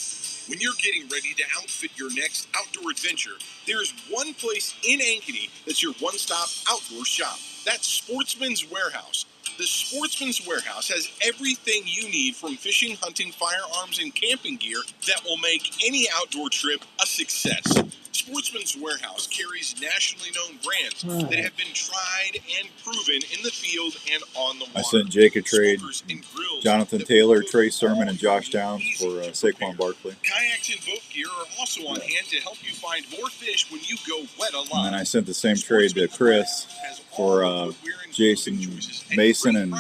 When you're getting ready to outfit your next outdoor adventure, there's one place in Ankeny that's your one-stop outdoor shop. That's Sportsman's Warehouse. The Sportsman's Warehouse has everything you need from fishing, hunting, firearms, and camping gear that will make any outdoor trip a success. Sportsman's Warehouse carries nationally known brands that have been tried and proven in the field and on the water. I sent Jake a trade. Jonathan Taylor, Trey Sermon, and Josh Downs for Saquon Barkley. Kayaks and boat gear are also on hand to help you find more fish when you go wet a lot. And then I sent the same trade to Chris for Jason Mason and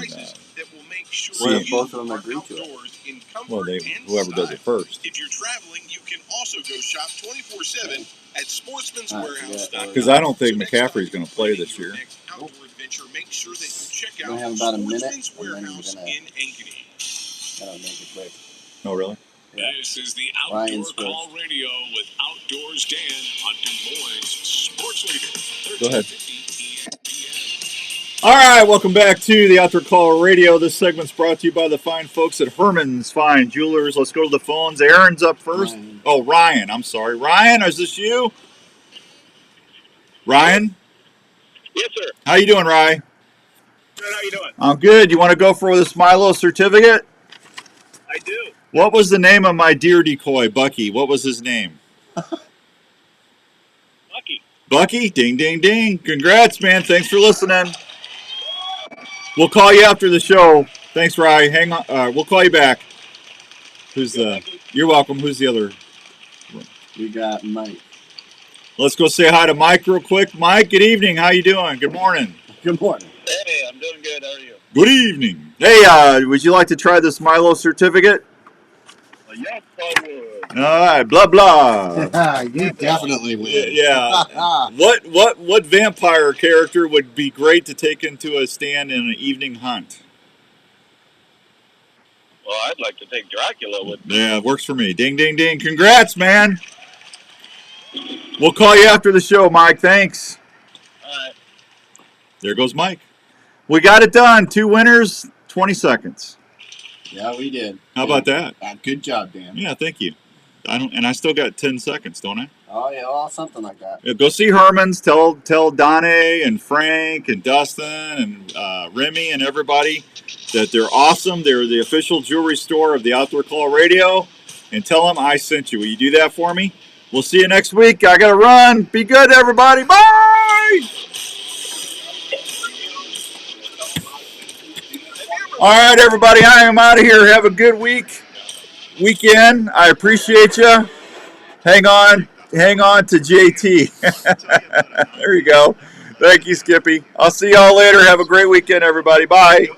both of them agreed to it. Well, whoever does it first. If you're traveling, you can also go shop 24/7 at Sportsman's Warehouse. Because I don't think McCaffrey's going to play this year. Make sure that you check out We have about a minute, Sportsman's Warehouse in Ankeny. That'll make it quick. Oh, really? Yeah. This is the Outdoor Call Radio with Outdoors Dan on Des Moines Sports Leader. Go ahead. All right, welcome back to the Outdoor Call Radio. This segment's brought to you by the fine folks at Herman's Fine Jewelers. Let's go to the phones. Aaron's up first. Ryan. Oh, Ryan. I'm sorry. Ryan, is this you? Ryan? Yes, sir. How you doing, Ryan? Good. How you doing? I'm good. You want to go for this Milo certificate? I do. What was the name of my deer decoy, Bucky? What was his name? Bucky. Bucky? Ding, ding, ding. Congrats, man. Thanks for listening. We'll call you after the show. Thanks, Ryan. Hang on. We'll call you back. You're welcome. Who's the other? We got Mike. Let's go say hi to Mike real quick. Mike, good evening. How you doing? Good morning. Good morning. Hey, I'm doing good. How are you? Good evening. Hey, would you like to try this Milo certificate? Yes, I would. All right, blah blah. You definitely would. Yeah. What vampire character would be great to take into a stand in an evening hunt? Well, I'd like to take Dracula with me. Yeah, it works for me. Ding, ding, ding. Congrats, man. We'll call you after the show, Mike. Thanks. All right. There goes Mike. We got it done. 2 winners, 20 seconds. Yeah, we did. How about that? Good job, Dan. Yeah, thank you. I still got 10 seconds, don't I? Oh, yeah, well, something like that. Yeah, go see Herman's. Tell Donnie and Frank and Dustin and Remy and everybody that they're awesome. They're the official jewelry store of the Outdoor Call Radio. And tell them I sent you. Will you do that for me? We'll see you next week. I got to run. Be good, everybody. Bye! All right, everybody. I am out of here. Have a good week. weekend. I appreciate you. Hang on to JT. There you go. Thank you, Skippy. I'll see y'all later. Have a great weekend, everybody. Bye.